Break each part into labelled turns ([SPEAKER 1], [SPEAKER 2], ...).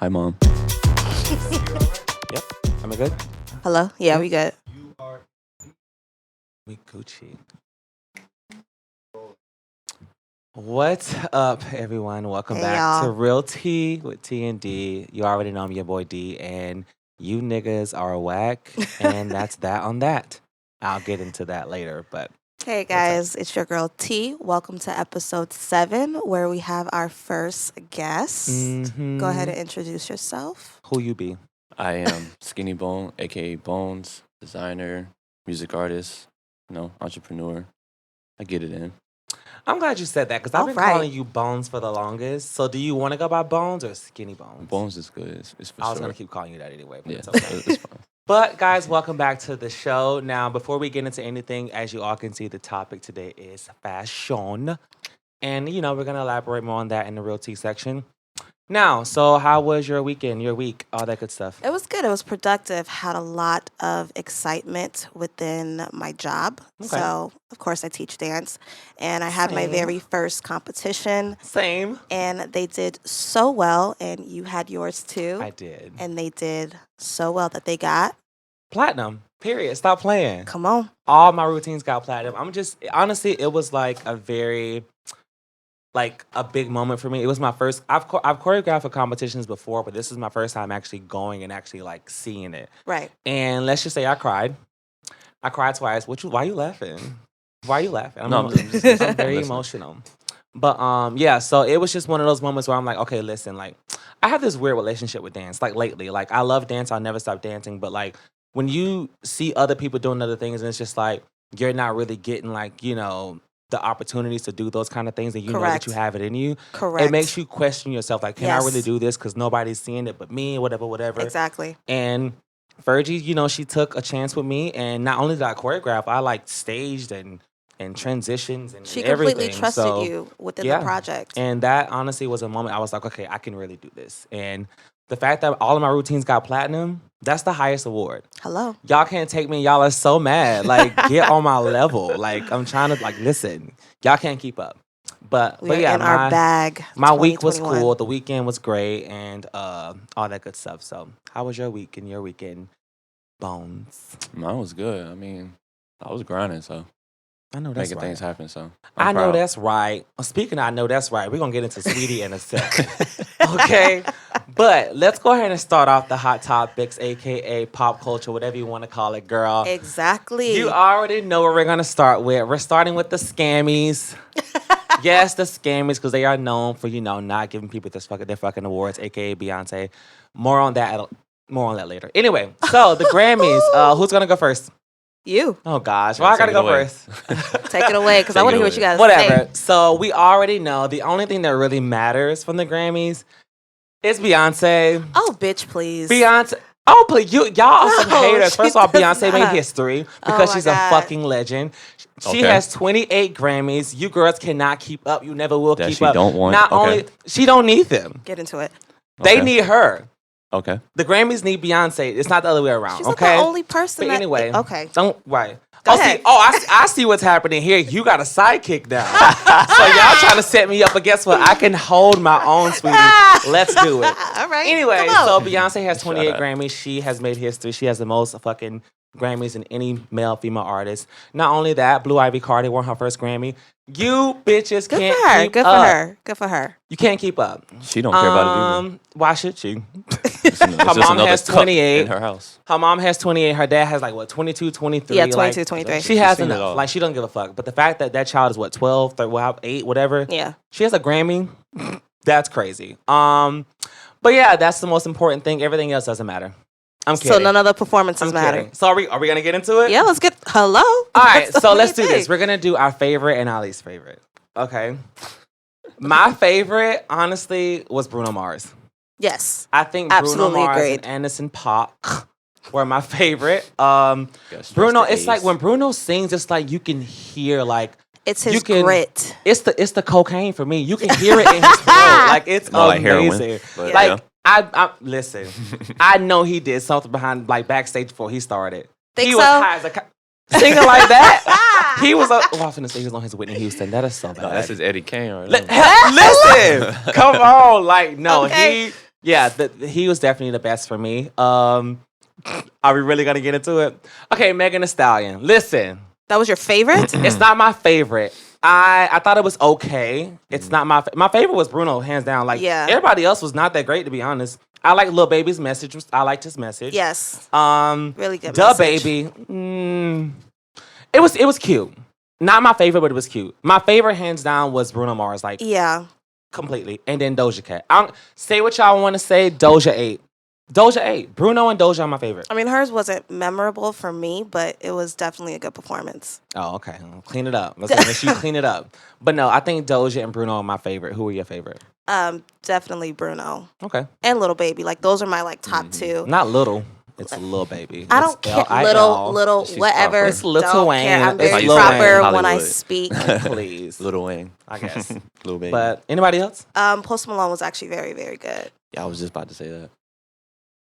[SPEAKER 1] Hi, Mom.
[SPEAKER 2] Yep. Am I good?
[SPEAKER 3] Hello? Yeah, we good.
[SPEAKER 2] We Gucci. What's up, everyone? Welcome
[SPEAKER 3] Hey,
[SPEAKER 2] back to
[SPEAKER 3] y'all.
[SPEAKER 2] Real Tea with T and D. You already know I'm your boy D, and you niggas are whack, and that's that on that. I'll get into that later, but
[SPEAKER 3] Hey,
[SPEAKER 2] up?
[SPEAKER 3] guys. It's your girl T. Welcome to episode 7, where we have our first guest. Go ahead and introduce yourself.
[SPEAKER 2] Who you be?
[SPEAKER 1] I am SkinnyBxne, aka Bones, designer, music artist, entrepreneur. I get it in.
[SPEAKER 2] I'm glad you said that because I've
[SPEAKER 3] All
[SPEAKER 2] been
[SPEAKER 3] right.
[SPEAKER 2] calling you Bones for the longest. So do you want to go by Bones or Skinny Bones?
[SPEAKER 1] Bones is good. It's for
[SPEAKER 2] I was
[SPEAKER 1] sure.
[SPEAKER 2] going to keep calling you that anyway, but
[SPEAKER 1] Yeah,
[SPEAKER 2] it's okay.
[SPEAKER 1] it's fine.
[SPEAKER 2] But guys, welcome back to the show. Now, before we get into anything, as you all can see, the topic today is fashion. And, we're going to elaborate more on that in the Real Tea section. Now, so how was your weekend, your week, all that good stuff?
[SPEAKER 3] It was good. It was productive. Had a lot of excitement within my job.
[SPEAKER 2] Okay.
[SPEAKER 3] So, of course, I teach dance. And I had my
[SPEAKER 2] Same.
[SPEAKER 3] very first competition.
[SPEAKER 2] Same.
[SPEAKER 3] And they did so well. And you had yours too.
[SPEAKER 2] I did.
[SPEAKER 3] And they did so well that they got.
[SPEAKER 2] Platinum, period. Stop playing.
[SPEAKER 3] Come on.
[SPEAKER 2] All my routines got platinum. Honestly, it was like a big moment for me. It was my first. I've choreographed for competitions before, but this is my first time actually going and actually like seeing it.
[SPEAKER 3] Right.
[SPEAKER 2] And let's just say I cried. I cried twice. Why are you laughing? Why are you laughing?
[SPEAKER 1] No,
[SPEAKER 2] I'm
[SPEAKER 1] I'm just
[SPEAKER 2] very
[SPEAKER 1] listening.
[SPEAKER 2] emotional. But yeah, so it was just one of those moments where I'm like, okay, listen, like I have this weird relationship with dance. Like lately, like I love dance. I'll never stop dancing. But like when you see other people doing other things, and it's just like you're not really getting like the opportunities to do those kind of things, and you know that
[SPEAKER 3] Correct.
[SPEAKER 2] you have it in you.
[SPEAKER 3] Correct.
[SPEAKER 2] It makes you question yourself. Like, can I really
[SPEAKER 3] Yes.
[SPEAKER 2] do this? Because nobody's seeing it but me, whatever.
[SPEAKER 3] Exactly.
[SPEAKER 2] And Fergie, she took a chance with me, and not only did I choreograph, I like staged and transitions and
[SPEAKER 3] She
[SPEAKER 2] everything.
[SPEAKER 3] completely trusted
[SPEAKER 2] So,
[SPEAKER 3] you within
[SPEAKER 2] yeah.
[SPEAKER 3] the project.
[SPEAKER 2] And that honestly was a moment I was like, okay, I can really do this. And the fact that all of my routines got platinum, that's the highest award.
[SPEAKER 3] Hello.
[SPEAKER 2] Y'all can't take me. Y'all are so mad. Like, get on my level. Like, I'm trying to listen. Y'all can't keep up. But
[SPEAKER 3] We are
[SPEAKER 2] yeah,
[SPEAKER 3] in our bag.
[SPEAKER 2] my week was
[SPEAKER 3] 2021.
[SPEAKER 2] cool. The weekend was great, and all that good stuff. So, how was your week and your weekend, Bones?
[SPEAKER 1] Mine was good. I mean, I was grinding, so
[SPEAKER 2] I know that's
[SPEAKER 1] making
[SPEAKER 2] right.
[SPEAKER 1] things happen. So
[SPEAKER 2] I
[SPEAKER 1] I'm
[SPEAKER 2] know
[SPEAKER 1] proud.
[SPEAKER 2] that's right. Speaking of I know that's right, we're going to get into Sweetie in a second. Okay? But let's go ahead and start off the hot topics, a.k.a. pop culture, whatever you want to call it, girl.
[SPEAKER 3] Exactly.
[SPEAKER 2] You already know what we're going to start with. We're starting with the scammies. Yes, the scammies, because they are known for, not giving people their fucking awards, a.k.a. Beyonce. More on that later. Anyway, so the Grammys. Who's going to go first?
[SPEAKER 3] You.
[SPEAKER 2] Oh, gosh.
[SPEAKER 1] Yeah,
[SPEAKER 2] Well, I got
[SPEAKER 1] take
[SPEAKER 2] to
[SPEAKER 1] it
[SPEAKER 2] go
[SPEAKER 1] away.
[SPEAKER 2] first.
[SPEAKER 3] Take it away, because I
[SPEAKER 1] Take
[SPEAKER 3] want to
[SPEAKER 1] it
[SPEAKER 3] hear what you
[SPEAKER 1] away.
[SPEAKER 3] guys
[SPEAKER 2] Whatever.
[SPEAKER 3] say.
[SPEAKER 2] So we already know the only thing that really matters from the Grammys is Beyonce.
[SPEAKER 3] Oh, bitch, please.
[SPEAKER 2] Beyonce. Oh, please. Y'all are some
[SPEAKER 3] No,
[SPEAKER 2] haters.
[SPEAKER 3] she
[SPEAKER 2] First of all,
[SPEAKER 3] does
[SPEAKER 2] Beyonce made
[SPEAKER 3] not.
[SPEAKER 2] history
[SPEAKER 3] Oh
[SPEAKER 2] because
[SPEAKER 3] my
[SPEAKER 2] she's
[SPEAKER 3] God.
[SPEAKER 2] a fucking legend. She
[SPEAKER 1] Okay.
[SPEAKER 2] has 28 Grammys. You girls cannot keep up. You never will
[SPEAKER 1] That
[SPEAKER 2] keep
[SPEAKER 1] she
[SPEAKER 2] up.
[SPEAKER 1] don't want?
[SPEAKER 2] Not
[SPEAKER 1] Okay.
[SPEAKER 2] only, she don't need them.
[SPEAKER 3] Get into it.
[SPEAKER 2] They
[SPEAKER 1] Okay.
[SPEAKER 2] need her.
[SPEAKER 1] Okay.
[SPEAKER 2] The Grammys need Beyonce. It's not the other way around.
[SPEAKER 3] She's not
[SPEAKER 2] okay.
[SPEAKER 3] the only person
[SPEAKER 2] But
[SPEAKER 3] that...
[SPEAKER 2] anyway,
[SPEAKER 3] Okay.
[SPEAKER 2] Right.
[SPEAKER 3] Go
[SPEAKER 2] Oh,
[SPEAKER 3] ahead.
[SPEAKER 2] see, I see what's happening here. You got a sidekick now. So y'all trying to set me up, but guess what? I can hold my own, sweetie. Let's do it.
[SPEAKER 3] All right.
[SPEAKER 2] Anyway,
[SPEAKER 3] Come
[SPEAKER 2] so
[SPEAKER 3] on.
[SPEAKER 2] Beyonce has 28
[SPEAKER 1] up.
[SPEAKER 2] Grammys. She has made history. She has the most fucking Grammys than any male, female artist. Not only that, Blue Ivy Cardi won her first Grammy. You bitches
[SPEAKER 3] Good
[SPEAKER 2] can't
[SPEAKER 3] for her.
[SPEAKER 2] keep
[SPEAKER 3] Good
[SPEAKER 2] up.
[SPEAKER 3] for her. Good for her.
[SPEAKER 2] You can't keep up.
[SPEAKER 1] She don't care about it
[SPEAKER 2] Why should she?
[SPEAKER 1] either. It's
[SPEAKER 2] Her
[SPEAKER 1] just
[SPEAKER 2] mom
[SPEAKER 1] another
[SPEAKER 2] has
[SPEAKER 1] cup
[SPEAKER 2] 28.
[SPEAKER 1] in her house.
[SPEAKER 2] Her mom has 28. Her dad has 22, 23.
[SPEAKER 3] Yeah, 22, 23.
[SPEAKER 2] She has
[SPEAKER 1] seen it
[SPEAKER 2] enough.
[SPEAKER 1] all.
[SPEAKER 2] Like, she doesn't give a fuck. But the fact that that child is 12, 8, whatever.
[SPEAKER 3] Yeah.
[SPEAKER 2] She has a Grammy. That's crazy. But yeah, that's the most important thing. Everything else doesn't matter. I'm kidding.
[SPEAKER 3] So none of the performances
[SPEAKER 2] I'm
[SPEAKER 3] matter.
[SPEAKER 2] kidding. So are we gonna get into it?
[SPEAKER 3] Yeah, let's get... Hello?
[SPEAKER 2] All right,
[SPEAKER 3] That's the
[SPEAKER 2] so let's
[SPEAKER 3] only
[SPEAKER 2] do this.
[SPEAKER 3] thing.
[SPEAKER 2] We're gonna do our favorite and our least favorite. Okay. My favorite, honestly, was Bruno Mars.
[SPEAKER 3] Yes.
[SPEAKER 2] I think
[SPEAKER 3] Absolutely
[SPEAKER 2] Bruno Mars
[SPEAKER 3] agreed.
[SPEAKER 2] and Anderson .Paak were my favorite.
[SPEAKER 1] Yes,
[SPEAKER 2] Bruno,
[SPEAKER 1] rest in
[SPEAKER 2] it's like
[SPEAKER 1] peace.
[SPEAKER 2] when Bruno sings, it's like you can hear like
[SPEAKER 3] It's
[SPEAKER 2] you
[SPEAKER 3] his
[SPEAKER 2] can-
[SPEAKER 3] grit.
[SPEAKER 2] it's the cocaine for me. You can hear it in his throat. Like it's
[SPEAKER 1] More like heroin,
[SPEAKER 2] amazing.
[SPEAKER 1] but
[SPEAKER 2] Like
[SPEAKER 1] yeah.
[SPEAKER 2] I listen. I know he did something behind like backstage before he started.
[SPEAKER 3] Think
[SPEAKER 2] he
[SPEAKER 3] so?
[SPEAKER 2] was high as a singing like that. He was. I was gonna say he was on his Whitney Houston. That is so bad.
[SPEAKER 1] No, that's his Eddie Kane right
[SPEAKER 2] Li-
[SPEAKER 1] now.
[SPEAKER 2] Listen, come on, like no,
[SPEAKER 3] Okay.
[SPEAKER 2] Yeah, he was definitely the best for me. Are we really gonna get into it? Okay, Megan Thee Stallion. Listen,
[SPEAKER 3] That was your favorite?
[SPEAKER 2] it's not my favorite. I thought it was okay. It's not my favorite was Bruno, hands down. Like
[SPEAKER 3] Yeah.
[SPEAKER 2] everybody else was not that great, to be honest. I like Lil Baby's message. I liked his message.
[SPEAKER 3] Yes.
[SPEAKER 2] Really
[SPEAKER 3] good
[SPEAKER 2] Duh
[SPEAKER 3] message.
[SPEAKER 2] Baby. It was cute. Not my favorite, but it was cute. My favorite, hands down, was Bruno Mars. Like
[SPEAKER 3] Yeah.
[SPEAKER 2] completely. And then Doja Cat. Say what y'all want to say. Doja 8. Doja 8. Bruno and Doja are my favorite.
[SPEAKER 3] I mean, hers wasn't memorable for me, but it was definitely a good performance.
[SPEAKER 2] Oh, okay. Clean it up. Let's make sure you clean it up. But no, I think Doja and Bruno are my favorite. Who are your favorite?
[SPEAKER 3] Definitely Bruno.
[SPEAKER 2] Okay.
[SPEAKER 3] And Lil Baby. Like, those are my, like, top two.
[SPEAKER 2] Not Little. It's Lil Baby.
[SPEAKER 3] I don't care. Little,
[SPEAKER 1] She's
[SPEAKER 3] whatever.
[SPEAKER 1] proper.
[SPEAKER 2] It's Lil
[SPEAKER 3] Don't
[SPEAKER 2] Wayne.
[SPEAKER 3] care. I'm
[SPEAKER 2] It's
[SPEAKER 3] very
[SPEAKER 2] Lil
[SPEAKER 3] proper
[SPEAKER 1] Wayne.
[SPEAKER 3] when I
[SPEAKER 1] Hollywood.
[SPEAKER 3] speak.
[SPEAKER 2] Please.
[SPEAKER 1] Lil Wayne.
[SPEAKER 2] I guess.
[SPEAKER 1] Lil Baby.
[SPEAKER 2] But anybody else?
[SPEAKER 3] Post Malone was actually very, very good.
[SPEAKER 1] Yeah, I was just about to say that.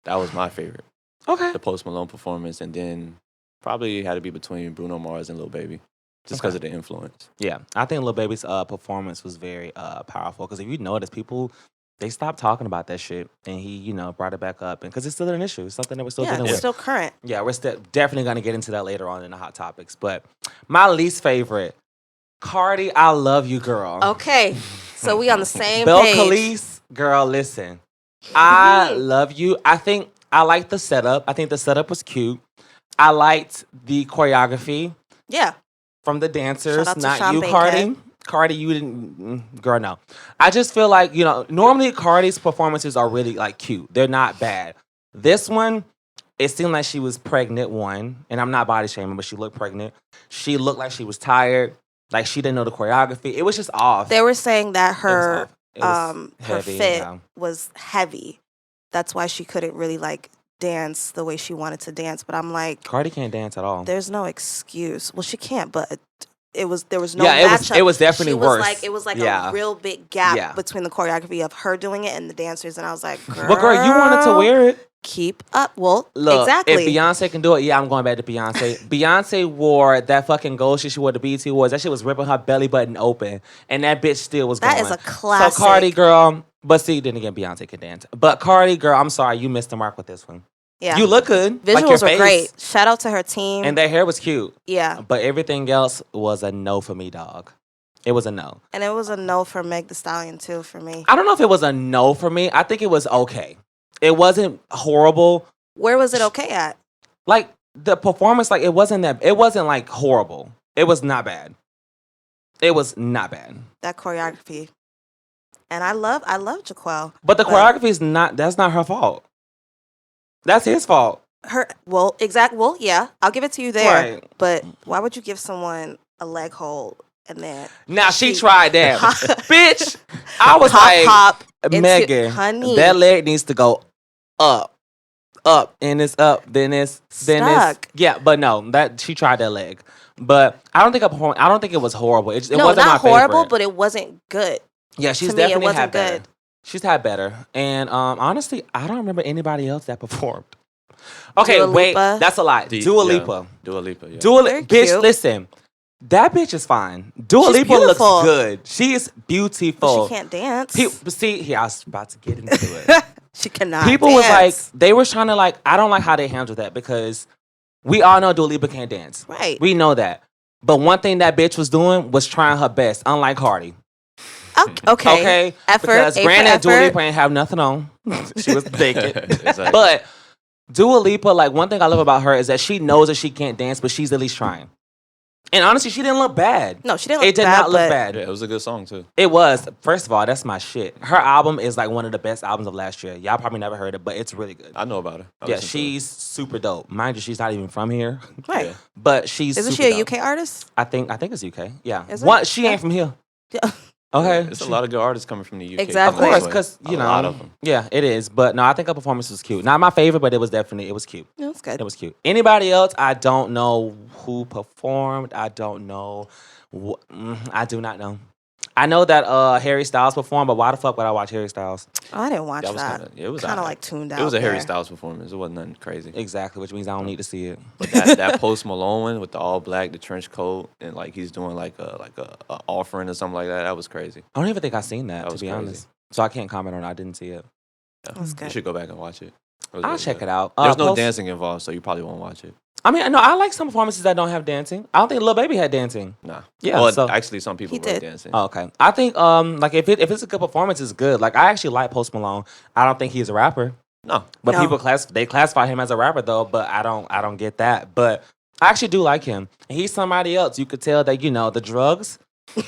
[SPEAKER 1] That was my favorite.
[SPEAKER 2] Okay.
[SPEAKER 1] The Post Malone performance, and then probably had to be between Bruno Mars and Lil Baby, just because of the influence.
[SPEAKER 2] Yeah. I think Lil Baby's performance was very powerful. Because if you notice, people, they stopped talking about that shit. And he, brought it back up. And because it's still an issue. It's something that we're still
[SPEAKER 3] Yeah,
[SPEAKER 2] dealing
[SPEAKER 3] it's
[SPEAKER 2] with.
[SPEAKER 3] still current.
[SPEAKER 2] Yeah, we're definitely going to get into that later on in the Hot Topics. But my least favorite, Cardi, I love you, girl.
[SPEAKER 3] Okay. So we on the same
[SPEAKER 2] Bel
[SPEAKER 3] page.
[SPEAKER 2] Khalees, girl, listen. I love you. I think I liked the setup. I think the setup was cute. I liked the choreography
[SPEAKER 3] Yeah.
[SPEAKER 2] from the dancers.
[SPEAKER 3] Shout out to
[SPEAKER 2] Not
[SPEAKER 3] Sean
[SPEAKER 2] you,
[SPEAKER 3] Bankhead.
[SPEAKER 2] Cardi. Cardi, you didn't, girl, no. I just feel like, normally Cardi's performances are really like cute. They're not bad. This one, it seemed like she was pregnant, one, and I'm not body shaming, but she looked pregnant. She looked like she was tired, like she didn't know the choreography. It was just off.
[SPEAKER 3] They were saying that her
[SPEAKER 2] It was
[SPEAKER 3] her
[SPEAKER 2] heavy,
[SPEAKER 3] fit
[SPEAKER 2] yeah.
[SPEAKER 3] was heavy. That's why she couldn't really like dance the way she wanted to dance. But I'm like,
[SPEAKER 2] Cardi can't dance at all.
[SPEAKER 3] there's no excuse. Well, she can't, but there was no
[SPEAKER 2] Yeah,
[SPEAKER 3] matchup.
[SPEAKER 2] it was definitely
[SPEAKER 3] She was
[SPEAKER 2] worse.
[SPEAKER 3] it was like
[SPEAKER 2] Yeah.
[SPEAKER 3] a real big gap
[SPEAKER 2] Yeah.
[SPEAKER 3] between the choreography of her doing it and the dancers, and I was like, girl,
[SPEAKER 2] Well, girl, you wanted to wear it.
[SPEAKER 3] Keep up. Well,
[SPEAKER 2] Look,
[SPEAKER 3] exactly.
[SPEAKER 2] if Beyonce can do it, yeah, I'm going back to Beyonce. Beyonce wore that fucking gold shit she wore the BET Awards. That shit was ripping her belly button open, and that bitch still was going.
[SPEAKER 3] That is a classic.
[SPEAKER 2] So Cardi, girl, but see, then again, Beyonce can dance. But Cardi, girl, I'm sorry, you missed the mark with this one.
[SPEAKER 3] Yeah.
[SPEAKER 2] You look good.
[SPEAKER 3] Visuals
[SPEAKER 2] like your
[SPEAKER 3] were
[SPEAKER 2] face,
[SPEAKER 3] great. Shout out to her team.
[SPEAKER 2] and their hair was cute.
[SPEAKER 3] Yeah.
[SPEAKER 2] But everything else was a no for me, dog. It was a no.
[SPEAKER 3] And it was a no for Meg Thee Stallion too for me.
[SPEAKER 2] I don't know if it was a no for me. I think it was okay. It wasn't horrible.
[SPEAKER 3] Where was it okay at?
[SPEAKER 2] Like the performance, like it wasn't like horrible. It was not bad. It was not bad.
[SPEAKER 3] That choreography. And I love Jaquel.
[SPEAKER 2] But the choreography is that's not her fault. That's his fault.
[SPEAKER 3] Well, yeah, I'll give it to you there.
[SPEAKER 2] Right.
[SPEAKER 3] But why would you give someone a leg hold and then
[SPEAKER 2] Now she tried that. Bitch, I was
[SPEAKER 3] hop
[SPEAKER 2] like,
[SPEAKER 3] into-
[SPEAKER 2] Megan,
[SPEAKER 3] honey.
[SPEAKER 2] that leg needs to go up, and it's up, then it's
[SPEAKER 3] Stuck.
[SPEAKER 2] yeah. But no, that she tried that leg. But I don't think it was horrible. It
[SPEAKER 3] no,
[SPEAKER 2] wasn't
[SPEAKER 3] not
[SPEAKER 2] my
[SPEAKER 3] horrible,
[SPEAKER 2] favorite.
[SPEAKER 3] but it wasn't good.
[SPEAKER 2] Yeah, she's
[SPEAKER 3] To me, it
[SPEAKER 2] definitely
[SPEAKER 3] wasn't
[SPEAKER 2] had better.
[SPEAKER 3] good.
[SPEAKER 2] She's had better. And honestly, I don't remember anybody else that performed. Okay,
[SPEAKER 3] Dua
[SPEAKER 2] wait.
[SPEAKER 3] Lipa.
[SPEAKER 2] That's a lot. Dua Lipa.
[SPEAKER 1] Dua Lipa, yeah.
[SPEAKER 3] Very
[SPEAKER 2] Bitch,
[SPEAKER 3] cute.
[SPEAKER 2] listen. That bitch is fine. Dua
[SPEAKER 3] She's
[SPEAKER 2] Lipa
[SPEAKER 3] beautiful.
[SPEAKER 2] looks good. She is beautiful.
[SPEAKER 3] But she can't dance.
[SPEAKER 2] See, here, I was about to get into it.
[SPEAKER 3] She cannot
[SPEAKER 2] People
[SPEAKER 3] dance.
[SPEAKER 2] was like, they were trying to like, I don't like how they handled that because we all know Dua Lipa can't dance.
[SPEAKER 3] Right.
[SPEAKER 2] We know that. But one thing that bitch was doing was trying her best, unlike Cardi.
[SPEAKER 3] Okay. Effort.
[SPEAKER 2] Because
[SPEAKER 3] A for
[SPEAKER 2] granted, Dua
[SPEAKER 3] effort.
[SPEAKER 2] Lipa ain't have nothing on. She was naked.
[SPEAKER 1] Exactly.
[SPEAKER 2] But Dua Lipa, like one thing I love about her is that she knows that she can't dance, but she's at least trying. And honestly, she didn't look bad.
[SPEAKER 3] No, she didn't look
[SPEAKER 2] It did
[SPEAKER 3] bad,
[SPEAKER 2] not look
[SPEAKER 3] but
[SPEAKER 2] bad.
[SPEAKER 1] Yeah, it was a good song too.
[SPEAKER 2] It was. First of all, that's my shit. Her album is like one of the best albums of last year. Y'all probably never heard it, but it's really good.
[SPEAKER 1] I know about her. I
[SPEAKER 2] Yeah,
[SPEAKER 1] listened to
[SPEAKER 2] she's super dope. Mind you, she's not even from here.
[SPEAKER 3] Right.
[SPEAKER 1] Yeah.
[SPEAKER 2] But she's
[SPEAKER 3] Isn't
[SPEAKER 2] super
[SPEAKER 3] she a
[SPEAKER 2] dope.
[SPEAKER 3] UK artist?
[SPEAKER 2] I think it's UK. Yeah.
[SPEAKER 3] Is it?
[SPEAKER 2] What? She
[SPEAKER 3] Yeah.
[SPEAKER 2] ain't from here.
[SPEAKER 3] Yeah.
[SPEAKER 2] Okay.
[SPEAKER 1] It's a lot of good artists coming from the UK.
[SPEAKER 3] Exactly.
[SPEAKER 2] Of course,
[SPEAKER 1] Anyway,
[SPEAKER 2] because you
[SPEAKER 1] a
[SPEAKER 2] know,
[SPEAKER 1] lot of them.
[SPEAKER 2] yeah, it is. But no, I think her performance was cute. Not my favorite, but it was cute.
[SPEAKER 3] It was good.
[SPEAKER 2] It was cute. Anybody else? I don't know who performed. I don't know. I do not know. I know that Harry Styles performed, but why the fuck would I watch Harry Styles?
[SPEAKER 3] Oh, I didn't watch
[SPEAKER 1] That was
[SPEAKER 3] that.
[SPEAKER 1] kinda- it was
[SPEAKER 3] kind of
[SPEAKER 1] alright.
[SPEAKER 3] like tuned out.
[SPEAKER 1] It was a Harry
[SPEAKER 3] there.
[SPEAKER 1] Styles performance. It wasn't nothing crazy.
[SPEAKER 2] Exactly, which means I don't need to see it.
[SPEAKER 1] But that Post Malone one with the all black, the trench coat, and like he's doing like a offering or something like that. That was crazy.
[SPEAKER 2] I don't even think I've seen that,
[SPEAKER 1] That
[SPEAKER 2] to
[SPEAKER 1] was
[SPEAKER 2] be
[SPEAKER 1] crazy.
[SPEAKER 2] honest. So I can't comment on it. I didn't see it.
[SPEAKER 1] Yeah.
[SPEAKER 3] That's good.
[SPEAKER 1] You should go back and watch it.
[SPEAKER 2] I'll check it out.
[SPEAKER 1] There's no dancing involved, so you probably won't watch it.
[SPEAKER 2] I mean, no, I like some performances that don't have dancing. I don't think Lil Baby had dancing.
[SPEAKER 1] Nah.
[SPEAKER 2] Yeah.
[SPEAKER 1] Well,
[SPEAKER 2] so,
[SPEAKER 1] actually, some people
[SPEAKER 3] He
[SPEAKER 1] were
[SPEAKER 3] did.
[SPEAKER 1] dancing.
[SPEAKER 2] oh, okay. I think like if it's a good performance, it's good. Like I actually like Post Malone. I don't think he's a rapper,
[SPEAKER 1] No.
[SPEAKER 2] but
[SPEAKER 3] No.
[SPEAKER 2] people classify him as a rapper though. But I don't get that. But I actually do like him. And he's somebody else. You could tell that the drugs,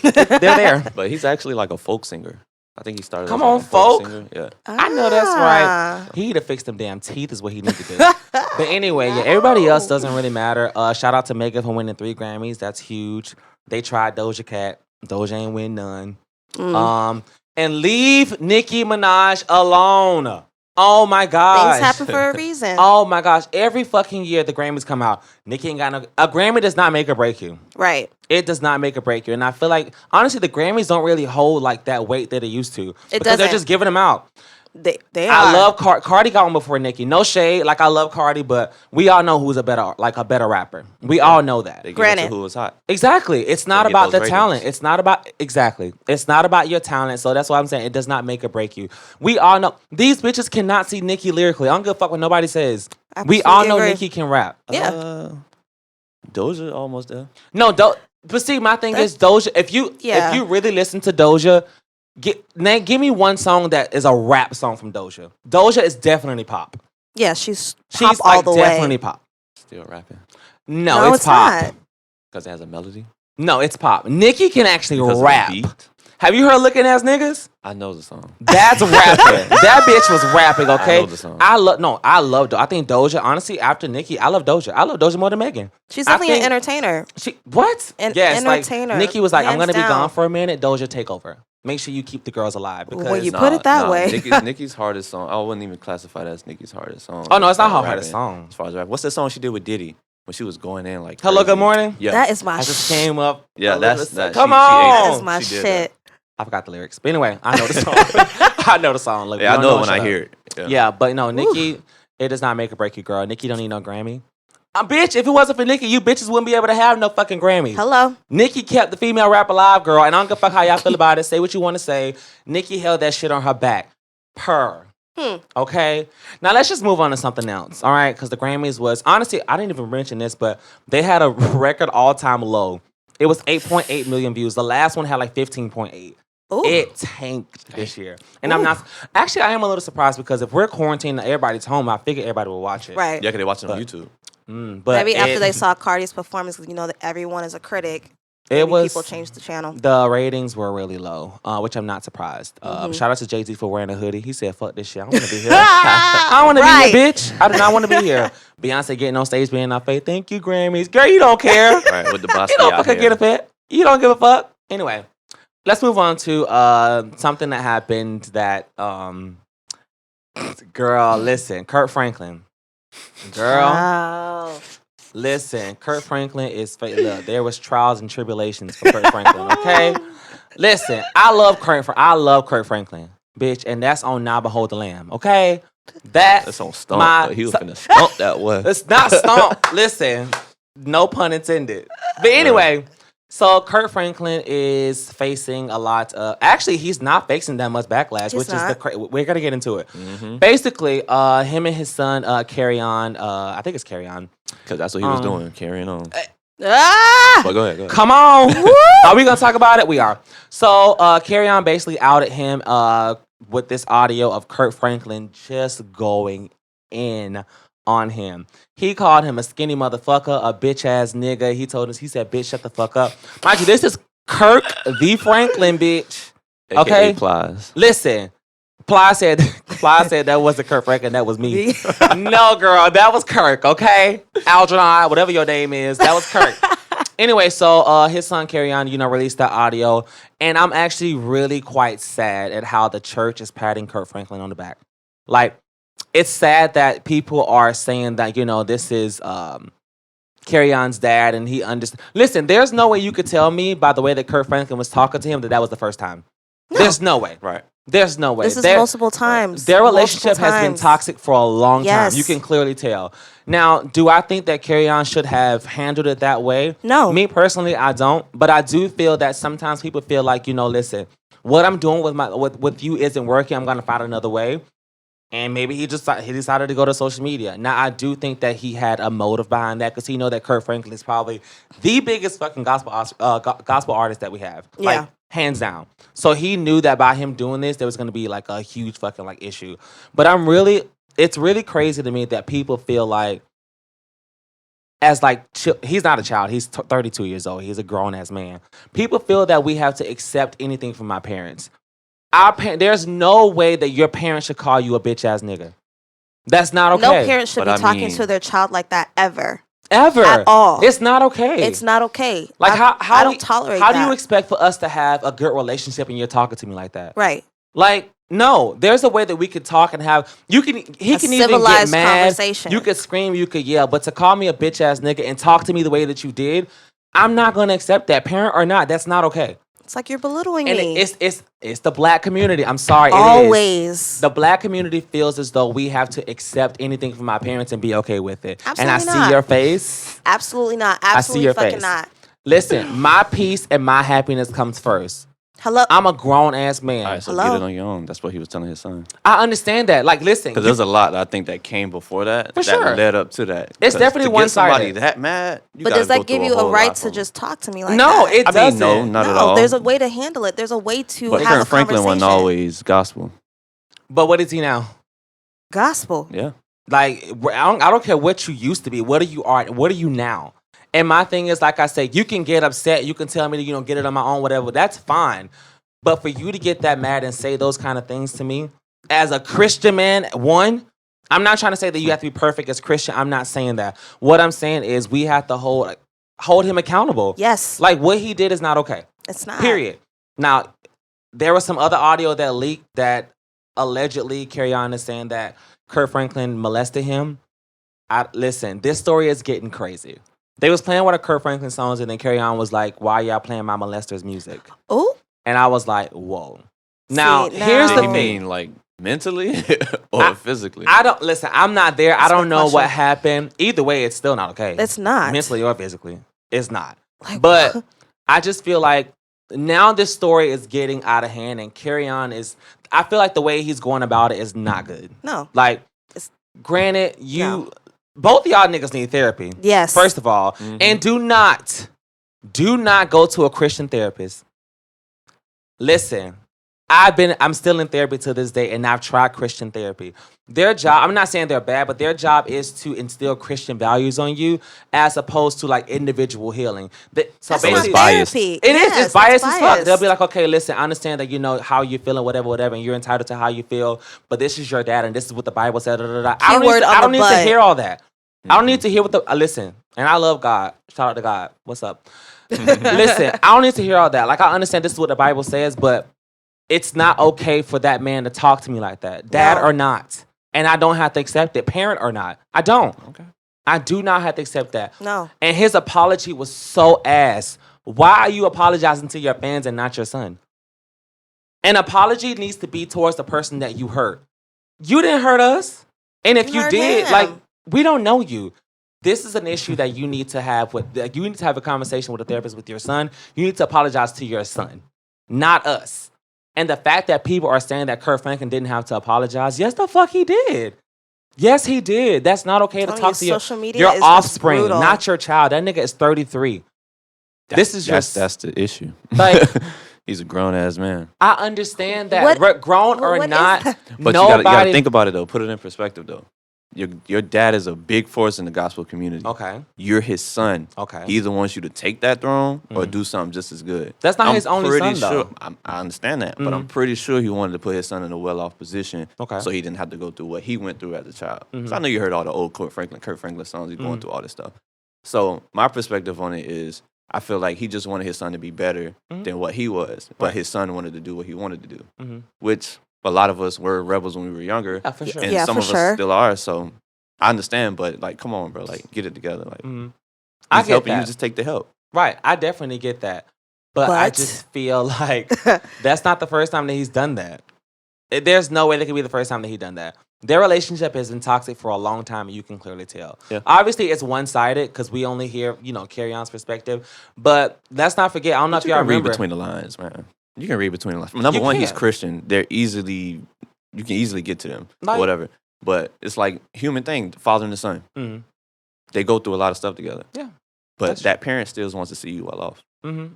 [SPEAKER 2] they're there.
[SPEAKER 1] But he's actually like a folk singer. I think he started.
[SPEAKER 2] Come
[SPEAKER 1] as like
[SPEAKER 2] on,
[SPEAKER 1] a folk
[SPEAKER 2] folk.
[SPEAKER 1] singer. Yeah.
[SPEAKER 2] I know that's right. He need to fix them damn teeth is what he need to do. But anyway, yeah, everybody else doesn't really matter. Shout out to Megan for winning 3 Grammys. That's huge. They tried Doja Cat. Doja ain't win none. And leave Nicki Minaj alone. Oh my gosh.
[SPEAKER 3] Things happen for a reason.
[SPEAKER 2] Oh my gosh. Every fucking year the Grammys come out. Nicki ain't got no. A Grammy does not make or break you.
[SPEAKER 3] Right.
[SPEAKER 2] It does not make or break you. And I feel like, honestly, the Grammys don't really hold like that weight that they used to. Because
[SPEAKER 3] doesn't.
[SPEAKER 2] they're just giving them out.
[SPEAKER 3] They are.
[SPEAKER 2] I love Cardi got one before Nicki. No shade. Like, I love Cardi, but we all know who's a better rapper. We all know that.
[SPEAKER 1] They give it
[SPEAKER 3] Granted.
[SPEAKER 1] to who was hot.
[SPEAKER 2] Exactly. It's not
[SPEAKER 1] They get
[SPEAKER 2] about
[SPEAKER 1] those
[SPEAKER 2] the
[SPEAKER 1] ratings.
[SPEAKER 2] talent. It's not about It's not about your talent. So that's why I'm saying it does not make or break you. We all know these bitches cannot see Nicki lyrically. I don't give a fuck what nobody says. We all
[SPEAKER 3] Absolutely
[SPEAKER 2] know
[SPEAKER 3] agree.
[SPEAKER 2] Nicki can rap.
[SPEAKER 3] Yeah.
[SPEAKER 1] Doja almost there.
[SPEAKER 2] No, but see, my thing is Doja. If you really listen to Doja, give me one song that is a rap song from Doja. Doja is definitely pop.
[SPEAKER 3] Yeah, she's
[SPEAKER 2] She's
[SPEAKER 3] pop all
[SPEAKER 2] like
[SPEAKER 3] the
[SPEAKER 2] definitely
[SPEAKER 3] way.
[SPEAKER 2] pop.
[SPEAKER 1] Still rapping.
[SPEAKER 2] No, it's pop.
[SPEAKER 3] not.
[SPEAKER 1] Because it has a melody.
[SPEAKER 2] No, it's pop. Nicki can actually
[SPEAKER 1] Because of the
[SPEAKER 2] rap.
[SPEAKER 1] beat.
[SPEAKER 2] Have you heard "Looking Ass Niggas"?
[SPEAKER 1] I know the song.
[SPEAKER 2] That's rapping. That bitch was rapping. Okay,
[SPEAKER 1] I know the song.
[SPEAKER 2] I love. I think Doja. Honestly, after Nicki, I love Doja. I love Doja more than Megan.
[SPEAKER 3] She's
[SPEAKER 2] I
[SPEAKER 3] definitely
[SPEAKER 2] think-
[SPEAKER 3] an entertainer.
[SPEAKER 2] What?
[SPEAKER 3] An
[SPEAKER 2] yes,
[SPEAKER 3] entertainer,
[SPEAKER 2] like Nicki was like, "I'm
[SPEAKER 3] hands
[SPEAKER 2] gonna be
[SPEAKER 3] down.
[SPEAKER 2] gone for a minute." Doja, take over. Make sure you keep the girls alive because
[SPEAKER 3] Well, you put it that way.
[SPEAKER 1] Nicki's hardest song. I wouldn't even classify that as Nicki's hardest song.
[SPEAKER 2] Oh, no, it's not her
[SPEAKER 1] Rapping,
[SPEAKER 2] hardest song.
[SPEAKER 1] As far as rap. What's the song she did with Diddy when she was going in like
[SPEAKER 2] Hello,
[SPEAKER 1] crazy?
[SPEAKER 2] Good Morning.
[SPEAKER 1] Yeah.
[SPEAKER 3] That is my
[SPEAKER 2] I just came up.
[SPEAKER 1] Yeah,
[SPEAKER 2] a
[SPEAKER 1] that's
[SPEAKER 2] little-
[SPEAKER 1] that.
[SPEAKER 2] Come
[SPEAKER 1] she
[SPEAKER 2] on.
[SPEAKER 1] ate
[SPEAKER 3] That
[SPEAKER 1] it.
[SPEAKER 3] is my
[SPEAKER 1] She did
[SPEAKER 3] shit.
[SPEAKER 2] I forgot the lyrics. But anyway, I know the song. I know the song. Look,
[SPEAKER 1] Yeah, I
[SPEAKER 2] we
[SPEAKER 1] know
[SPEAKER 2] don't
[SPEAKER 1] it when I
[SPEAKER 2] shut
[SPEAKER 1] hear
[SPEAKER 2] up.
[SPEAKER 1] it.
[SPEAKER 2] Yeah, but no, Nicki, it does not make or break you, girl. Nicki don't need no Grammy. Bitch, if it wasn't for Nicki, you bitches wouldn't be able to have no fucking Grammys.
[SPEAKER 3] Hello.
[SPEAKER 2] Nicki kept the female rap alive, girl, and I don't give a fuck how y'all feel about it. Say what you want to say. Nicki held that shit on her back. Okay? Now, let's just move on to something else, all right? Because the Grammys was, honestly, I didn't even mention this, but they had a record all-time low. It was 8.8 million views. The last one had like 15.8.
[SPEAKER 3] Ooh.
[SPEAKER 2] It tanked this year. And I'm not, actually, I am a little surprised because if we're quarantined and everybody's home, I figure everybody will watch it.
[SPEAKER 3] Right.
[SPEAKER 1] Yeah, because they watch it on YouTube.
[SPEAKER 2] But
[SPEAKER 3] Maybe after they saw Cardi's performance, that everyone is a critic.
[SPEAKER 2] it
[SPEAKER 3] Maybe
[SPEAKER 2] was,
[SPEAKER 3] people changed the channel.
[SPEAKER 2] the ratings were really low, which I'm not surprised.
[SPEAKER 3] Mm-hmm.
[SPEAKER 2] Shout out to Jay-Z for wearing a hoodie. He said, fuck this shit. I don't want to be here. I don't want to be here, bitch. I do not want to be here. Beyonce getting on stage being off faith. Thank you, Grammys. Girl, you don't care.
[SPEAKER 1] Right, with the boss.
[SPEAKER 2] You don't fucking get a fit. You don't give a fuck. Anyway, let's move on to something that happened that, girl, listen, Kurt Franklin. Girl,
[SPEAKER 3] Oh.
[SPEAKER 2] listen, Kurt Franklin is fake. Look, there was trials and tribulations for Kurt Franklin, okay? Listen, I love Kurt Franklin, bitch, and that's on Now Behold the Lamb, okay?
[SPEAKER 1] That's on Stomp. But he was finna stomp that one.
[SPEAKER 2] It's not stomp. Listen, no pun intended. But anyway, so Kurt Franklin is facing a lot of. Actually, he's not facing that much backlash,
[SPEAKER 3] He's
[SPEAKER 2] which is
[SPEAKER 3] not.
[SPEAKER 2] we're gonna get into it. Basically, him and his son Carry On. I think it's Carry On.
[SPEAKER 1] Because that's what he was doing, carrying on.
[SPEAKER 3] Ah!
[SPEAKER 1] But go ahead.
[SPEAKER 2] Come on. Are we gonna talk about it? We are. So Carry On basically outed him with this audio of Kurt Franklin just going in on him. He called him a skinny motherfucker, a bitch ass nigga. He said, bitch, shut the fuck up. Mind you, this is Kirk the Franklin, bitch. Okay?
[SPEAKER 1] AKA Plies.
[SPEAKER 2] Listen. Ply said that wasn't Kurt Franklin, that was me. No, girl, that was Kirk, okay? Algernon, whatever your name is, that was Kirk. Anyway, so his son Carry On, released that audio, and I'm actually really quite sad at how the church is patting Kurt Franklin on the back. Like, it's sad that people are saying that, this is Carry On's dad, and he understands. Listen, there's no way you could tell me by the way that Kurt Franklin was talking to him that was the first time. No. There's no way.
[SPEAKER 1] Right.
[SPEAKER 2] There's no way.
[SPEAKER 3] This is multiple times.
[SPEAKER 2] Their relationship
[SPEAKER 3] Multiple
[SPEAKER 2] has been
[SPEAKER 3] times.
[SPEAKER 2] toxic for a long
[SPEAKER 3] Yes.
[SPEAKER 2] time. You can clearly tell. Now, do I think that Carry On should have handled it that way?
[SPEAKER 3] No.
[SPEAKER 2] Me personally, I don't. But I do feel that sometimes people feel like, listen, what I'm doing with you isn't working. I'm gonna find another way. And maybe he decided to go to social media. Now, I do think that he had a motive behind that because he know that Kirk Franklin is probably the biggest fucking gospel artist that we have.
[SPEAKER 3] Yeah.
[SPEAKER 2] Like, hands down. So he knew that by him doing this, there was going to be like a huge fucking like issue. But it's really crazy to me that people feel like, as like, he's not a child. He's 32 years old. He's a grown ass man. People feel that we have to accept anything from our parents. There's no way that your parents should call you a bitch ass nigga. That's not okay.
[SPEAKER 3] No parent should be talking to their child like that ever.
[SPEAKER 2] Ever.
[SPEAKER 3] At all.
[SPEAKER 2] It's not okay.
[SPEAKER 3] It's not okay.
[SPEAKER 2] Like
[SPEAKER 3] I don't tolerate that.
[SPEAKER 2] How do you expect for us to have a good relationship and you're talking to me like that?
[SPEAKER 3] Right.
[SPEAKER 2] Like, no, there's a way that we could talk and have he can even get mad.
[SPEAKER 3] Conversation.
[SPEAKER 2] You could scream, you could yell, but to call me a bitch ass nigga and talk to me the way that you did, I'm not gonna accept that. Parent or not, that's not okay.
[SPEAKER 3] It's like you're belittling
[SPEAKER 2] and
[SPEAKER 3] me.
[SPEAKER 2] It's the black community. I'm sorry.
[SPEAKER 3] Always.
[SPEAKER 2] It is. The black community feels as though we have to accept anything from our parents and be okay with it.
[SPEAKER 3] Absolutely
[SPEAKER 2] and I
[SPEAKER 3] not.
[SPEAKER 2] see your face.
[SPEAKER 3] Absolutely not. Absolutely
[SPEAKER 2] I see your
[SPEAKER 3] fucking
[SPEAKER 2] face.
[SPEAKER 3] not.
[SPEAKER 2] Listen, my peace and my happiness comes first.
[SPEAKER 3] Hello.
[SPEAKER 2] I'm a grown ass man.
[SPEAKER 1] All right, so
[SPEAKER 3] Hello?
[SPEAKER 1] get it on your own. That's what he was telling his son.
[SPEAKER 2] I understand that. Like, listen.
[SPEAKER 1] Because there's a lot I think that came before that.
[SPEAKER 2] For
[SPEAKER 1] that
[SPEAKER 2] sure.
[SPEAKER 1] led up to that.
[SPEAKER 2] It's
[SPEAKER 1] 'Cause
[SPEAKER 2] definitely
[SPEAKER 1] to get
[SPEAKER 2] one-sided.
[SPEAKER 1] somebody that mad, you
[SPEAKER 3] But
[SPEAKER 1] gotta
[SPEAKER 3] does
[SPEAKER 1] go
[SPEAKER 3] that give
[SPEAKER 1] through
[SPEAKER 3] you a
[SPEAKER 1] whole
[SPEAKER 3] right
[SPEAKER 1] lot
[SPEAKER 3] to
[SPEAKER 1] for 'em.
[SPEAKER 3] just talk to me like
[SPEAKER 2] No,
[SPEAKER 3] that?
[SPEAKER 2] it doesn't.
[SPEAKER 1] No, not at all.
[SPEAKER 3] There's a way to handle it. There's a way to
[SPEAKER 1] But
[SPEAKER 3] have
[SPEAKER 1] Kirk
[SPEAKER 3] a
[SPEAKER 1] Franklin wasn't
[SPEAKER 3] conversation.
[SPEAKER 1] always gospel.
[SPEAKER 2] But what is he now?
[SPEAKER 3] Gospel.
[SPEAKER 1] Yeah.
[SPEAKER 2] Like, I don't care what you used to be. What are you now? And my thing is, like I said, you can get upset. You can tell me to, get it on my own, whatever. That's fine. But for you to get that mad and say those kind of things to me, as a Christian man, I'm not trying to say that you have to be perfect as Christian. I'm not saying that. What I'm saying is we have to hold him accountable.
[SPEAKER 3] Yes.
[SPEAKER 2] Like, what he did is not okay.
[SPEAKER 3] It's not.
[SPEAKER 2] Period. Now, there was some other audio that leaked that allegedly Carry-On is saying that Kirk Franklin molested him. Listen, this story is getting crazy. They was playing one of Kirk Franklin songs, and then Carry-On was like, "Why y'all playing my molester's music?"
[SPEAKER 3] Oh.
[SPEAKER 2] And I was like, "Whoa." Now,
[SPEAKER 3] See,
[SPEAKER 2] here's
[SPEAKER 3] now-
[SPEAKER 2] the
[SPEAKER 1] You
[SPEAKER 2] thing.
[SPEAKER 1] mean like mentally or physically?
[SPEAKER 2] I don't listen. I'm not there. I
[SPEAKER 3] That's a
[SPEAKER 2] don't
[SPEAKER 3] good
[SPEAKER 2] know what
[SPEAKER 3] question.
[SPEAKER 2] happened. Either way, it's still not okay.
[SPEAKER 3] It's not.
[SPEAKER 2] Mentally or physically, it's not.
[SPEAKER 3] Like,
[SPEAKER 2] But I just feel like now this story is getting out of hand, and Carry-On is. I feel like the way he's going about it is not good.
[SPEAKER 3] no.
[SPEAKER 2] Like,
[SPEAKER 3] It's-
[SPEAKER 2] granted,
[SPEAKER 3] No.
[SPEAKER 2] both of y'all niggas need therapy.
[SPEAKER 3] Yes.
[SPEAKER 2] First of all,
[SPEAKER 1] Mhm.
[SPEAKER 2] and do not go to a Christian therapist. Listen, I'm still in therapy to this day, and I've tried Christian therapy. Their job, I'm not saying they're bad, but their job is to instill Christian values on you as opposed to like individual healing. So
[SPEAKER 3] That's not
[SPEAKER 2] basically,
[SPEAKER 1] biased.
[SPEAKER 3] therapy.
[SPEAKER 2] it is.
[SPEAKER 3] Yes,
[SPEAKER 2] It's biased
[SPEAKER 3] that's
[SPEAKER 2] as fuck.
[SPEAKER 3] biased.
[SPEAKER 2] They'll be like, okay, listen, I understand that you know how you're feeling, whatever, and you're entitled to how you feel, but this is your dad, and this is what the Bible said. Da, da, da. I
[SPEAKER 3] Keyword on
[SPEAKER 2] don't
[SPEAKER 3] the
[SPEAKER 2] need to
[SPEAKER 3] butt.
[SPEAKER 2] hear all that. I don't need to hear what the listen. And I love God. Shout out to God. What's up? Listen, I don't need to hear all that. Like, I understand this is what the Bible says, but it's not okay for that man to talk to me like that, dad
[SPEAKER 3] No.
[SPEAKER 2] or not. And I don't have to accept it, parent or not. I don't.
[SPEAKER 1] Okay.
[SPEAKER 2] I do not have to accept that.
[SPEAKER 3] No.
[SPEAKER 2] And his apology was so ass. Why are you apologizing to your fans and not your son? An apology needs to be towards the person that you hurt. You didn't hurt us. And if
[SPEAKER 3] You
[SPEAKER 2] you
[SPEAKER 3] hurt
[SPEAKER 2] did,
[SPEAKER 3] him.
[SPEAKER 2] like, we don't know you. This is an issue that you need to have you need to have a conversation with a therapist with your son. You need to apologize to your son, not us. And the fact that people are saying that Kirk Franklin didn't have to apologize, yes, the fuck he did. Yes, he did. That's not okay to
[SPEAKER 3] Telling
[SPEAKER 2] talk
[SPEAKER 3] you,
[SPEAKER 2] to your
[SPEAKER 3] social media is just
[SPEAKER 2] offspring,
[SPEAKER 3] brutal.
[SPEAKER 2] not your child. That nigga is 33. This is
[SPEAKER 1] that's the issue.
[SPEAKER 2] Like,
[SPEAKER 1] He's a grown ass man.
[SPEAKER 2] I understand that,
[SPEAKER 3] What-
[SPEAKER 2] grown or
[SPEAKER 3] what is
[SPEAKER 2] not,
[SPEAKER 3] that?
[SPEAKER 1] But
[SPEAKER 2] nobody.
[SPEAKER 1] you gotta think about it though. Put it in perspective though. Your dad is a big force in the gospel community.
[SPEAKER 2] Okay,
[SPEAKER 1] You're his son.
[SPEAKER 2] okay.
[SPEAKER 1] He either wants you to take that throne or
[SPEAKER 2] Mhm.
[SPEAKER 1] do something just as good.
[SPEAKER 2] That's not
[SPEAKER 1] I'm
[SPEAKER 2] his only
[SPEAKER 1] pretty
[SPEAKER 2] son,
[SPEAKER 1] sure,
[SPEAKER 2] though.
[SPEAKER 1] I understand that, but I'm
[SPEAKER 2] Mhm.
[SPEAKER 1] pretty sure he wanted to put his son in a well-off position,
[SPEAKER 2] Okay.
[SPEAKER 1] so he didn't have to go through what he went through as a child.
[SPEAKER 2] Mhm.
[SPEAKER 1] So I know you heard all the old Kirk Franklin songs. He's going
[SPEAKER 2] Mhm.
[SPEAKER 1] through all this stuff. So my perspective on it is, I feel like he just wanted his son to be better
[SPEAKER 2] Mhm.
[SPEAKER 1] than what he was, but
[SPEAKER 2] Right.
[SPEAKER 1] his son wanted to do what he wanted to do,
[SPEAKER 2] Mhm.
[SPEAKER 1] which a lot of us were rebels when we were younger,
[SPEAKER 2] Yeah, for sure.
[SPEAKER 1] and
[SPEAKER 3] Yeah,
[SPEAKER 1] some
[SPEAKER 3] for
[SPEAKER 1] of
[SPEAKER 3] sure.
[SPEAKER 1] us still are. So I understand, but like, come on, bro, like get it together. Like,
[SPEAKER 2] Mhm. I
[SPEAKER 1] he's
[SPEAKER 2] get
[SPEAKER 1] helping
[SPEAKER 2] that.
[SPEAKER 1] you, just take the help.
[SPEAKER 2] Right, I definitely get that. But I
[SPEAKER 3] But-
[SPEAKER 2] just feel like that's not the first time that he's done that. There's no way that could be the first time that he's done that. Their relationship has been toxic for a long time, and you can clearly tell.
[SPEAKER 1] Yeah.
[SPEAKER 2] Obviously, it's one-sided because we only hear, Carry-On's perspective. But let's not forget, I don't know
[SPEAKER 1] But
[SPEAKER 2] if
[SPEAKER 1] you
[SPEAKER 2] y'all
[SPEAKER 1] can read
[SPEAKER 2] remember.
[SPEAKER 1] between the lines, man. You can read between the lines. Number
[SPEAKER 2] You
[SPEAKER 1] one, he's
[SPEAKER 2] can.
[SPEAKER 1] Christian. They're easily you can easily get to them
[SPEAKER 2] Like-
[SPEAKER 1] or whatever. But it's like human thing, the father and the son.
[SPEAKER 2] Mhm.
[SPEAKER 1] They go through a lot of stuff together.
[SPEAKER 2] Yeah,
[SPEAKER 1] But
[SPEAKER 2] that's
[SPEAKER 1] that parent still wants to see you well off.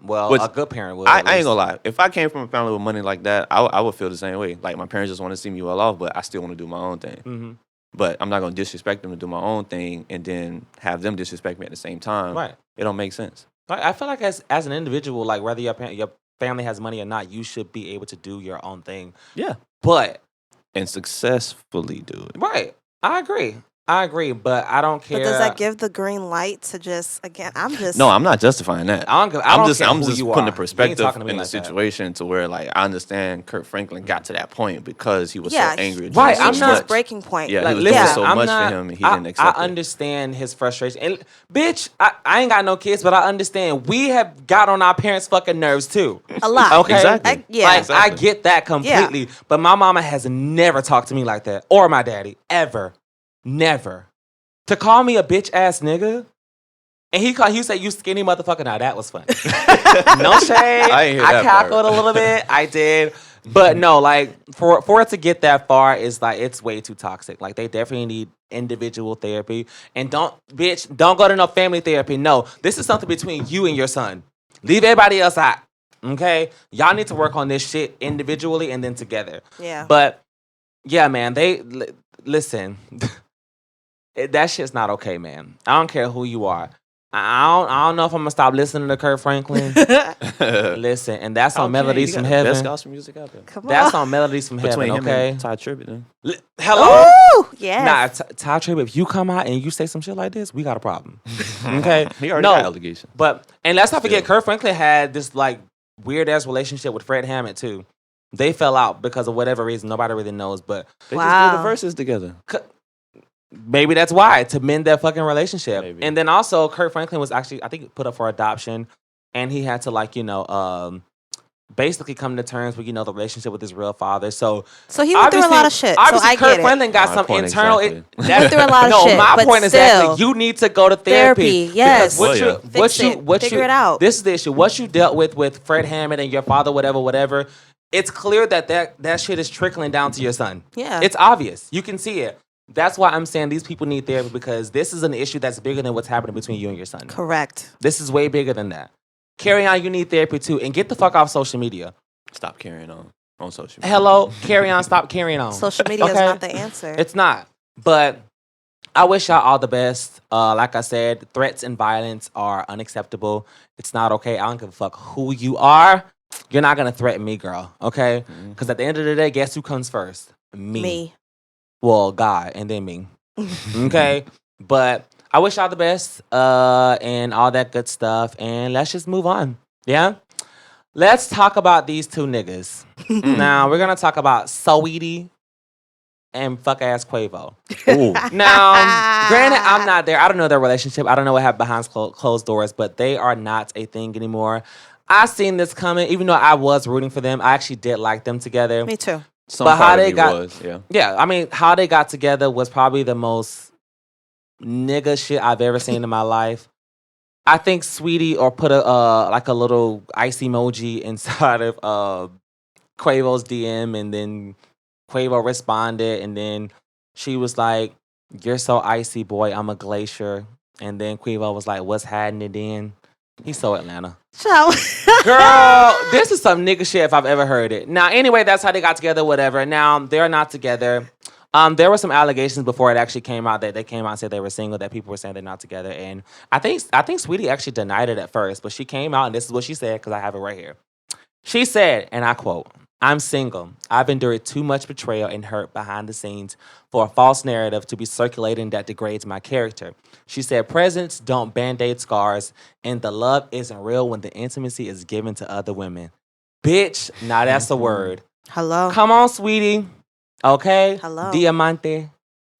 [SPEAKER 2] Well,
[SPEAKER 1] Which-
[SPEAKER 2] a good parent would.
[SPEAKER 1] I
[SPEAKER 2] at
[SPEAKER 1] ain't
[SPEAKER 2] least.
[SPEAKER 1] gonna lie. If I came from a family with money like that, I would feel the same way. Like my parents just want to see me well off, but I still want to do my own thing.
[SPEAKER 2] Mm-hmm.
[SPEAKER 1] But I'm not gonna disrespect them to do my own thing and then have them disrespect me at the same time.
[SPEAKER 2] Right.
[SPEAKER 1] It don't make sense.
[SPEAKER 2] Like, I feel like as an individual, like whether your family has money or not, you should be able to do your own thing.
[SPEAKER 1] Yeah.
[SPEAKER 2] But
[SPEAKER 1] And successfully do it.
[SPEAKER 2] right, I agree, but I don't care.
[SPEAKER 3] But does that give the green light to just again? I'm just
[SPEAKER 1] No, I'm not justifying that.
[SPEAKER 2] I don't care
[SPEAKER 1] I'm
[SPEAKER 2] who
[SPEAKER 1] just
[SPEAKER 2] you
[SPEAKER 1] putting
[SPEAKER 2] are.
[SPEAKER 1] the
[SPEAKER 2] You
[SPEAKER 1] perspective
[SPEAKER 2] ain't talking to me
[SPEAKER 1] in the
[SPEAKER 2] like that.
[SPEAKER 1] situation to where like I understand Kurt Franklin got to that point because he was so
[SPEAKER 3] Yeah,
[SPEAKER 1] angry.
[SPEAKER 2] Right,
[SPEAKER 1] so
[SPEAKER 2] I'm
[SPEAKER 3] reached
[SPEAKER 2] not-
[SPEAKER 3] his breaking point.
[SPEAKER 1] Yeah,
[SPEAKER 2] Like,
[SPEAKER 1] he was
[SPEAKER 2] listen,
[SPEAKER 1] doing so
[SPEAKER 2] I'm
[SPEAKER 1] much
[SPEAKER 2] not-
[SPEAKER 1] for him and he didn't accept
[SPEAKER 2] I
[SPEAKER 1] it.
[SPEAKER 2] understand his frustration. And bitch, I ain't got no kids, but I understand we have got on our parents' fucking nerves too.
[SPEAKER 3] A lot.
[SPEAKER 2] Okay,
[SPEAKER 1] Exactly.
[SPEAKER 3] Yeah.
[SPEAKER 2] Like,
[SPEAKER 1] Exactly.
[SPEAKER 2] I get that completely, but my mama has never talked to me like that, or my daddy, ever, never. To call me a bitch ass nigga, and he said you skinny motherfucker. Now that was funny. No shade.
[SPEAKER 1] I ain't hear
[SPEAKER 2] I
[SPEAKER 1] that
[SPEAKER 2] cackled
[SPEAKER 1] part.
[SPEAKER 2] a little bit. I did, but no, like for it to get that far is like it's way too toxic. Like they definitely need individual therapy, and don't go to no family therapy. No, this is something between you and your son. Leave everybody else out. Okay, y'all need to work on this shit individually and then together.
[SPEAKER 3] Yeah.
[SPEAKER 2] But yeah, man, listen. That shit's not okay, man. I don't care who you are. I don't know if I'm gonna stop listening to Kurt Franklin. Listen, and that's on Melodies from
[SPEAKER 1] Best
[SPEAKER 2] Heaven.
[SPEAKER 1] gospel music out there.
[SPEAKER 3] Come
[SPEAKER 2] That's
[SPEAKER 3] on.
[SPEAKER 2] on Melodies from
[SPEAKER 1] Between
[SPEAKER 2] Heaven.
[SPEAKER 1] him
[SPEAKER 2] Okay.
[SPEAKER 1] and Ty Tribbett, then.
[SPEAKER 2] Hello.
[SPEAKER 3] Ooh, yes.
[SPEAKER 2] Nah, Ty Tribb, if you come out and you say some shit like this, we got a problem. Okay.
[SPEAKER 1] He already
[SPEAKER 2] No,
[SPEAKER 1] got allegations.
[SPEAKER 2] But and let's not forget,
[SPEAKER 1] Still.
[SPEAKER 2] Kurt Franklin had this like weird ass relationship with Fred Hammond too. They fell out because of whatever reason. Nobody really knows, but
[SPEAKER 1] They just
[SPEAKER 3] Wow.
[SPEAKER 1] do the verses together.
[SPEAKER 2] maybe that's why, to mend their fucking relationship.
[SPEAKER 1] Maybe.
[SPEAKER 2] And then also Kurt Franklin was actually, I think, put up for adoption, and he had to like, basically come to terms with, the relationship with his real father. So
[SPEAKER 3] So he went through a lot of shit. So
[SPEAKER 2] Obviously,
[SPEAKER 3] I
[SPEAKER 2] Kurt
[SPEAKER 3] get it.
[SPEAKER 2] Franklin got
[SPEAKER 1] My
[SPEAKER 2] some
[SPEAKER 1] point
[SPEAKER 2] internal.
[SPEAKER 1] exactly.
[SPEAKER 3] Went through a lot of
[SPEAKER 2] no,
[SPEAKER 3] shit,
[SPEAKER 2] my
[SPEAKER 3] but
[SPEAKER 2] point is
[SPEAKER 3] still,
[SPEAKER 2] exactly. You need to go to therapy.
[SPEAKER 3] Yes.
[SPEAKER 2] Because
[SPEAKER 1] Well, yeah.
[SPEAKER 3] Figure it out.
[SPEAKER 2] This is the issue. What you dealt with Fred Hammond and your father, whatever. It's clear that shit is trickling down to your son.
[SPEAKER 3] Yeah.
[SPEAKER 2] It's obvious. You can see it. That's why I'm saying these people need therapy, because this is an issue that's bigger than what's happening between you and your son.
[SPEAKER 3] Correct.
[SPEAKER 2] This is way bigger than that. Carry on, you need therapy too. And get the fuck off social media.
[SPEAKER 1] Stop carrying on social media.
[SPEAKER 2] Hello, carry on, stop carrying on.
[SPEAKER 3] Social media is
[SPEAKER 2] Okay?
[SPEAKER 3] not the answer.
[SPEAKER 2] It's not. But I wish y'all all the best. Like I said, threats and violence are unacceptable. It's not okay. I don't give a fuck who you are. You're not going to threaten me, girl. Okay? Because at the end of the day, guess who comes first?
[SPEAKER 3] Me.
[SPEAKER 2] Well, God, and then me. Okay? But I wish y'all the best and all that good stuff. And let's just move on. Yeah? Let's talk about these two niggas. Now, we're going to talk about Saweetie and fuck-ass Quavo.
[SPEAKER 1] Ooh.
[SPEAKER 2] Now, granted, I'm not there. I don't know their relationship. I don't know what happened behind closed doors, but they are not a thing anymore. I seen this coming, even though I was rooting for them. I actually did like them together.
[SPEAKER 3] Me too.
[SPEAKER 1] Some
[SPEAKER 2] But how
[SPEAKER 1] part of
[SPEAKER 2] they
[SPEAKER 1] me
[SPEAKER 2] got-
[SPEAKER 1] was, yeah.
[SPEAKER 2] Yeah, I mean, how they got together was probably the most nigga shit I've ever seen in my life. I think Sweetie or put a little ice emoji inside of Quavo's DM, and then Quavo responded, and then she was like, "You're so icy, boy. I'm a glacier." And then Quavo was like, "What's happening then?" He's so Atlanta.
[SPEAKER 3] Ciao.
[SPEAKER 2] Girl, this is some nigga shit if I've ever heard it. Now, anyway, that's how they got together, whatever. Now, they're not together. There were some allegations before it actually came out that they came out and said they were single, that people were saying they're not together. And I think Sweetie actually denied it at first, but she came out and this is what she said, because I have it right here. She said, and I quote, "I'm single. I've endured too much betrayal and hurt behind the scenes for a false narrative to be circulating that degrades my character." She said, "Presents don't band-aid scars, and the love isn't real when the intimacy is given to other women." Bitch, now that's a word.
[SPEAKER 3] Hello.
[SPEAKER 2] Come on, Sweetie. Okay?
[SPEAKER 3] Hello.
[SPEAKER 2] Diamante.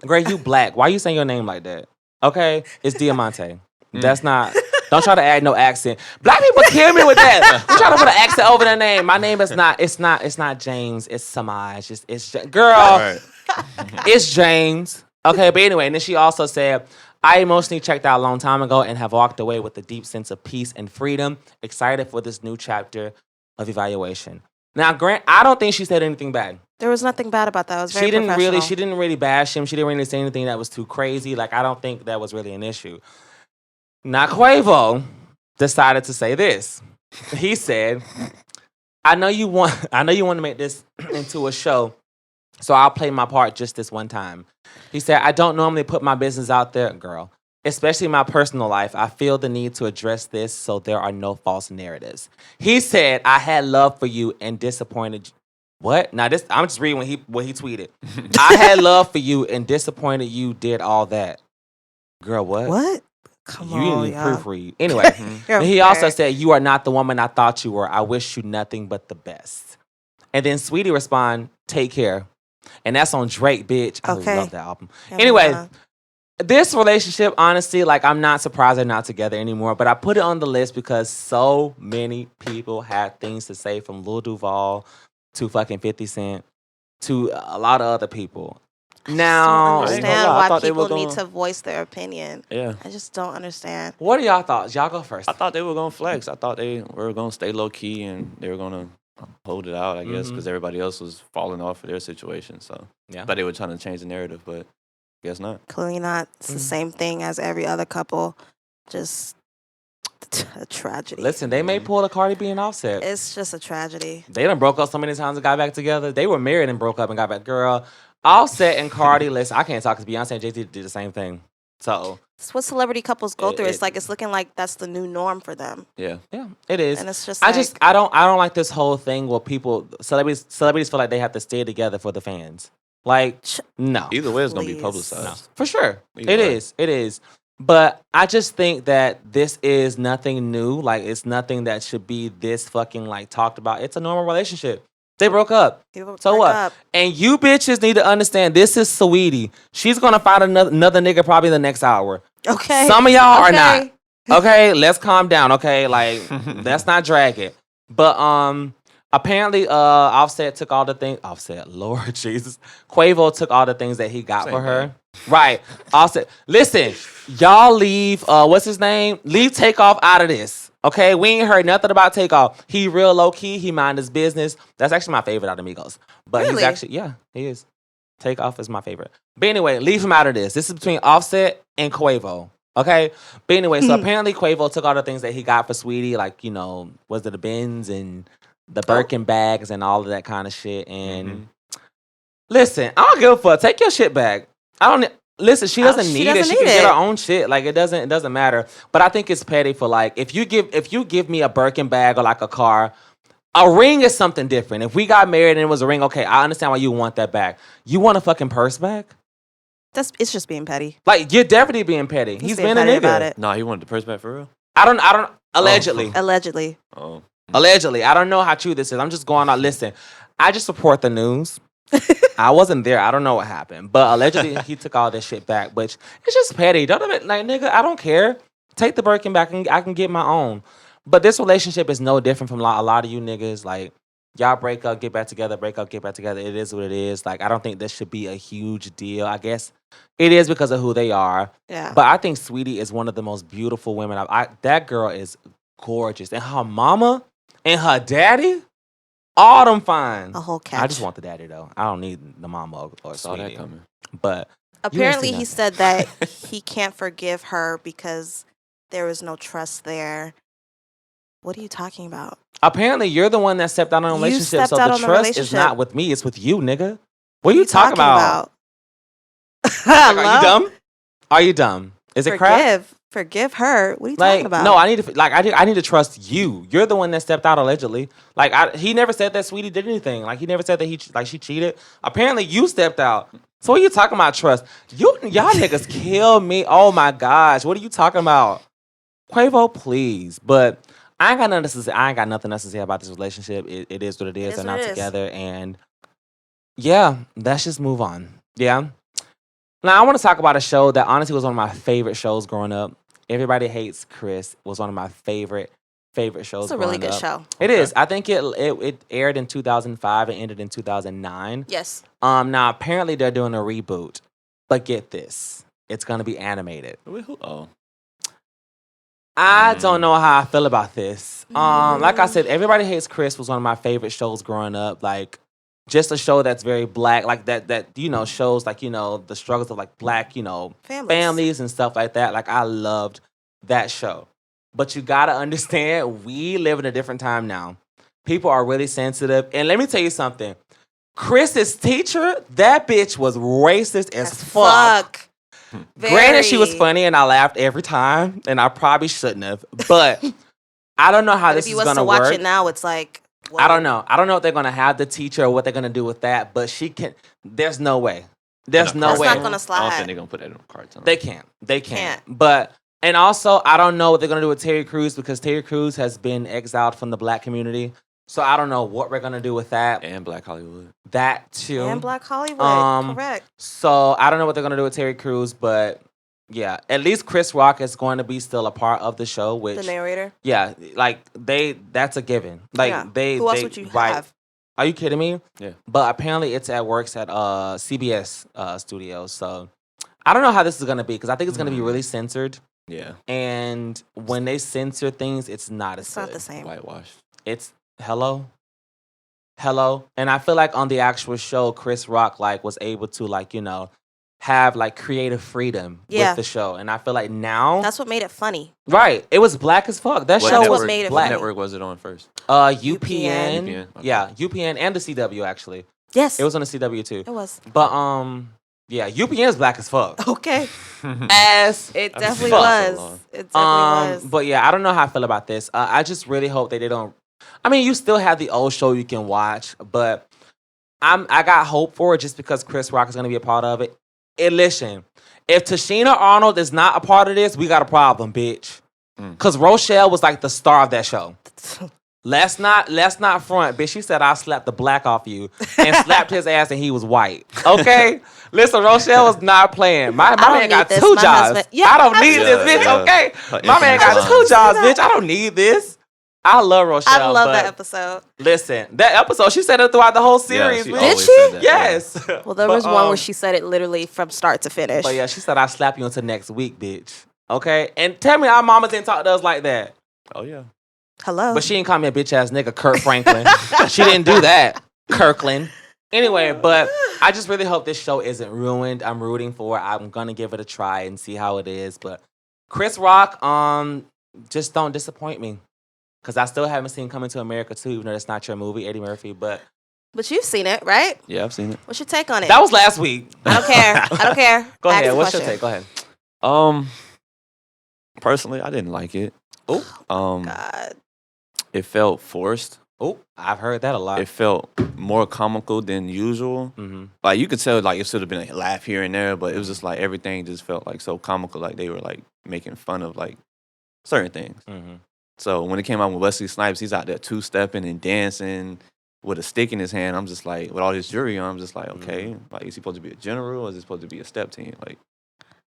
[SPEAKER 2] Girl, you black. Why you saying your name like that? Okay? It's Diamante. That's not... Don't try to add no accent. Black people kill me with that. You try to put an accent over their name. My name is not. It's not James. It's Samaj. It's girl.
[SPEAKER 1] All right.
[SPEAKER 2] It's James. Okay, but anyway, and then she also said, "I emotionally checked out a long time ago and have walked away with a deep sense of peace and freedom, excited for this new chapter of evaluation." Now, Grant, I don't think she said anything bad.
[SPEAKER 3] There was nothing bad about that. It was very professional.
[SPEAKER 2] She didn't really bash him. She didn't really say anything that was too crazy. Like, I don't think that was really an issue. Now, Quavo decided to say this. He said, I know you want to make this into a show, so I'll play my part just this one time. He said, I don't normally put my business out there, girl. Especially my personal life, I feel the need to address this so there are no false narratives. He said, I had love for you and disappointed you. What? Now, this I'm just reading what he tweeted. I had love for you and disappointed you did all that. Girl, what?
[SPEAKER 3] What? Come
[SPEAKER 2] you
[SPEAKER 3] on,
[SPEAKER 2] didn't even
[SPEAKER 3] y'all.
[SPEAKER 2] proofread. Anyway, and he also said, you are not the woman I thought you were. I wish you nothing but the best. And then Sweetie respond, take care. And that's on Drake, bitch. I love that album. Anyway, this relationship, honestly, like, I'm not surprised they're not together anymore, but I put it on the list because so many people had things to say, from Lil Duval to fucking 50 Cent to a lot of other people. Now,
[SPEAKER 3] I don't understand why people need to voice their opinion.
[SPEAKER 1] Yeah.
[SPEAKER 3] I just don't understand.
[SPEAKER 2] What are y'all thoughts? Y'all go first.
[SPEAKER 1] I thought they were going to flex. I thought they were going to stay low-key and they were going to hold it out, I guess, because everybody else was falling off of their situation. So I thought they were trying to change the narrative, but guess not.
[SPEAKER 3] Clearly not. It's the same thing as every other couple. Just a tragedy.
[SPEAKER 2] Listen, they may pull a Cardi B and Offset.
[SPEAKER 3] It's just a tragedy.
[SPEAKER 2] They done broke up so many times and got back together. They were married and broke up and got back. Girl, Offset and Cardi, listen, I can't talk because Beyonce and Jay-Z did the same thing. So
[SPEAKER 3] it's what celebrity couples go through. It's looking like that's the new norm for them.
[SPEAKER 2] Yeah, it is.
[SPEAKER 3] And it's just
[SPEAKER 2] I don't like this whole thing where celebrities feel like they have to stay together for the fans. Like, no.
[SPEAKER 1] Either way, it's going to be publicized.
[SPEAKER 2] No. For sure.
[SPEAKER 1] It
[SPEAKER 2] is. But I just think that this is nothing new. Like, it's nothing that should be this fucking, like, talked about. It's a normal relationship. They broke up. So what? And you bitches need to understand, this is Saweetie. She's going to find another nigga probably the next hour.
[SPEAKER 3] Okay.
[SPEAKER 2] Some of y'all are not. Okay? Let's calm down, okay? Like, let's not drag it. But, apparently, Offset took all the things. Offset, Lord Jesus. Quavo took all the things that he got for her. Right. Offset. Listen, y'all leave, what's his name? Leave Takeoff out of this. Okay? We ain't heard nothing about Takeoff. He real low-key. He mind his business. That's actually my favorite out of Migos. But he's actually, he is. Takeoff is my favorite. But anyway, leave him out of this. This is between Offset and Quavo. Okay? But anyway, so apparently Quavo took all the things that he got for Sweetie, like, you know, was it the Benz and the Birkin bags and all of that kind of shit. And listen, I don't give a fuck. Take your shit back. Listen, she doesn't need it. She can get her own shit. Like, it doesn't matter. But I think it's petty for, like, if you give me a Birkin bag or like a car, a ring is something different. If we got married and it was a ring, okay, I understand why you want that back. You want a fucking purse back?
[SPEAKER 3] It's just being petty.
[SPEAKER 2] Like, you're definitely being petty. He's been a nigga
[SPEAKER 3] about it.
[SPEAKER 1] No, he wanted the purse back for real?
[SPEAKER 2] I don't allegedly.
[SPEAKER 3] Allegedly.
[SPEAKER 1] Oh.
[SPEAKER 2] Allegedly. I don't know how true this is. I'm just going on. Listen, I just report the news. I wasn't there. I don't know what happened. But allegedly, he took all this shit back. Which, it's just petty. Like, nigga, I don't care. Take the Birkin back and I can get my own. But this relationship is no different from a lot of you niggas. Like, y'all break up, get back together, break up, get back together. It is what it is. Like, I don't think this should be a huge deal. I guess it is because of who they are.
[SPEAKER 3] Yeah.
[SPEAKER 2] But I think Sweetie is one of the most beautiful women. That girl is gorgeous. And her mama and her daddy, all them fine.
[SPEAKER 3] A whole catch.
[SPEAKER 2] I just want the daddy, though. I don't need the mama or
[SPEAKER 1] Saw
[SPEAKER 2] Sweetie.
[SPEAKER 1] that coming.
[SPEAKER 2] But
[SPEAKER 3] apparently he said that he can't forgive her because there was no trust there. What are you talking about?
[SPEAKER 2] Apparently, you're the one that stepped out on a relationship, so the trust is not with me. It's with you, nigga. What are you talking about? Like, are you dumb? Are you dumb? Is it crap?
[SPEAKER 3] Forgive her. What are you talking about?
[SPEAKER 2] No, I need to trust you. You're the one that stepped out allegedly. Like, he never said that Sweetie did anything. Like, he never said that she cheated. Apparently, you stepped out. So what are you talking about trust? Y'all niggas kill me. Oh my gosh, what are you talking about? Quavo, please. But I ain't got nothing else to say about this relationship. It is what it is. They're not together, and yeah, let's just move on. Yeah. Now I want to talk about a show that honestly was one of my favorite shows growing up. Everybody Hates Chris was one of my favorite shows.
[SPEAKER 3] It's a really good show.
[SPEAKER 2] It is. I think it aired in 2005 and ended in 2009.
[SPEAKER 3] Yes.
[SPEAKER 2] Now apparently they're doing a reboot, but get this, it's gonna be animated.
[SPEAKER 1] Wait, who? Oh.
[SPEAKER 2] I don't know how I feel about this. Like I said, Everybody Hates Chris was one of my favorite shows growing up. Like, just a show that's very black, like that shows like, the struggles of like black, families and stuff like that. Like, I loved that show. But you gotta understand, we live in a different time now. People are really sensitive. And let me tell you something. Chris's teacher, that bitch was racist as fuck. Granted, she was funny and I laughed every time, and I probably shouldn't have. But I don't know how this is going to work.
[SPEAKER 3] If you was to watch it now, it's like...
[SPEAKER 2] What? I don't know. I don't know if they're going to have the teacher or what they're going to do with that, but she can... There's no way. There's no way.
[SPEAKER 3] It's not going to slide.
[SPEAKER 1] I don't think they're going to put that in a cartoon.
[SPEAKER 2] They can't. But... And also, I don't know what they're going to do with Terry Crews, because Terry Crews has been exiled from the black community. So I don't know what we're going to do with that.
[SPEAKER 1] And Black Hollywood.
[SPEAKER 2] That too.
[SPEAKER 3] And Black Hollywood, correct.
[SPEAKER 2] So I don't know what they're going to do with Terry Crews, but yeah, at least Chris Rock is going to be still a part of the show. Which,
[SPEAKER 3] the narrator?
[SPEAKER 2] Yeah, like that's a given. Like
[SPEAKER 3] Who else would you have?
[SPEAKER 2] Are you kidding me?
[SPEAKER 1] Yeah.
[SPEAKER 2] But apparently it works at CBS Studios. So I don't know how this is going to be, because I think it's going to be really censored.
[SPEAKER 1] Yeah.
[SPEAKER 2] And when they censor things, it's not as good.
[SPEAKER 3] It's not the same.
[SPEAKER 1] Whitewashed.
[SPEAKER 2] It's hello. And I feel like on the actual show, Chris Rock was able to have creative freedom with the show. And I feel like now
[SPEAKER 3] that's what made it funny.
[SPEAKER 2] Right. It was black as fuck. That show was made it
[SPEAKER 1] black.
[SPEAKER 2] What
[SPEAKER 1] network was it on first?
[SPEAKER 2] UPN.
[SPEAKER 1] UPN. Okay.
[SPEAKER 2] Yeah, UPN and the CW actually.
[SPEAKER 3] Yes.
[SPEAKER 2] It was on the CW too.
[SPEAKER 3] It was.
[SPEAKER 2] But yeah, UPN is black as fuck.
[SPEAKER 3] Okay.
[SPEAKER 2] It
[SPEAKER 3] definitely was. It definitely was.
[SPEAKER 2] But yeah, I don't know how I feel about this. I just really hope that they don't. I mean, you still have the old show you can watch, but I got hope for it just because Chris Rock is going to be a part of it. And listen, if Tashina Arnold is not a part of this, we got a problem, bitch. Because Rochelle was like the star of that show. Let's not front, bitch. She said I slapped the black off you and slapped his ass and he was white. Okay? Listen, Rochelle was not playing. My man got two jobs. I don't need this, bitch, okay? My man got two jobs, bitch. I don't need this. I love Rochelle.
[SPEAKER 3] I love that episode.
[SPEAKER 2] Listen, that episode, she said it throughout the whole series.
[SPEAKER 3] Did she?
[SPEAKER 2] Yes.
[SPEAKER 3] Well, there was one where she said it literally from start to finish.
[SPEAKER 2] But yeah, she said I'll slap you until next week, bitch. Okay? And tell me our mamas didn't talk to us like that.
[SPEAKER 1] Oh, yeah.
[SPEAKER 3] Hello.
[SPEAKER 2] But she didn't call me a bitch ass nigga, Kurt Franklin. She didn't do that, Kirkland. Anyway, but I just really hope this show isn't ruined. I'm rooting for it. I'm gonna give it a try and see how it is. But Chris Rock, just don't disappoint me, because I still haven't seen Coming to America 2, even though that's not your movie, Eddie Murphy. But
[SPEAKER 3] you've seen it, right?
[SPEAKER 1] Yeah, I've seen it.
[SPEAKER 3] What's your take on it?
[SPEAKER 2] That was last week.
[SPEAKER 3] I don't care.
[SPEAKER 2] Go ahead. What's your take? Go ahead.
[SPEAKER 1] Personally, I didn't like it.
[SPEAKER 3] Oh, God.
[SPEAKER 1] It felt forced.
[SPEAKER 2] Oh, I've heard that a lot.
[SPEAKER 1] It felt more comical than usual.
[SPEAKER 2] Mm-hmm.
[SPEAKER 1] Like, you could tell, it should have been a laugh here and there, but it was just everything just felt so comical. Like, they were making fun of certain things.
[SPEAKER 2] Mm-hmm.
[SPEAKER 1] So when it came out with Wesley Snipes, he's out there two-stepping and dancing with a stick in his hand. I'm just with all this jewelry on, I'm just okay. Is he supposed to be a general or is he supposed to be a step team?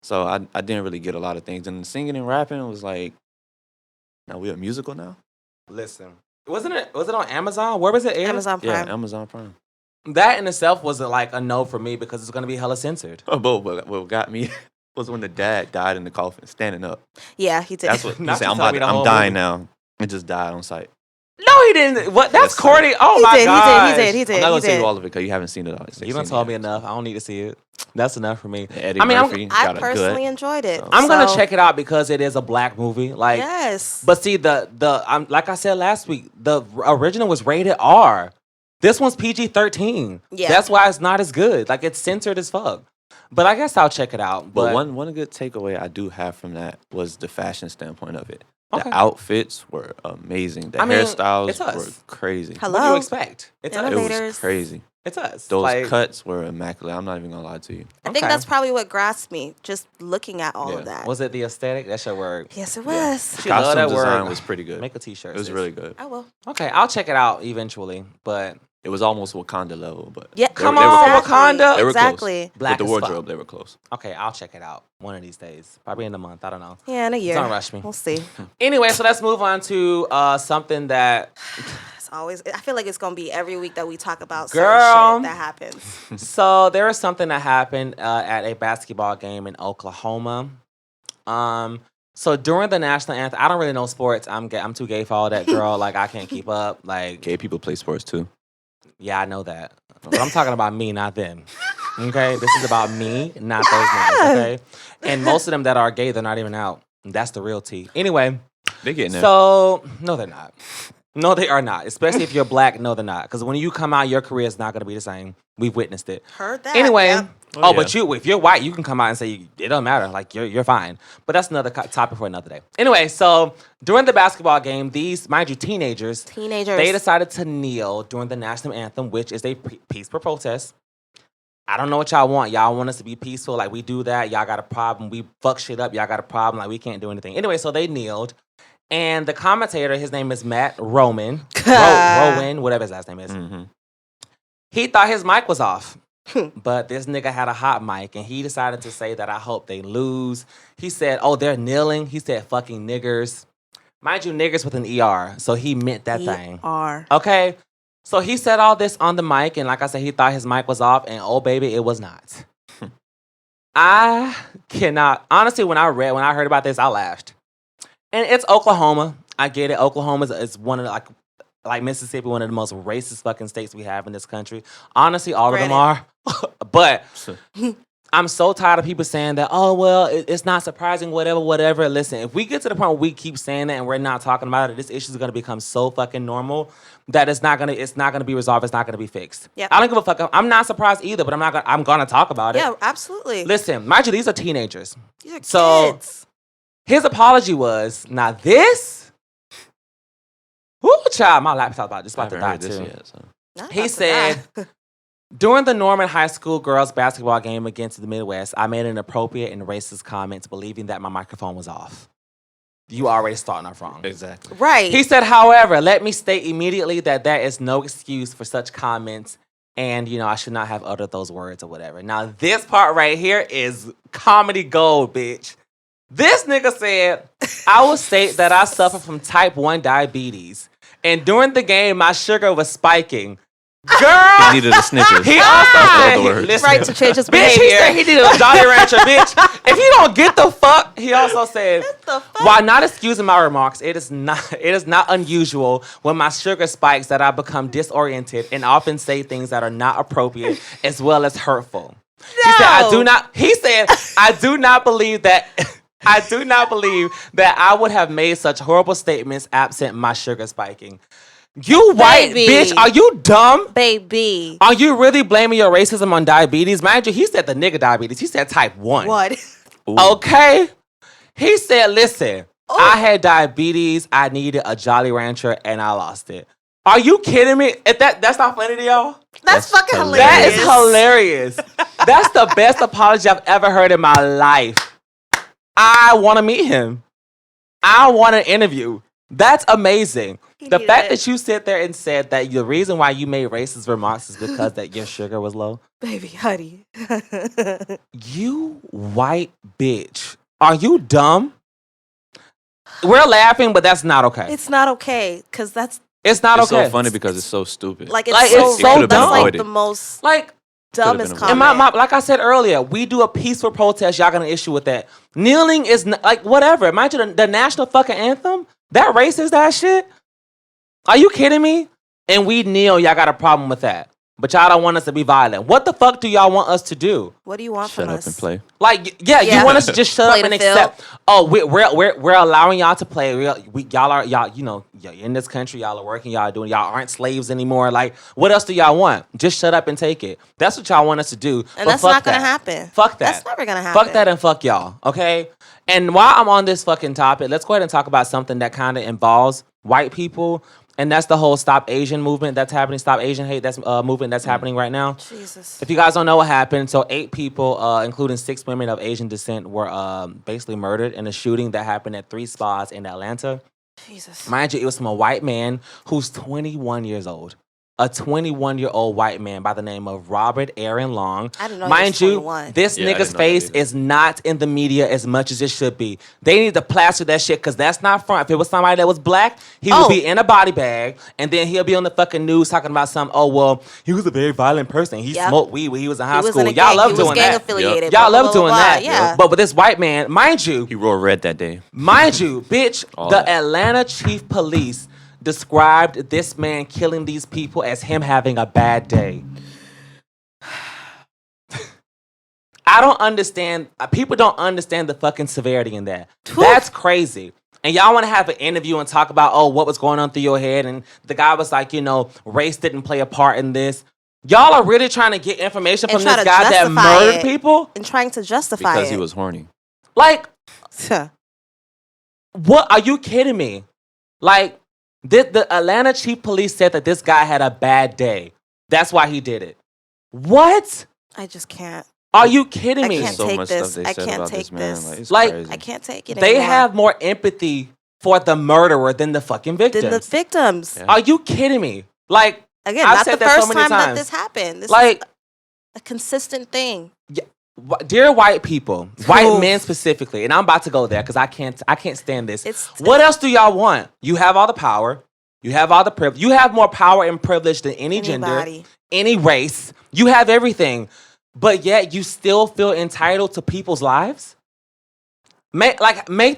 [SPEAKER 1] So I didn't really get a lot of things. And the singing and rapping was now we're a musical now? Listen.
[SPEAKER 2] Was it on Amazon? Where was it aired?
[SPEAKER 3] Amazon Prime.
[SPEAKER 1] Yeah, Amazon Prime.
[SPEAKER 2] That in itself was a no for me, because it's going to be hella censored.
[SPEAKER 1] Oh, but what got me was when the dad died in the coffin, standing up.
[SPEAKER 3] Yeah, he did.
[SPEAKER 1] That's what he said. I'm dying now. It just died on sight.
[SPEAKER 2] No, he didn't. What? That's corny. Oh, my God.
[SPEAKER 3] He did.
[SPEAKER 1] I'm not going to tell you all of it because you haven't seen it all.
[SPEAKER 2] You done told me enough. I don't need to see it. That's enough for me.
[SPEAKER 1] Eddie Murphy
[SPEAKER 3] I personally enjoyed it.
[SPEAKER 2] I'm going to check it out because it is a black movie.
[SPEAKER 3] Yes.
[SPEAKER 2] But see, like I said last week, the original was rated R. This one's PG-13.
[SPEAKER 3] Yeah.
[SPEAKER 2] That's why it's not as good. It's censored as fuck. But I guess I'll check it out.
[SPEAKER 1] But one good takeaway I do have from that was the fashion standpoint of it.
[SPEAKER 2] Okay.
[SPEAKER 1] The outfits were amazing. The hairstyles were crazy.
[SPEAKER 3] Hello.
[SPEAKER 2] What do you expect?
[SPEAKER 1] It was crazy.
[SPEAKER 2] It's us.
[SPEAKER 1] Those cuts were immaculate. I'm not even going to lie to you.
[SPEAKER 3] I think that's probably what grasped me, just looking at all of that.
[SPEAKER 2] Was it the aesthetic? That's your word.
[SPEAKER 3] Yes, it was.
[SPEAKER 2] She loved that
[SPEAKER 1] design
[SPEAKER 2] word.
[SPEAKER 1] was pretty good.
[SPEAKER 2] Make a t-shirt.
[SPEAKER 1] It was really good.
[SPEAKER 3] I will.
[SPEAKER 2] Okay, I'll check it out eventually, but...
[SPEAKER 1] It was almost Wakanda level, but...
[SPEAKER 3] Yeah,
[SPEAKER 2] come on, Wakanda!
[SPEAKER 1] They were
[SPEAKER 3] exactly.
[SPEAKER 1] close. With the wardrobe, they were close.
[SPEAKER 2] Okay, I'll check it out one of these days. Probably in a month. I don't know.
[SPEAKER 3] Yeah, in a year.
[SPEAKER 2] Don't rush me.
[SPEAKER 3] We'll see.
[SPEAKER 2] Anyway, so let's move on to something that...
[SPEAKER 3] I feel like it's going to be every week that we talk about
[SPEAKER 2] Girl.
[SPEAKER 3] certain shit that happens.
[SPEAKER 2] So there was something that happened at a basketball game in Oklahoma. So during the national anthem, I don't really know sports. I'm too gay for all that, girl. Like, I can't keep up. Like,
[SPEAKER 1] Gay people play sports too.
[SPEAKER 2] yeah, I know that. But I'm talking about me, not them. Okay? This is about me, not those niggas, okay? And most of them that are gay, they're not even out. That's the real tea. Anyway.
[SPEAKER 1] They're getting there.
[SPEAKER 2] So, no, they're not. No, they are not. Especially if you're black, no, they're not. Because when you come out, your career is not going to be the same. We've witnessed it.
[SPEAKER 3] Heard that.
[SPEAKER 2] Anyway.
[SPEAKER 3] Yep.
[SPEAKER 2] But if you're white, you can come out and say it doesn't matter. Like, you're fine. But that's another topic for another day. Anyway, so during the basketball game, these, mind you, teenagers, they decided to kneel during the national anthem, which is a peaceful protest. I don't know what y'all want. Y'all want us to be peaceful. Like, we do that. Y'all got a problem. We fuck shit up. Y'all got a problem. Like, we can't do anything. Anyway, so they kneeled. And the commentator, his name is Matt Rowan, whatever his last name is. Mm-hmm. He thought his mic was off. But this nigga had a hot mic, and he decided to say that I hope they lose. He said, oh, they're kneeling. He said, fucking niggers. Mind you, niggers with an ER. So he meant that thing. Okay? So he said all this on the mic, and like I said, he thought his mic was off, and oh, baby, it was not. I cannot. Honestly, when I heard about this, I laughed. And it's Oklahoma. I get it. Oklahoma is one of the, like Mississippi, one of the most racist fucking states we have in this country. Honestly, all of them are. But I'm so tired of people saying that, oh, well, it's not surprising, whatever. Listen, if we get to the point where we keep saying that and we're not talking about it, this issue is going to become so fucking normal that it's not going to be resolved. It's not going to be fixed. Yep. I don't give a fuck. I'm not surprised either, but I'm going to talk about it.
[SPEAKER 3] Yeah, absolutely.
[SPEAKER 2] Listen, mind you, these are teenagers.
[SPEAKER 3] These are kids.
[SPEAKER 2] So his apology was, now this, child, my laptop's about to die too. He said, during the Norman High School girls basketball game against the Midwest, I made an appropriate and racist comment believing that my microphone was off. You already starting off wrong.
[SPEAKER 1] Exactly.
[SPEAKER 3] Right.
[SPEAKER 2] He said, however, let me state immediately that there is no excuse for such comments and, I should not have uttered those words or whatever. Now, this part right here is comedy gold, bitch. This nigga said, I will state that I suffer from type 1 diabetes. And during the game, my sugar was spiking. Girl!
[SPEAKER 1] He needed a Snickers.
[SPEAKER 2] He also said,
[SPEAKER 3] listen, right to change his
[SPEAKER 2] behavior. Bitch, he said he needed a Jolly Rancher, bitch. If you don't get the fuck, he also said, while not excusing my remarks, it is not unusual when my sugar spikes that I become disoriented and often say things that are not appropriate as well as hurtful. No. He said, I do not believe that I would have made such horrible statements absent my sugar spiking. You white bitch, are you dumb?
[SPEAKER 3] Baby.
[SPEAKER 2] Are you really blaming your racism on diabetes? Mind you, he said the nigga diabetes. He said type 1.
[SPEAKER 3] What?
[SPEAKER 2] Okay? He said, listen, I had diabetes, I needed a Jolly Rancher, and I lost it. Are you kidding me? That's not funny to y'all?
[SPEAKER 3] That's fucking hilarious.
[SPEAKER 2] That is hilarious. That's the best apology I've ever heard in my life. I want to meet him. I want an interview. That's amazing. The fact that you sit there and said that the reason why you made racist remarks is because that your sugar was low.
[SPEAKER 3] Baby, honey.
[SPEAKER 2] You white bitch. Are you dumb? We're laughing, but that's not okay.
[SPEAKER 3] It's not okay, because
[SPEAKER 2] it's not okay.
[SPEAKER 1] It's so funny because it's so stupid.
[SPEAKER 2] It's so dumb.
[SPEAKER 3] That's like the most dumbest comment.
[SPEAKER 2] And like I said earlier, we do a peaceful protest. Y'all got an issue with that. Kneeling is whatever. Mind you, the national fucking anthem, that racist ass shit. Are you kidding me? And we kneel, y'all got a problem with that. But y'all don't want us to be violent. What the fuck do y'all want us to do?
[SPEAKER 3] What do you want from us?
[SPEAKER 1] Shut up and play.
[SPEAKER 2] You want us to just shut up and accept. Oh, we're allowing y'all to play. Y'all in this country, y'all are working, y'all aren't slaves anymore. Like, what else do y'all want? Just shut up and take it. That's what y'all want us to do.
[SPEAKER 3] And that's not gonna happen.
[SPEAKER 2] Fuck that.
[SPEAKER 3] That's never gonna happen.
[SPEAKER 2] Fuck that and fuck y'all. Okay? And while I'm on this fucking topic, let's go ahead and talk about something that kind of involves white people. And that's the whole Stop Asian movement that's happening. Stop Asian Hate, that's a movement that's happening right now.
[SPEAKER 3] Jesus.
[SPEAKER 2] If you guys don't know what happened, so 8 people, including 6 women of Asian descent, were basically murdered in a shooting that happened at 3 spas in Atlanta.
[SPEAKER 3] Jesus.
[SPEAKER 2] Mind you, it was from a white man who's 21 years old. a 21-year-old white man by the name of Robert Aaron Long.
[SPEAKER 3] I didn't know
[SPEAKER 2] Mind
[SPEAKER 3] he was
[SPEAKER 2] you,
[SPEAKER 3] 21.
[SPEAKER 2] this
[SPEAKER 1] Yeah, I
[SPEAKER 2] nigga's
[SPEAKER 1] didn't know that
[SPEAKER 2] face
[SPEAKER 1] either.
[SPEAKER 2] is not in the media as much as it should be. They need to plaster that shit because that's not front. If it was somebody that was black, he would be in a body bag, and then he'll be on the fucking news talking about he was a very violent person. He smoked weed when he was in high
[SPEAKER 3] He was
[SPEAKER 2] school.
[SPEAKER 3] in a
[SPEAKER 2] Y'all
[SPEAKER 3] gang.
[SPEAKER 2] love
[SPEAKER 3] He
[SPEAKER 2] doing
[SPEAKER 3] was gang
[SPEAKER 2] that.
[SPEAKER 3] affiliated.
[SPEAKER 2] Y'all
[SPEAKER 3] blah,
[SPEAKER 2] love
[SPEAKER 3] blah,
[SPEAKER 2] doing
[SPEAKER 3] blah,
[SPEAKER 2] that.
[SPEAKER 3] Yeah.
[SPEAKER 2] But with this white man, mind you,
[SPEAKER 1] He wore red that day.
[SPEAKER 2] mind you, bitch,
[SPEAKER 1] All
[SPEAKER 2] the
[SPEAKER 1] that.
[SPEAKER 2] Atlanta chief police described this man killing these people as him having a bad day. I don't understand. People don't understand the fucking severity in that. That's crazy. And y'all want to have an interview and talk about, what was going on through your head. And the guy was like, race didn't play a part in this. Y'all are really trying to get information from this guy that murdered people?
[SPEAKER 3] And trying to justify
[SPEAKER 1] Because
[SPEAKER 3] it.
[SPEAKER 1] he was horny.
[SPEAKER 2] Like, what? Are you kidding me? Like, the Atlanta chief police said that this guy had a bad day. That's why he did it. What?
[SPEAKER 3] I just can't.
[SPEAKER 2] Are you kidding me?
[SPEAKER 3] I
[SPEAKER 1] There's
[SPEAKER 3] can't
[SPEAKER 1] so
[SPEAKER 3] take
[SPEAKER 1] much
[SPEAKER 3] this.
[SPEAKER 1] stuff they
[SPEAKER 3] I
[SPEAKER 1] said
[SPEAKER 3] can't
[SPEAKER 1] about
[SPEAKER 3] take
[SPEAKER 1] this man.
[SPEAKER 3] this.
[SPEAKER 1] It's
[SPEAKER 2] Like,
[SPEAKER 1] crazy.
[SPEAKER 3] I can't take it
[SPEAKER 2] They
[SPEAKER 3] anymore.
[SPEAKER 2] have more empathy for the murderer than the fucking victims.
[SPEAKER 3] Than the victims.
[SPEAKER 1] Yeah.
[SPEAKER 2] Are you kidding me? Like,
[SPEAKER 3] Again,
[SPEAKER 2] I've
[SPEAKER 3] not
[SPEAKER 2] said
[SPEAKER 3] the
[SPEAKER 2] that so
[SPEAKER 3] first
[SPEAKER 2] many
[SPEAKER 3] time that
[SPEAKER 2] times.
[SPEAKER 3] this happened. This
[SPEAKER 2] Like-
[SPEAKER 3] is a consistent thing.
[SPEAKER 2] dear white people, white
[SPEAKER 3] Oof.
[SPEAKER 2] men specifically, and I'm about to go there because I can't stand this.
[SPEAKER 3] It's-
[SPEAKER 2] What else do y'all want? You have all the power. You have all the privilege. You have more power and privilege than any gender,
[SPEAKER 3] Anybody.
[SPEAKER 2] any race. You have everything, but yet you still feel entitled to people's lives? Make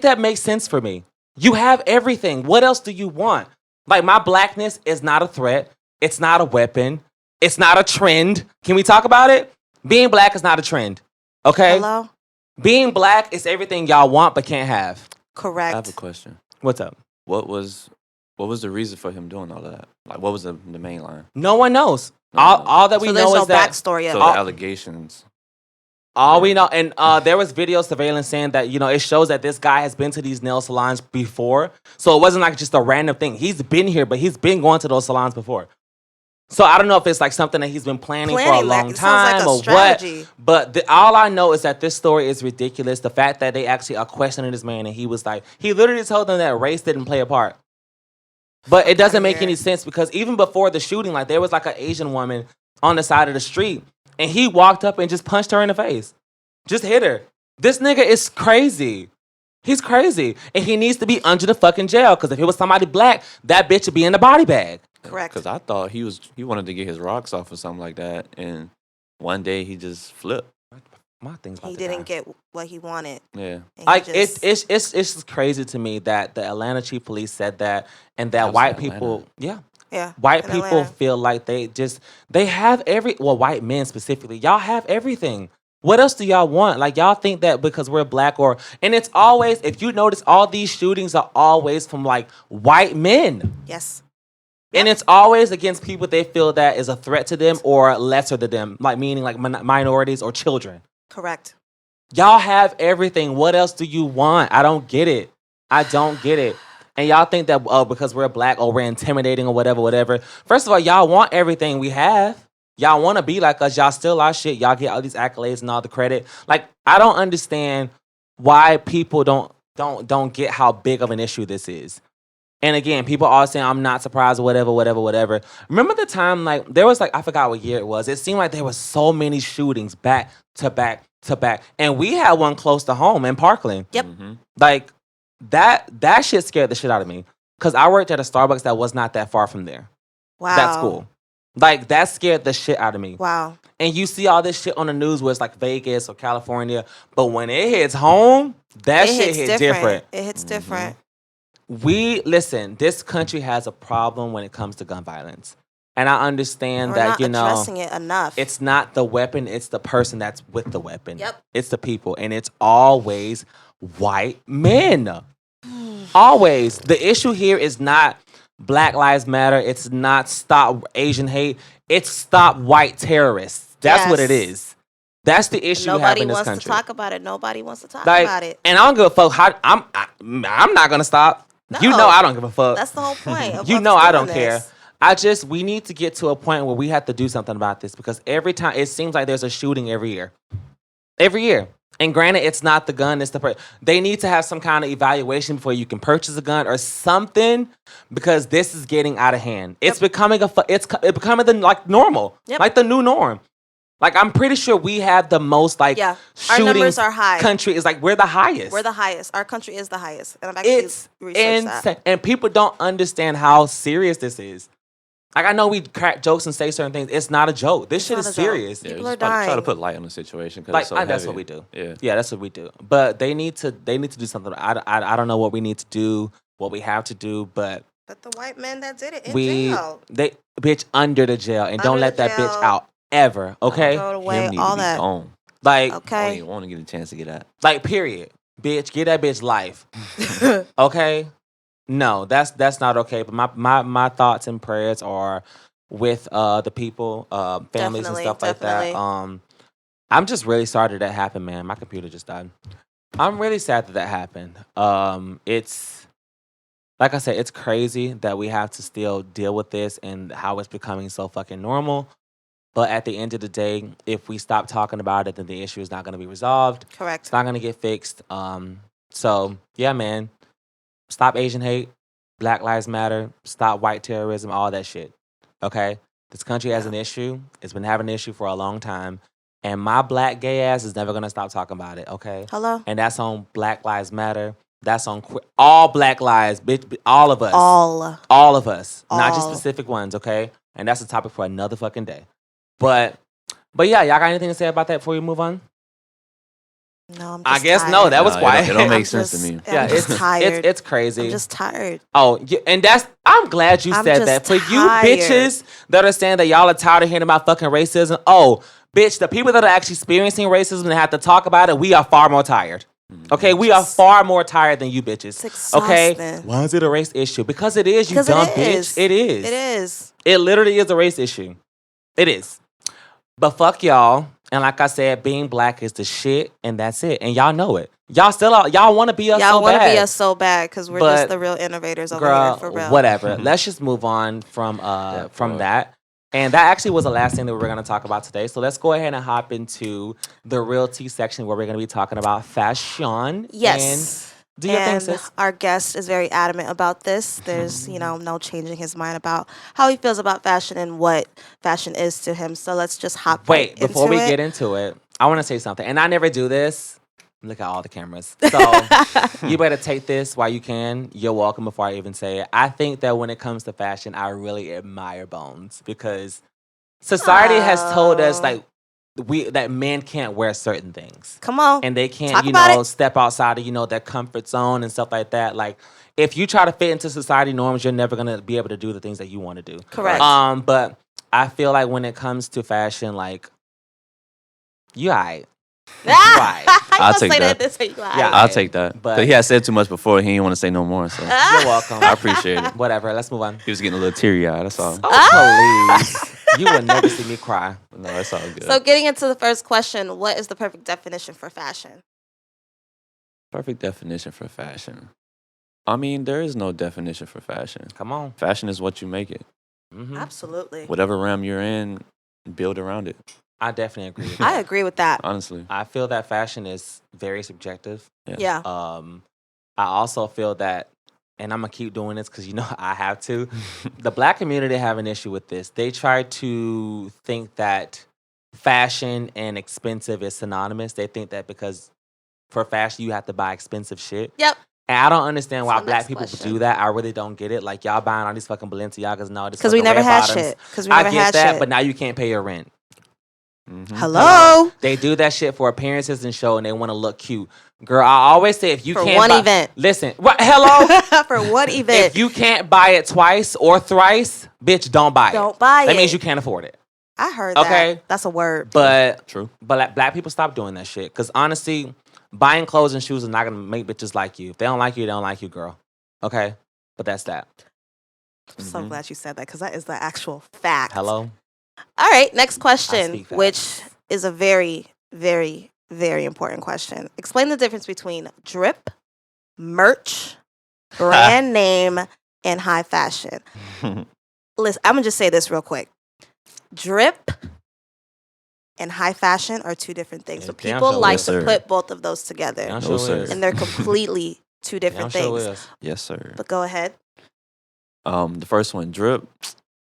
[SPEAKER 2] that make sense for me. You have everything. What else do you want? Like, my blackness is not a threat. It's not a weapon. It's not a trend. Can we talk about it? Being black is not a trend. Okay?
[SPEAKER 3] Hello?
[SPEAKER 2] Being black is everything y'all want but can't have.
[SPEAKER 3] Correct.
[SPEAKER 1] I have a question.
[SPEAKER 2] What's up?
[SPEAKER 1] What was the reason for him doing all that? Like, what was the main line?
[SPEAKER 2] No one knows.
[SPEAKER 1] No one knows.
[SPEAKER 2] All that we
[SPEAKER 3] So there's
[SPEAKER 2] know
[SPEAKER 3] no
[SPEAKER 2] is that
[SPEAKER 3] backstory
[SPEAKER 1] So
[SPEAKER 3] at all.
[SPEAKER 1] the allegations.
[SPEAKER 2] all we know, and there was video surveillance saying that, it shows that this guy has been to these nail salons before. So it wasn't like just a random thing. He's been here, but he's been going to those salons before. So I don't know if it's like something that he's been planning for a long
[SPEAKER 3] It sounds like
[SPEAKER 2] time
[SPEAKER 3] a
[SPEAKER 2] or
[SPEAKER 3] strategy.
[SPEAKER 2] what. But all I know is that this story is ridiculous. The fact that they actually are questioning this man, and he was like, he literally told them that race didn't play a part. But it doesn't make
[SPEAKER 3] here.
[SPEAKER 2] any sense because even before the shooting, like, there was like an Asian woman on the side of the street, and he walked up and just punched her in the face. Just hit her. This nigga is crazy. He's crazy. And he needs to be under the fucking jail because if it was somebody black, that bitch would be in the body bag.
[SPEAKER 3] Correct.
[SPEAKER 1] Because I thought he wanted to get his rocks off or something like that, and one day he just flipped.
[SPEAKER 2] My thing's about
[SPEAKER 3] He
[SPEAKER 2] to die.
[SPEAKER 3] didn't get what he wanted.
[SPEAKER 1] Yeah.
[SPEAKER 3] And he
[SPEAKER 2] Like,
[SPEAKER 3] just-
[SPEAKER 2] it's just crazy to me that the Atlanta chief police said that, and that
[SPEAKER 1] was
[SPEAKER 2] white
[SPEAKER 1] in
[SPEAKER 2] people,
[SPEAKER 3] yeah.
[SPEAKER 2] white
[SPEAKER 3] in
[SPEAKER 2] people
[SPEAKER 3] Atlanta.
[SPEAKER 2] feel like they have white men specifically, y'all have everything. What else do y'all want? Like, y'all think that because we're black and it's always, if you notice, all these shootings are always from like white men.
[SPEAKER 3] Yes.
[SPEAKER 2] And it's always against people they feel that is a threat to them or lesser to them, like meaning like minorities or children.
[SPEAKER 3] Correct.
[SPEAKER 2] Y'all have everything. What else do you want? I don't get it. I don't get it. And y'all think that because we're black or we're intimidating or whatever. First of all, y'all want everything we have. Y'all want to be like us. Y'all steal our shit. Y'all get all these accolades and all the credit. Like, I don't understand why people don't get how big of an issue this is. And again, people are saying, I'm not surprised or whatever. Remember the time, like, there was like, I forgot what year it was. It seemed like there was so many shootings back to back to back. And we had one close to home in Parkland.
[SPEAKER 3] Yep.
[SPEAKER 1] Mm-hmm.
[SPEAKER 2] Like, that shit scared the shit out of me. Because I worked at a Starbucks that was not that far from there.
[SPEAKER 3] Wow.
[SPEAKER 2] That school. Like, that scared the shit out of me.
[SPEAKER 3] Wow.
[SPEAKER 2] And you see all this shit on the news where it's like Vegas or California. But when it hits home, that shit hits different.
[SPEAKER 3] It hits different.
[SPEAKER 2] Listen, this country has a problem when it comes to gun violence. And I understand
[SPEAKER 3] We're
[SPEAKER 2] that,
[SPEAKER 3] not addressing it enough.
[SPEAKER 2] it's not the weapon, it's the person that's with the weapon.
[SPEAKER 3] Yep.
[SPEAKER 2] It's the people. And it's always white men. Always. The issue here is not Black Lives Matter. It's not stop Asian hate. It's stop white terrorists. That's what it
[SPEAKER 3] Yes.
[SPEAKER 2] is. That's the issue we have
[SPEAKER 3] Nobody
[SPEAKER 2] in this
[SPEAKER 3] wants
[SPEAKER 2] country.
[SPEAKER 3] to talk about it. Nobody wants to talk
[SPEAKER 2] Like,
[SPEAKER 3] about it.
[SPEAKER 2] and I don't give a fuck. I'm not gonna stop. You
[SPEAKER 3] No.
[SPEAKER 2] know I don't give a fuck.
[SPEAKER 3] That's the whole point. Of
[SPEAKER 2] You
[SPEAKER 3] us
[SPEAKER 2] know I
[SPEAKER 3] doing
[SPEAKER 2] don't care.
[SPEAKER 3] this.
[SPEAKER 2] We need to get to a point where we have to do something about this because every time it seems like there's a shooting every year. Every year. And granted, it's not the gun. It's they need to have some kind of evaluation before you can purchase a gun or something, because this is getting out of hand. It's becoming it's becoming the normal, like the new norm. Like, I'm pretty sure we have the most shooting.
[SPEAKER 3] Our numbers are high.
[SPEAKER 2] Country is we're the highest.
[SPEAKER 3] We're the highest. Our country is the highest, and I've actually researched that.
[SPEAKER 2] And people don't understand how serious this is. Like, I know we crack jokes and say certain things. It's not a joke. This shit is serious.
[SPEAKER 3] People are dying.
[SPEAKER 1] Try to put light on the situation, because it's so heavy.
[SPEAKER 2] That's what we do.
[SPEAKER 1] Yeah,
[SPEAKER 2] that's what we do. But they need to do something. I don't know what we need to do, what we have to do, but
[SPEAKER 3] the white men that did it in jail.
[SPEAKER 2] They bitch under the jail, and don't let that bitch out ever. Okay,
[SPEAKER 3] throw it away, all that.
[SPEAKER 1] Gone.
[SPEAKER 2] Like,
[SPEAKER 3] okay,
[SPEAKER 1] I don't even want to get a chance to get out.
[SPEAKER 2] Like, period, bitch, get that bitch life. Okay. No, that's not okay. But my thoughts and prayers are with the people, families and stuff like that. I'm just really sorry that happened, man. My computer just died. I'm really sad that happened. It's like I said, it's crazy that we have to still deal with this and how it's becoming so fucking normal. But at the end of the day, if we stop talking about it, then the issue is not going to be resolved.
[SPEAKER 3] Correct.
[SPEAKER 2] It's not going to get fixed. So yeah, man. Stop Asian hate, Black Lives Matter, stop white terrorism, all that shit. Okay? This country has an issue. It's been having an issue for a long time. And my black gay ass is never going to stop talking about it, okay?
[SPEAKER 3] Hello?
[SPEAKER 2] And that's on Black Lives Matter. That's on all black lives, bitch, all of us. All of us. Not just specific ones, okay? And that's a topic for another fucking day. But yeah, y'all got anything to say about that before we move on?
[SPEAKER 3] No, I'm just
[SPEAKER 2] I guess
[SPEAKER 3] tired.
[SPEAKER 2] no. That was quiet.
[SPEAKER 1] It don't make sense to me.
[SPEAKER 3] Yeah, it's tired.
[SPEAKER 2] It's crazy.
[SPEAKER 3] I'm just tired.
[SPEAKER 2] Oh, yeah, and I'm glad you said that. For you bitches that are saying that y'all are tired of hearing about fucking racism. Oh, bitch, the people that are actually experiencing racism and have to talk about it, we are far more tired. Okay, we are far more tired than you bitches.
[SPEAKER 3] It's
[SPEAKER 2] okay, why is it a race issue? Because it is, you dumb bitch. It is.
[SPEAKER 3] It is.
[SPEAKER 2] It literally is a race issue. It is. But fuck y'all. And like I said, being black is the shit, and that's it. And y'all know it. Y'all want to be us so bad.
[SPEAKER 3] Y'all want to be us so bad because we're just the real innovators over here, for real.
[SPEAKER 2] Whatever. Let's just move on from that. And that actually was the last thing that we were going to talk about today. So let's go ahead and hop into the real tea section where we're going to be talking about fashion.
[SPEAKER 3] Yes.
[SPEAKER 2] And do your thing, sis.
[SPEAKER 3] Our guest is very adamant about this. There's, no changing his mind about how he feels about fashion and what fashion is to him. So let's just hop right into it.
[SPEAKER 2] Before we get into it, I want to say something. And I never do this. Look at all the cameras. So you better take this while you can. You're welcome before I even say it. I think that when it comes to fashion, I really admire Bones because society has told us that men can't wear certain things.
[SPEAKER 3] Come on.
[SPEAKER 2] And they can't, step outside of, their comfort zone and stuff like that. Like, if you try to fit into society norms, you're never going to be able to do the things that you want to do.
[SPEAKER 3] Correct.
[SPEAKER 2] But I feel like when it comes to fashion, you all right. Right.
[SPEAKER 1] I'll take that.
[SPEAKER 3] Yeah,
[SPEAKER 1] I'll take that. But he had said too much before. He didn't want to say no more. So
[SPEAKER 2] you're welcome.
[SPEAKER 1] I appreciate it.
[SPEAKER 2] Whatever. Let's move on.
[SPEAKER 1] He was getting a little teary-eyed. That's all.
[SPEAKER 2] Oh, please. You will never see me cry.
[SPEAKER 1] No, that's all good.
[SPEAKER 3] So getting into the first question, what is the perfect definition for fashion?
[SPEAKER 1] Perfect definition for fashion. I mean, there is no definition for fashion.
[SPEAKER 2] Come on.
[SPEAKER 1] Fashion is what you make it.
[SPEAKER 2] Mm-hmm.
[SPEAKER 3] Absolutely.
[SPEAKER 1] Whatever realm you're in, build around it.
[SPEAKER 2] I definitely agree with that.
[SPEAKER 3] I agree with that.
[SPEAKER 1] Honestly.
[SPEAKER 2] I feel that fashion is very subjective.
[SPEAKER 3] Yeah.
[SPEAKER 2] I also feel that, and I'm going to keep doing this because I have to, the black community have an issue with this. They try to think that fashion and expensive is synonymous. They think that because for fashion, you have to buy expensive shit.
[SPEAKER 3] Yep.
[SPEAKER 2] And I don't understand why black people
[SPEAKER 3] question.
[SPEAKER 2] do that. I really don't get it. Like, y'all buying all these fucking Balenciagas and all this.
[SPEAKER 3] Because we never had shit.
[SPEAKER 2] I get that, but now you can't pay your rent.
[SPEAKER 1] Mm-hmm.
[SPEAKER 3] Hello?
[SPEAKER 2] They do that shit for appearances and show, and they want to look cute. Girl, I always say if you can't
[SPEAKER 3] one event.
[SPEAKER 2] Listen, what? Hello?
[SPEAKER 3] For one event.
[SPEAKER 2] If you can't buy it twice or thrice, bitch, don't buy it.
[SPEAKER 3] Don't buy it.
[SPEAKER 2] That means you can't afford it.
[SPEAKER 3] I heard that.
[SPEAKER 2] Okay?
[SPEAKER 3] That's a word.
[SPEAKER 2] But
[SPEAKER 1] true.
[SPEAKER 2] But black people stop doing that shit. Because honestly, buying clothes and shoes is not going to make bitches like you. If they don't like you, they don't like you, girl. Okay? But that's that.
[SPEAKER 3] I'm so glad you said that because that is the actual fact.
[SPEAKER 2] Hello?
[SPEAKER 3] All right, next question, which is a very, very, very important question. Explain the difference between drip, merch, brand name, and high fashion. Listen, I'm going to just say this real quick. Drip and high fashion are two different things.
[SPEAKER 2] Yeah,
[SPEAKER 3] But
[SPEAKER 2] damn
[SPEAKER 3] people
[SPEAKER 2] sure
[SPEAKER 3] like
[SPEAKER 2] is.
[SPEAKER 3] to put both of those together.
[SPEAKER 2] Damn
[SPEAKER 1] No,
[SPEAKER 2] sure
[SPEAKER 1] sir.
[SPEAKER 2] is.
[SPEAKER 3] And they're completely two different
[SPEAKER 2] Damn sure
[SPEAKER 3] things.
[SPEAKER 2] is.
[SPEAKER 1] Yes, sir.
[SPEAKER 3] But go ahead.
[SPEAKER 1] The first one, drip.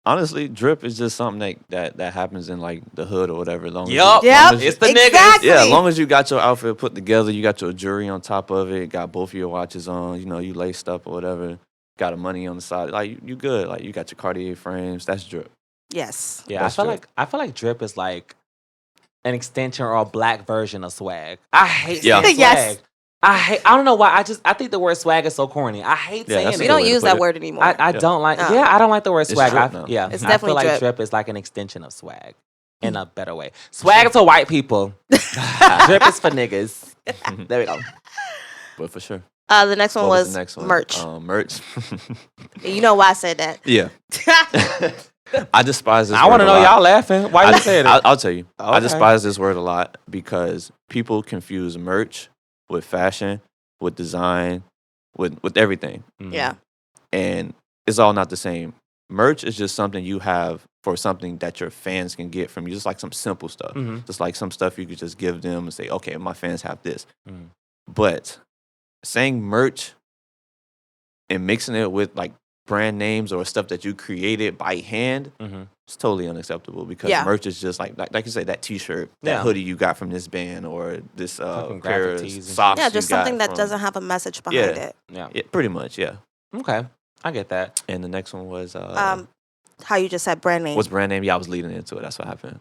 [SPEAKER 1] Honestly, drip is just something that happens in like the hood or whatever.
[SPEAKER 3] Yep,
[SPEAKER 2] It's the
[SPEAKER 3] exactly.
[SPEAKER 1] Yeah, as long as you got your outfit put together, you got your jewelry on top of it, got both of your watches on, you know, you laced up or whatever, got the money on the side, like you good. Like you got your Cartier frames, that's drip.
[SPEAKER 3] Yes.
[SPEAKER 2] Yeah,
[SPEAKER 1] That's
[SPEAKER 2] I feel like drip is like an extension or a black version of swag. I hate
[SPEAKER 1] Yeah.
[SPEAKER 2] saying swag.
[SPEAKER 3] Yes.
[SPEAKER 2] I don't know why. I think the word swag is so corny. I hate
[SPEAKER 1] Yeah,
[SPEAKER 2] saying
[SPEAKER 1] that's
[SPEAKER 2] it.
[SPEAKER 3] We
[SPEAKER 1] a
[SPEAKER 3] don't
[SPEAKER 1] good way to
[SPEAKER 3] use
[SPEAKER 1] put
[SPEAKER 3] that
[SPEAKER 1] it.
[SPEAKER 3] word anymore.
[SPEAKER 2] I
[SPEAKER 1] Yeah.
[SPEAKER 2] don't like.
[SPEAKER 3] No.
[SPEAKER 2] Yeah, I don't like the word
[SPEAKER 1] It's
[SPEAKER 2] swag.
[SPEAKER 1] drip now.
[SPEAKER 2] Yeah,
[SPEAKER 3] It's
[SPEAKER 2] I
[SPEAKER 3] definitely
[SPEAKER 2] feel like
[SPEAKER 3] drip.
[SPEAKER 2] drip is like an extension of swag in a better way. Swag is for white people. Drip is for niggas. There we go.
[SPEAKER 1] But for sure.
[SPEAKER 3] The next one
[SPEAKER 1] What
[SPEAKER 3] was
[SPEAKER 1] the next one?
[SPEAKER 3] merch.
[SPEAKER 1] Merch.
[SPEAKER 3] You know why I said that.
[SPEAKER 1] Yeah. I despise this
[SPEAKER 2] I
[SPEAKER 1] word
[SPEAKER 2] want to
[SPEAKER 1] a
[SPEAKER 2] know
[SPEAKER 1] lot.
[SPEAKER 2] y'all laughing. Why you saying it?
[SPEAKER 1] I'll tell you. I
[SPEAKER 2] Okay.
[SPEAKER 1] despise this word a lot because people confuse merch with fashion, with design, with everything.
[SPEAKER 2] Mhm.
[SPEAKER 3] Yeah.
[SPEAKER 1] And it's all not the same. Merch is just something you have for something that your fans can get from you. Just like some simple stuff.
[SPEAKER 2] Mhm.
[SPEAKER 1] Just like some stuff you could just give them and say, okay, my fans have this.
[SPEAKER 2] Mhm.
[SPEAKER 1] But saying merch and mixing it with like brand names or stuff that you created by hand,
[SPEAKER 2] Mhm.
[SPEAKER 1] it's totally unacceptable because
[SPEAKER 3] Yeah.
[SPEAKER 1] merch is just like you say, that T-shirt, that
[SPEAKER 2] Yeah.
[SPEAKER 1] hoodie you got from this band, or this
[SPEAKER 2] Fucking
[SPEAKER 1] pair
[SPEAKER 2] graphic
[SPEAKER 1] of
[SPEAKER 2] tees and shit.
[SPEAKER 1] socks.
[SPEAKER 3] Yeah,
[SPEAKER 1] you
[SPEAKER 3] just
[SPEAKER 1] got
[SPEAKER 3] something that
[SPEAKER 1] from-
[SPEAKER 3] doesn't have a message behind
[SPEAKER 1] Yeah.
[SPEAKER 3] it.
[SPEAKER 2] Yeah.
[SPEAKER 1] Yeah, pretty much, yeah.
[SPEAKER 2] Okay. I get that.
[SPEAKER 1] And the next one was
[SPEAKER 3] How you just said brand name.
[SPEAKER 1] what's brand name? Yeah, I was leading into it. That's what happened.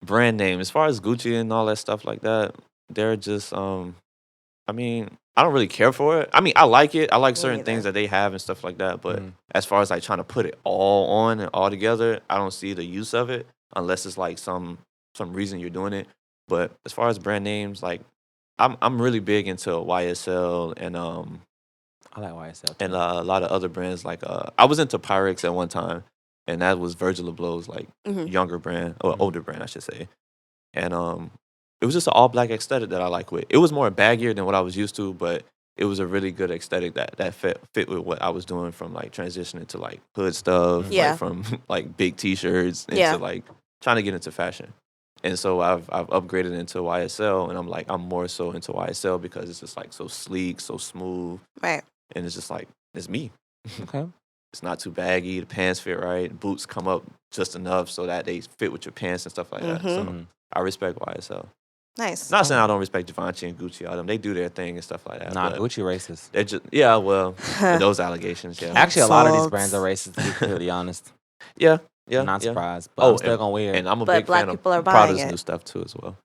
[SPEAKER 1] Brand name. As far as Gucci and all that stuff like that, they're just I mean, I don't really care for it. I mean, I like it. I like
[SPEAKER 3] Me
[SPEAKER 1] certain
[SPEAKER 3] neither.
[SPEAKER 1] things that they have and stuff like that. But
[SPEAKER 2] Mhm.
[SPEAKER 1] as far as like trying to put it all on and all together, I don't see the use of it unless it's like some reason you're doing it. But as far as brand names, like I'm really big into YSL and
[SPEAKER 2] I like YSL.
[SPEAKER 1] and a lot of other brands. Like I was into Pyrex at one time, and that was Virgil Abloh's like
[SPEAKER 3] Mhm.
[SPEAKER 1] younger brand or
[SPEAKER 2] Mhm.
[SPEAKER 1] older brand, I should say. And it was just an all black aesthetic that I like with. It was more baggier than what I was used to, but it was a really good aesthetic that fit with what I was doing from like transitioning to like hood stuff,
[SPEAKER 3] Yeah.
[SPEAKER 1] like from like big T-shirts into
[SPEAKER 3] Yeah.
[SPEAKER 1] like trying to get into fashion. And so I've upgraded into YSL, and I'm more so into YSL because it's just like so sleek, so smooth,
[SPEAKER 3] Right.
[SPEAKER 1] and it's just like it's me.
[SPEAKER 2] Okay.
[SPEAKER 1] It's not too baggy. The pants fit right. Boots come up just enough so that they fit with your pants and stuff like that. So
[SPEAKER 2] Mhm.
[SPEAKER 1] I respect YSL.
[SPEAKER 3] Nice.
[SPEAKER 1] Not saying I don't respect Givenchy and Gucci. All them, they do their thing and stuff like that.
[SPEAKER 2] Nah,
[SPEAKER 1] but
[SPEAKER 2] Gucci racist.
[SPEAKER 1] they're just well, with those allegations, yeah,
[SPEAKER 2] Actually, a lot of these
[SPEAKER 3] Insults.
[SPEAKER 2] brands are racist, to be completely honest.
[SPEAKER 1] yeah.
[SPEAKER 2] I'm not
[SPEAKER 1] yeah.
[SPEAKER 2] surprised, but
[SPEAKER 1] Oh,
[SPEAKER 2] I'm still going to wear it.
[SPEAKER 1] And I'm a
[SPEAKER 3] But
[SPEAKER 1] big
[SPEAKER 3] black
[SPEAKER 1] fan
[SPEAKER 3] people are
[SPEAKER 1] of Prada's
[SPEAKER 3] buying it.
[SPEAKER 1] new stuff too as well.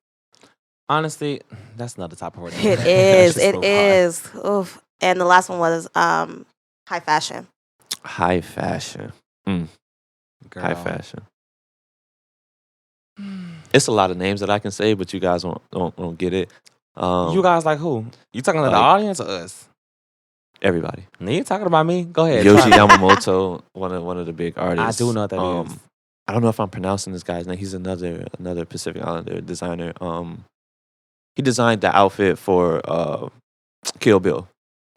[SPEAKER 2] Honestly, that's another topic. Right
[SPEAKER 3] It
[SPEAKER 2] now.
[SPEAKER 3] is.
[SPEAKER 2] Let's just
[SPEAKER 3] It
[SPEAKER 2] move on.
[SPEAKER 3] is. Oof. And the last one was high fashion.
[SPEAKER 1] High fashion, high
[SPEAKER 2] Girl.
[SPEAKER 1] fashion. It's a lot of names that I can say, but you guys won't get it.
[SPEAKER 2] You guys like who? You talking to the
[SPEAKER 1] like-
[SPEAKER 2] audience or us?
[SPEAKER 1] Everybody.
[SPEAKER 2] You talking about me? Go ahead.
[SPEAKER 1] Yoshi
[SPEAKER 2] try me.
[SPEAKER 1] Yamamoto, one of the big
[SPEAKER 2] I
[SPEAKER 1] artists.
[SPEAKER 2] do know what that is.
[SPEAKER 1] I don't know if I'm pronouncing this guy's name. He's another Pacific Islander designer. He designed the outfit for Kill Bill,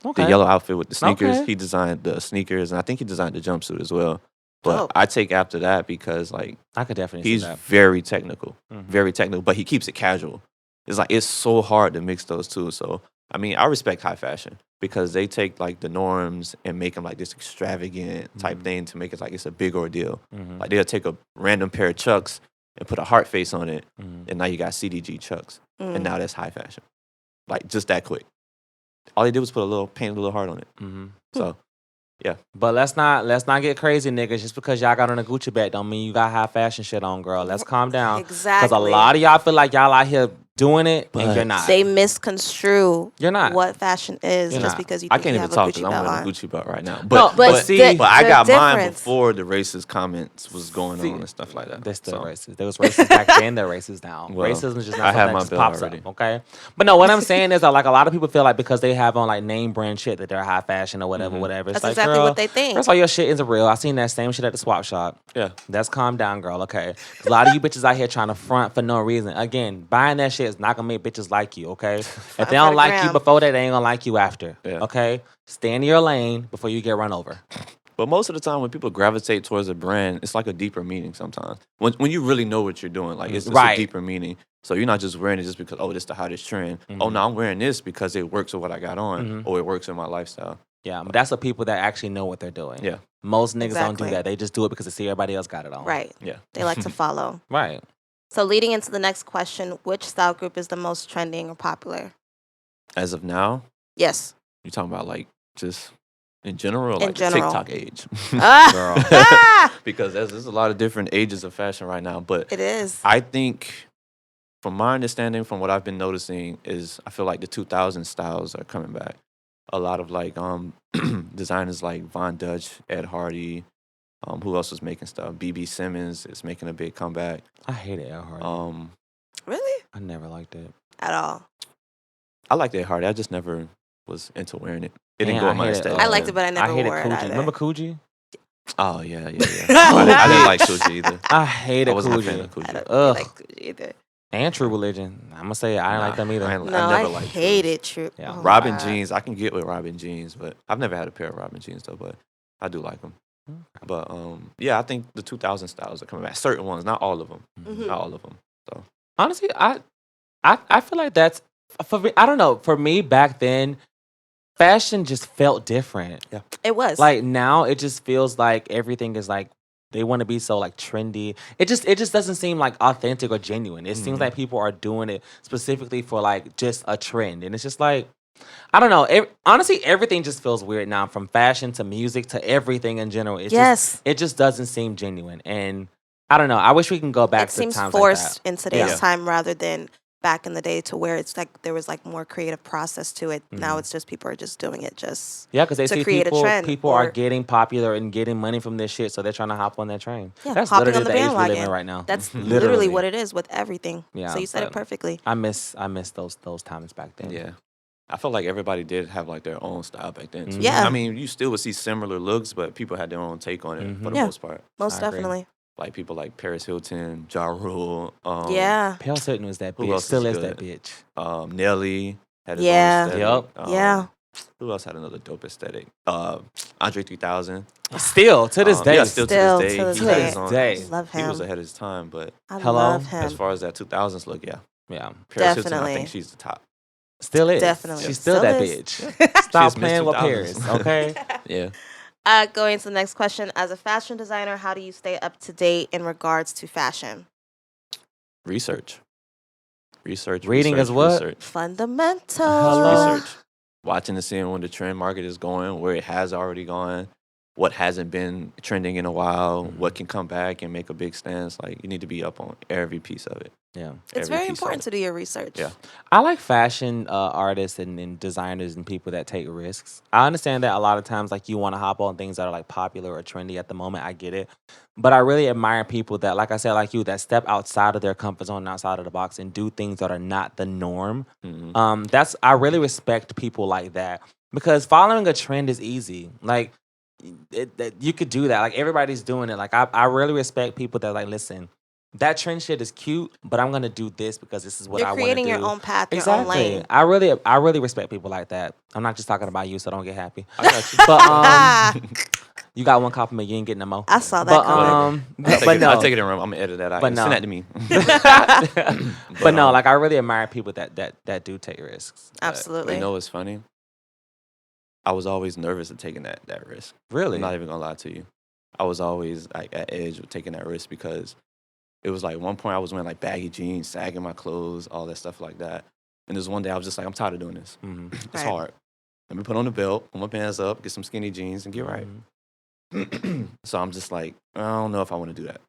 [SPEAKER 2] Okay.
[SPEAKER 1] the yellow outfit with the sneakers.
[SPEAKER 2] Okay.
[SPEAKER 1] He designed the sneakers, and I think he designed the jumpsuit as well. But
[SPEAKER 3] Dope.
[SPEAKER 1] I take after that because like
[SPEAKER 2] I could definitely
[SPEAKER 1] he's
[SPEAKER 2] see that.
[SPEAKER 1] very technical,
[SPEAKER 2] Mhm.
[SPEAKER 1] very technical, but he keeps it casual. It's like it's so hard to mix those two. So I mean, I respect high fashion because they take like the norms and make them like this extravagant type
[SPEAKER 2] Mhm.
[SPEAKER 1] thing to make it like it's a big ordeal.
[SPEAKER 2] Mhm.
[SPEAKER 1] Like they'll take a random pair of Chucks and put a heart face on it,
[SPEAKER 2] Mhm.
[SPEAKER 1] and now you got CDG Chucks,
[SPEAKER 3] Mm.
[SPEAKER 1] and now that's high fashion. Like just that quick. All they did was paint a little heart on it.
[SPEAKER 2] Mhm.
[SPEAKER 1] So
[SPEAKER 2] But let's not get crazy, niggas. Just because y'all got on a Gucci bag don't mean you got high fashion shit on, girl. Let's calm down.
[SPEAKER 3] Exactly.
[SPEAKER 2] Because a lot of y'all feel like y'all out here doing it, and
[SPEAKER 1] But
[SPEAKER 2] you're not.
[SPEAKER 3] They misconstrue
[SPEAKER 2] You're not.
[SPEAKER 3] what fashion is
[SPEAKER 2] You're
[SPEAKER 3] just
[SPEAKER 2] not.
[SPEAKER 3] because you
[SPEAKER 1] I
[SPEAKER 3] think
[SPEAKER 1] can't
[SPEAKER 3] you
[SPEAKER 1] even
[SPEAKER 3] have a
[SPEAKER 1] talk
[SPEAKER 3] Gucci
[SPEAKER 1] because I'm
[SPEAKER 3] belt
[SPEAKER 1] wearing
[SPEAKER 3] on.
[SPEAKER 1] a Gucci belt right now.
[SPEAKER 2] No,
[SPEAKER 1] But
[SPEAKER 2] but
[SPEAKER 1] but,
[SPEAKER 2] see-
[SPEAKER 1] but I
[SPEAKER 3] the
[SPEAKER 1] got mine
[SPEAKER 3] difference-
[SPEAKER 1] before the racist comments was going
[SPEAKER 2] See,
[SPEAKER 1] on and stuff like that.
[SPEAKER 2] They're still
[SPEAKER 1] So,
[SPEAKER 2] racist. There was racist back then. They're racist now.
[SPEAKER 1] Well,
[SPEAKER 2] Racism is just
[SPEAKER 1] I
[SPEAKER 2] not
[SPEAKER 1] had
[SPEAKER 2] something
[SPEAKER 1] my
[SPEAKER 2] that just
[SPEAKER 1] bill
[SPEAKER 2] pops
[SPEAKER 1] already.
[SPEAKER 2] up. Okay, but no, what I'm saying is that like a lot of people feel like because they have on like name brand shit that they're high fashion or whatever,
[SPEAKER 1] Mhm.
[SPEAKER 2] whatever. It's
[SPEAKER 3] That's
[SPEAKER 2] like,
[SPEAKER 3] exactly
[SPEAKER 2] girl,
[SPEAKER 3] what they think.
[SPEAKER 2] first of all, your shit isn't real. I seen that same shit at the swap shop.
[SPEAKER 1] yeah.
[SPEAKER 2] Let's calm down, girl. Okay, a lot of you bitches out here trying to front for no reason. Again, buying that shit is not gonna make bitches like you. Okay, if they
[SPEAKER 3] for
[SPEAKER 2] don't
[SPEAKER 3] the
[SPEAKER 2] like you
[SPEAKER 3] gram.
[SPEAKER 2] before that, they ain't gonna like you after.
[SPEAKER 1] Yeah.
[SPEAKER 2] Okay, stay in your lane before you get run over.
[SPEAKER 1] But most of the time, when people gravitate towards a brand, it's like a deeper meaning sometimes. When you really know what you're doing, like it's a deeper meaning. So you're not just wearing it just because, oh, this is the hottest trend. Oh, no, I'm wearing this because it works with what I got on or it works with my lifestyle.
[SPEAKER 2] Yeah, but that's the people that actually know what they're doing.
[SPEAKER 1] Yeah.
[SPEAKER 2] Most niggas don't do that. They just do it because they see everybody else got it on.
[SPEAKER 3] Right.
[SPEAKER 1] Yeah.
[SPEAKER 3] They like to follow.
[SPEAKER 2] Right.
[SPEAKER 3] So leading into the next question, which style group is the most trending or popular?
[SPEAKER 1] As of now?
[SPEAKER 3] Yes.
[SPEAKER 1] You're talking about like just in general,
[SPEAKER 3] in
[SPEAKER 1] like
[SPEAKER 3] general.
[SPEAKER 1] the TikTok age.
[SPEAKER 3] Girl.
[SPEAKER 1] Because there's a lot of different ages of fashion right now. But
[SPEAKER 3] it is.
[SPEAKER 1] I think, from my understanding, from what I've been noticing, is I feel like the 2000 styles are coming back. A lot of like designers like Von Dutch, Ed Hardy, who else was making stuff? BB Simmons is making a big comeback.
[SPEAKER 2] I hated Ed Hardy.
[SPEAKER 3] Really?
[SPEAKER 2] I never liked it.
[SPEAKER 3] At all.
[SPEAKER 1] I liked Ed Hardy. I just never was into wearing it. It didn't go with my aesthetic.
[SPEAKER 3] I liked it, but I never
[SPEAKER 2] hated
[SPEAKER 3] wore
[SPEAKER 2] Coogee.
[SPEAKER 3] it either.
[SPEAKER 2] Remember Coogee?
[SPEAKER 1] Oh, yeah. I didn't like Coogee either.
[SPEAKER 2] I hated
[SPEAKER 1] I wasn't a fan
[SPEAKER 2] Coogee.
[SPEAKER 1] of Coogee.
[SPEAKER 3] I don't like Coogee either.
[SPEAKER 2] And True Religion. I'm going to say I didn't like them either.
[SPEAKER 3] I hated True.
[SPEAKER 2] Yeah.
[SPEAKER 3] Oh,
[SPEAKER 1] Robin jeans, I can get with Robin jeans, but I've never had a pair of Robin jeans though, but I do like them. But yeah, I think the 2000 styles are coming back. Certain ones, not all of them. Not all of them. So
[SPEAKER 2] honestly, I feel like that's, for me, I don't know, for me back then, fashion just felt different.
[SPEAKER 1] Yeah.
[SPEAKER 3] It was.
[SPEAKER 2] Like now it just feels like everything is like, they want to be so like trendy. It just doesn't seem like authentic or genuine. It seems like people are doing it specifically for like just a trend. And it's just like, I don't know. Honestly, everything just feels weird now, from fashion to music to everything in general. It just doesn't seem genuine. And I don't know. I wish we can go back to times like that.
[SPEAKER 3] It seems forced in today's time rather than back in the day, to where it's like there was like more creative process to it. Now it's just people are just doing it just
[SPEAKER 2] because they see
[SPEAKER 3] create a trend.
[SPEAKER 2] People are getting popular and getting money from this shit, so they're trying to hop on that train.
[SPEAKER 3] Yeah,
[SPEAKER 2] that's
[SPEAKER 3] hopping
[SPEAKER 2] literally
[SPEAKER 3] on the
[SPEAKER 2] the age we
[SPEAKER 3] bandwagon.
[SPEAKER 2] live in right now.
[SPEAKER 3] That's literally what it is with everything.
[SPEAKER 2] Yeah,
[SPEAKER 3] so you said it perfectly.
[SPEAKER 2] I miss those times back then.
[SPEAKER 1] Yeah. I felt like everybody did have like their own style back then too.
[SPEAKER 3] Yeah.
[SPEAKER 1] I mean, you still would see similar looks, but people had their own take on it for the most part.
[SPEAKER 3] Most definitely.
[SPEAKER 1] Like people like Paris Hilton, Ja Rule.
[SPEAKER 2] Paris Hilton was that bitch. Still is that bitch.
[SPEAKER 1] Nelly had his own aesthetic.
[SPEAKER 2] Yep.
[SPEAKER 1] Who else had another dope aesthetic? Andre 3000.
[SPEAKER 2] Still to this day.
[SPEAKER 1] Yeah, still to this day.
[SPEAKER 3] To this
[SPEAKER 2] day.
[SPEAKER 3] Love him.
[SPEAKER 1] He was ahead of his time, but
[SPEAKER 3] I love him.
[SPEAKER 1] as far as that 2000s look,
[SPEAKER 2] Yeah.
[SPEAKER 1] Paris Hilton, I think she's the top.
[SPEAKER 2] Still is.
[SPEAKER 3] Definitely.
[SPEAKER 2] She's still that bitch. Stop playing with Paris, okay?
[SPEAKER 1] Yeah.
[SPEAKER 3] Going to the next question. As a fashion designer, how do you stay up to date in regards to fashion?
[SPEAKER 1] Research.
[SPEAKER 2] Reading is what?
[SPEAKER 1] Research.
[SPEAKER 3] Fundamental.
[SPEAKER 1] Research. Watching and seeing when the trend market is going, where it has already gone, what hasn't been trending in a while, what can come back and make a big stance. Like, you need to be up on every piece of it.
[SPEAKER 2] Yeah.
[SPEAKER 3] It's very important to do your research.
[SPEAKER 1] Yeah.
[SPEAKER 2] I like fashion artists and designers and people that take risks. I understand that a lot of times, like, you want to hop on things that are like popular or trendy at the moment. I get it. But I really admire people that, like I said, like you, that step outside of their comfort zone, outside of the box, and do things that are not the norm. I really respect people like that, because following a trend is easy. Like, you could do that. Like, everybody's doing it. Like, I really respect people that, like, listen, that trend shit is cute, but I'm gonna do this because this is what I want to do.
[SPEAKER 3] You're creating your own path, your
[SPEAKER 2] exactly.
[SPEAKER 3] own lane.
[SPEAKER 2] I really respect people like that. I'm not just talking about you, so don't get happy.
[SPEAKER 1] I got you.
[SPEAKER 2] But you got one compliment, you ain't getting no more.
[SPEAKER 3] I saw that.
[SPEAKER 2] But no,
[SPEAKER 1] I'll take it in. I'm gonna edit that out.
[SPEAKER 2] But no.
[SPEAKER 1] Send that to me.
[SPEAKER 2] but no, like, I really admire people that do take risks.
[SPEAKER 3] Absolutely.
[SPEAKER 1] You know what's funny? I was always nervous of taking that risk.
[SPEAKER 2] Really?
[SPEAKER 1] I'm not even gonna lie to you. I was always like at edge with taking that risk, because it was like one point I was wearing like baggy jeans, sagging my clothes, all that stuff like that. And there's one day I was just like, I'm tired of doing this. It's hard. Let me put on the belt, put my pants up, get some skinny jeans, and get right. So I'm just like, I don't know if I want to do that.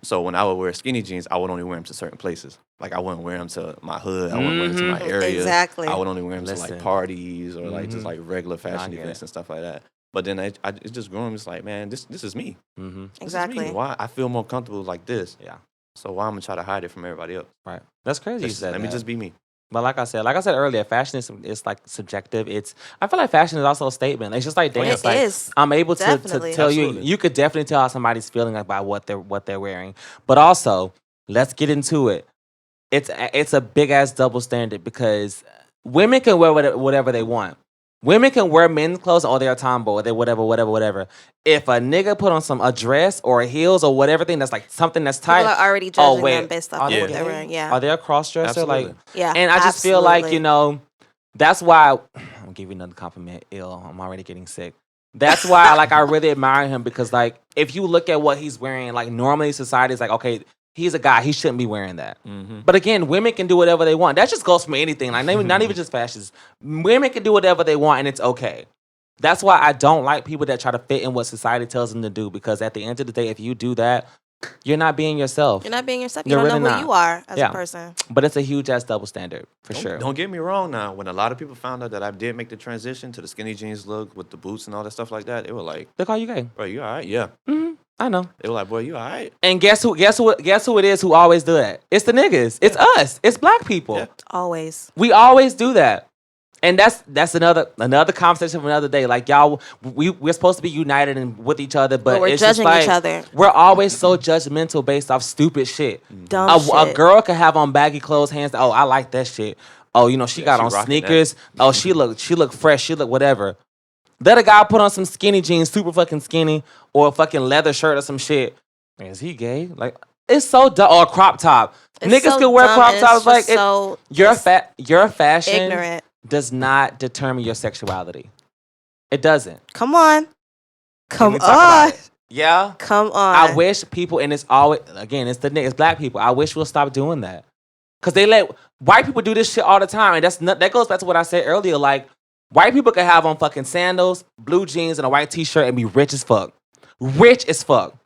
[SPEAKER 1] So when I would wear skinny jeans, I would only wear them to certain places. Like, I wouldn't wear them to my hood. I wouldn't wear them to my area.
[SPEAKER 3] Exactly.
[SPEAKER 1] I would only wear them to like parties or like just like regular fashion events and stuff like that. But then it just grew. I'm just like, man, this is me.
[SPEAKER 3] Exactly.
[SPEAKER 1] This is me. Why I feel more comfortable like this?
[SPEAKER 2] Yeah.
[SPEAKER 1] So why I'm gonna try to hide it from everybody else?
[SPEAKER 2] Right. That's crazy.
[SPEAKER 1] Let me just be me.
[SPEAKER 2] But like I said earlier, fashion is like subjective. I feel like fashion is also a statement. It's just like dance.
[SPEAKER 3] It is.
[SPEAKER 2] I'm able to tell
[SPEAKER 1] Absolutely.
[SPEAKER 2] you could definitely tell how somebody's feeling about what they're wearing. But also, let's get into it. It's a big ass double standard, because women can wear whatever they want, Women can wear men's clothes, or they're a tomboy, or they whatever. If a nigga put on a dress or heels or whatever thing that's like something that's tight,
[SPEAKER 3] people are already judging them based off of what they're wearing. Yeah,
[SPEAKER 2] are they a cross dresser?
[SPEAKER 1] Absolutely.
[SPEAKER 2] Like,
[SPEAKER 3] yeah,
[SPEAKER 2] and I just feel like that's why I'll give you another compliment. I'm already getting sick. That's why I really admire him because like if you look at what he's wearing, like normally society is like, okay, he's a guy, he shouldn't be wearing that.
[SPEAKER 1] Mm-hmm.
[SPEAKER 2] But again, women can do whatever they want. That just goes from anything. Like not even just fashions. Women can do whatever they want and it's okay. That's why I don't like people that try to fit in what society tells them to do because at the end of the day, if you do that, you're not being yourself.
[SPEAKER 3] You're not being yourself. You don't know who you are as a person.
[SPEAKER 2] But it's a huge ass double standard for sure.
[SPEAKER 1] Don't get me wrong now. When a lot of people found out that I did make the transition to the skinny jeans look with the boots and all that stuff like that, they were like,
[SPEAKER 2] they call you gay.
[SPEAKER 1] Bro, you all right? Yeah.
[SPEAKER 2] Mm-hmm. I know.
[SPEAKER 1] They were like, boy, you all right?
[SPEAKER 2] And guess who it is who always do that? It's the niggas. It's us. It's black people. Yeah.
[SPEAKER 3] Always.
[SPEAKER 2] We always do that. And that's another conversation for another day. Like y'all, we're supposed to be united and with each other, but
[SPEAKER 3] we're
[SPEAKER 2] it's
[SPEAKER 3] judging
[SPEAKER 2] just like,
[SPEAKER 3] each other.
[SPEAKER 2] We're always so judgmental based off stupid shit.
[SPEAKER 3] Dumb shit.
[SPEAKER 2] A girl can have on baggy clothes, hands. Oh, I like that shit. Oh, she got on sneakers. That. Oh, she look fresh. She look whatever. Let a guy put on some skinny jeans, super fucking skinny, or a fucking leather shirt or some shit. Is he gay? Like it's so dumb. Or a crop top. Niggas
[SPEAKER 3] so
[SPEAKER 2] can wear crop tops. Like your fashion.
[SPEAKER 3] Ignorant.
[SPEAKER 2] Does not determine your sexuality. It doesn't.
[SPEAKER 3] Come on.
[SPEAKER 2] Yeah.
[SPEAKER 3] Come on.
[SPEAKER 2] I wish people, and it's always, again, it's black people. I wish we'll stop doing that. Because they let white people do this shit all the time. And that goes back to what I said earlier. Like, white people can have on fucking sandals, blue jeans, and a white t-shirt and be rich as fuck. Rich as fuck.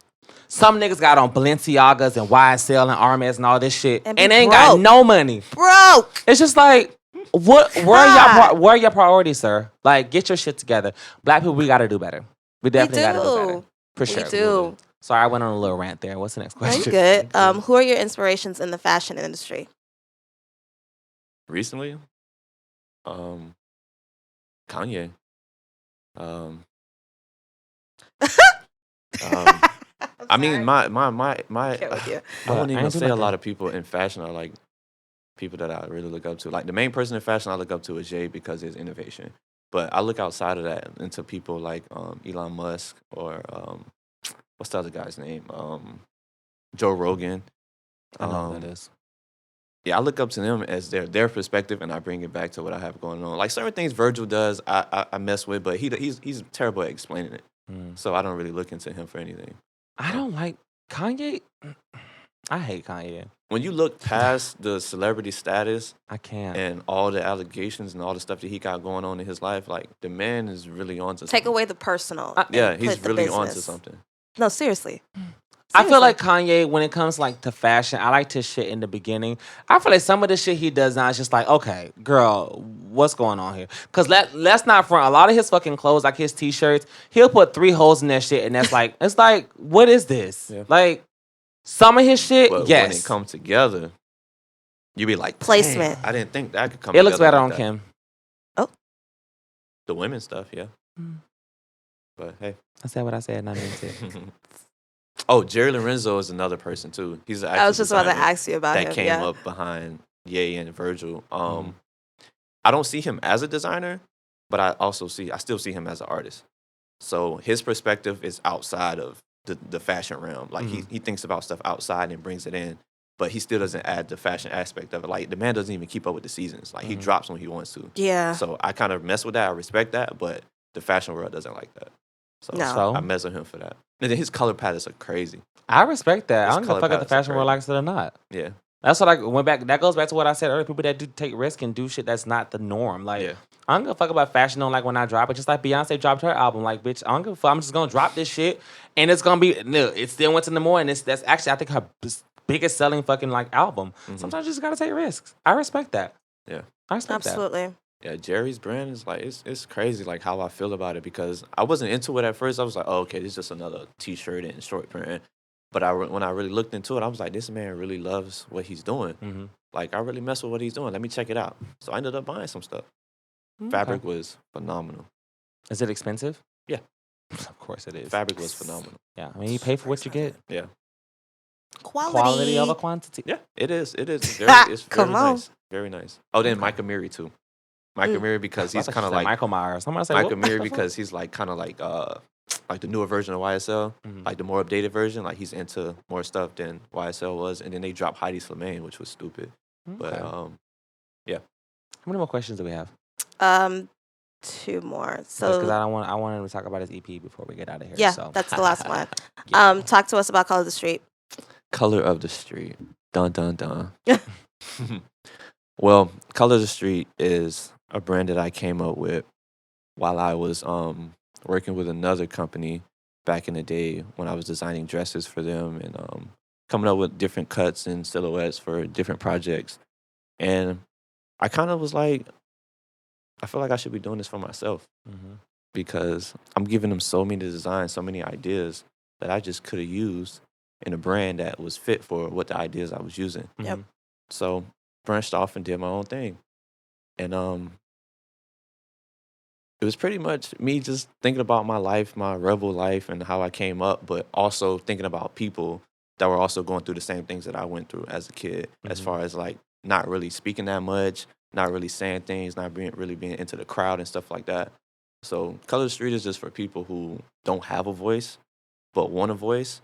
[SPEAKER 2] Some niggas got on Balenciagas and YSL and Hermes and all this shit. And they ain't got no money.
[SPEAKER 3] Broke.
[SPEAKER 2] It's just like, where are your priorities, sir? Like, get your shit together. Black people, we got to do better. We definitely got to do better. For sure.
[SPEAKER 3] We do.
[SPEAKER 2] Sorry, I went on a little rant there. What's the next question?
[SPEAKER 3] Good. Who are your inspirations in the fashion industry?
[SPEAKER 1] Recently? Kanye. I mean, I wouldn't even say a lot of people in fashion are like people that I really look up to. Like the main person in fashion I look up to is Jay because his innovation. But I look outside of that into people like Elon Musk or what's the other guy's name? Joe Rogan.
[SPEAKER 2] I know who that is.
[SPEAKER 1] Yeah, I look up to them as their perspective, and I bring it back to what I have going on. Like certain things Virgil does, I mess with, but he's terrible at explaining it. So I don't really look into him for anything.
[SPEAKER 2] I don't like Kanye. I hate Kanye.
[SPEAKER 1] When you look past the celebrity status,
[SPEAKER 2] I can't,
[SPEAKER 1] and all the allegations and all the stuff that he got going on in his life, like the man is really onto something.
[SPEAKER 3] Take away the personal.
[SPEAKER 1] Yeah, he's really onto something.
[SPEAKER 3] No, seriously.
[SPEAKER 2] I feel like Kanye, when it comes like to fashion, I like his shit in the beginning. I feel like some of the shit he does now is just like, okay, girl, what's going on here? Because let's not front. A lot of his fucking clothes, like his t-shirts, he'll put 3 holes in that shit, and that's like, it's like, what is this? Yeah. Like, some of his shit,
[SPEAKER 1] but
[SPEAKER 2] yes.
[SPEAKER 1] when it comes together, you be like,
[SPEAKER 3] placement.
[SPEAKER 1] I didn't think that could come
[SPEAKER 2] together.
[SPEAKER 1] It
[SPEAKER 2] looks better
[SPEAKER 1] like
[SPEAKER 2] on
[SPEAKER 1] that.
[SPEAKER 2] Kim.
[SPEAKER 3] Oh.
[SPEAKER 1] The women stuff, yeah. But hey.
[SPEAKER 2] I said what I said, not mean to.
[SPEAKER 1] Oh, Jerry Lorenzo is another person too. He's an actual
[SPEAKER 3] I was just about to ask you about
[SPEAKER 1] that
[SPEAKER 3] him.
[SPEAKER 1] Came up behind Ye and Virgil. I don't see him as a designer, but I still see him as an artist. So his perspective is outside of the fashion realm. Like he thinks about stuff outside and brings it in, but he still doesn't add the fashion aspect of it. Like the man doesn't even keep up with the seasons. Like he drops when he wants to.
[SPEAKER 3] Yeah.
[SPEAKER 1] So I kind of mess with that. I respect that, but the fashion world doesn't like that. So I mess with him for that. And then his color palettes are crazy.
[SPEAKER 2] I respect that. I don't give a fuck if the fashion world likes it or not.
[SPEAKER 1] Yeah.
[SPEAKER 2] That's what I went back. That goes back to what I said earlier. People that do take risk and do shit that's not the norm. Like, I don't give a fuck about fashion on like when I drop it. Just like Beyonce dropped her album. Like, bitch, I don't give a fuck. I'm just gonna drop this shit, and it's gonna be. It still went to the more, and that's actually I think her biggest selling fucking like album. Sometimes you just gotta take risks. I respect that.
[SPEAKER 1] Yeah,
[SPEAKER 2] I respect that.
[SPEAKER 3] Absolutely.
[SPEAKER 1] Yeah, Jerry's brand is like it's crazy like how I feel about it because I wasn't into it at first. I was like, oh, okay, this is just another t-shirt and short print. But when I really looked into it, I was like, this man really loves what he's doing. Like I really mess with what he's doing. Let me check it out. So I ended up buying some stuff. Fabric was phenomenal.
[SPEAKER 2] Is it expensive?
[SPEAKER 1] Yeah,
[SPEAKER 2] of course it is.
[SPEAKER 1] Fabric was phenomenal.
[SPEAKER 2] Yeah, I mean you pay for what you get.
[SPEAKER 1] Yeah.
[SPEAKER 3] Quality
[SPEAKER 2] over quantity.
[SPEAKER 1] Yeah, it is. It is. It's very
[SPEAKER 3] Come on.
[SPEAKER 1] nice. Very nice. Oh, then Micah Miri too. Mike Amiri because he's kind of like
[SPEAKER 2] Michael Myers. Someone say
[SPEAKER 1] Mike Amiri because he's like kind of like the newer version of YSL, like the more updated version. Like he's into more stuff than YSL was, and then they dropped Heidi Slimane, which was stupid.
[SPEAKER 2] Okay.
[SPEAKER 1] But yeah.
[SPEAKER 2] How many more questions do we have?
[SPEAKER 3] 2 more. So
[SPEAKER 2] because I wanted to talk about his EP before we get out of here.
[SPEAKER 3] Yeah,
[SPEAKER 2] so.
[SPEAKER 3] that's the last one. Yeah. Talk to us about Color of the Street.
[SPEAKER 1] Color of the Street. Dun dun dun. Well, Color of the Street is a brand that I came up with while I was working with another company back in the day when I was designing dresses for them and coming up with different cuts and silhouettes for different projects. And I kind of was like, I feel like I should be doing this for myself because I'm giving them so many designs, so many ideas that I just could have used in a brand that was fit for what the ideas I was using.
[SPEAKER 3] Yep.
[SPEAKER 1] So branched off and did my own thing. And it was pretty much me just thinking about my life, my rebel life, and how I came up, but also thinking about people that were also going through the same things that I went through as a kid, as far as like not really speaking that much, not really saying things, not really being into the crowd and stuff like that. So Color of the Street is just for people who don't have a voice, but want a voice,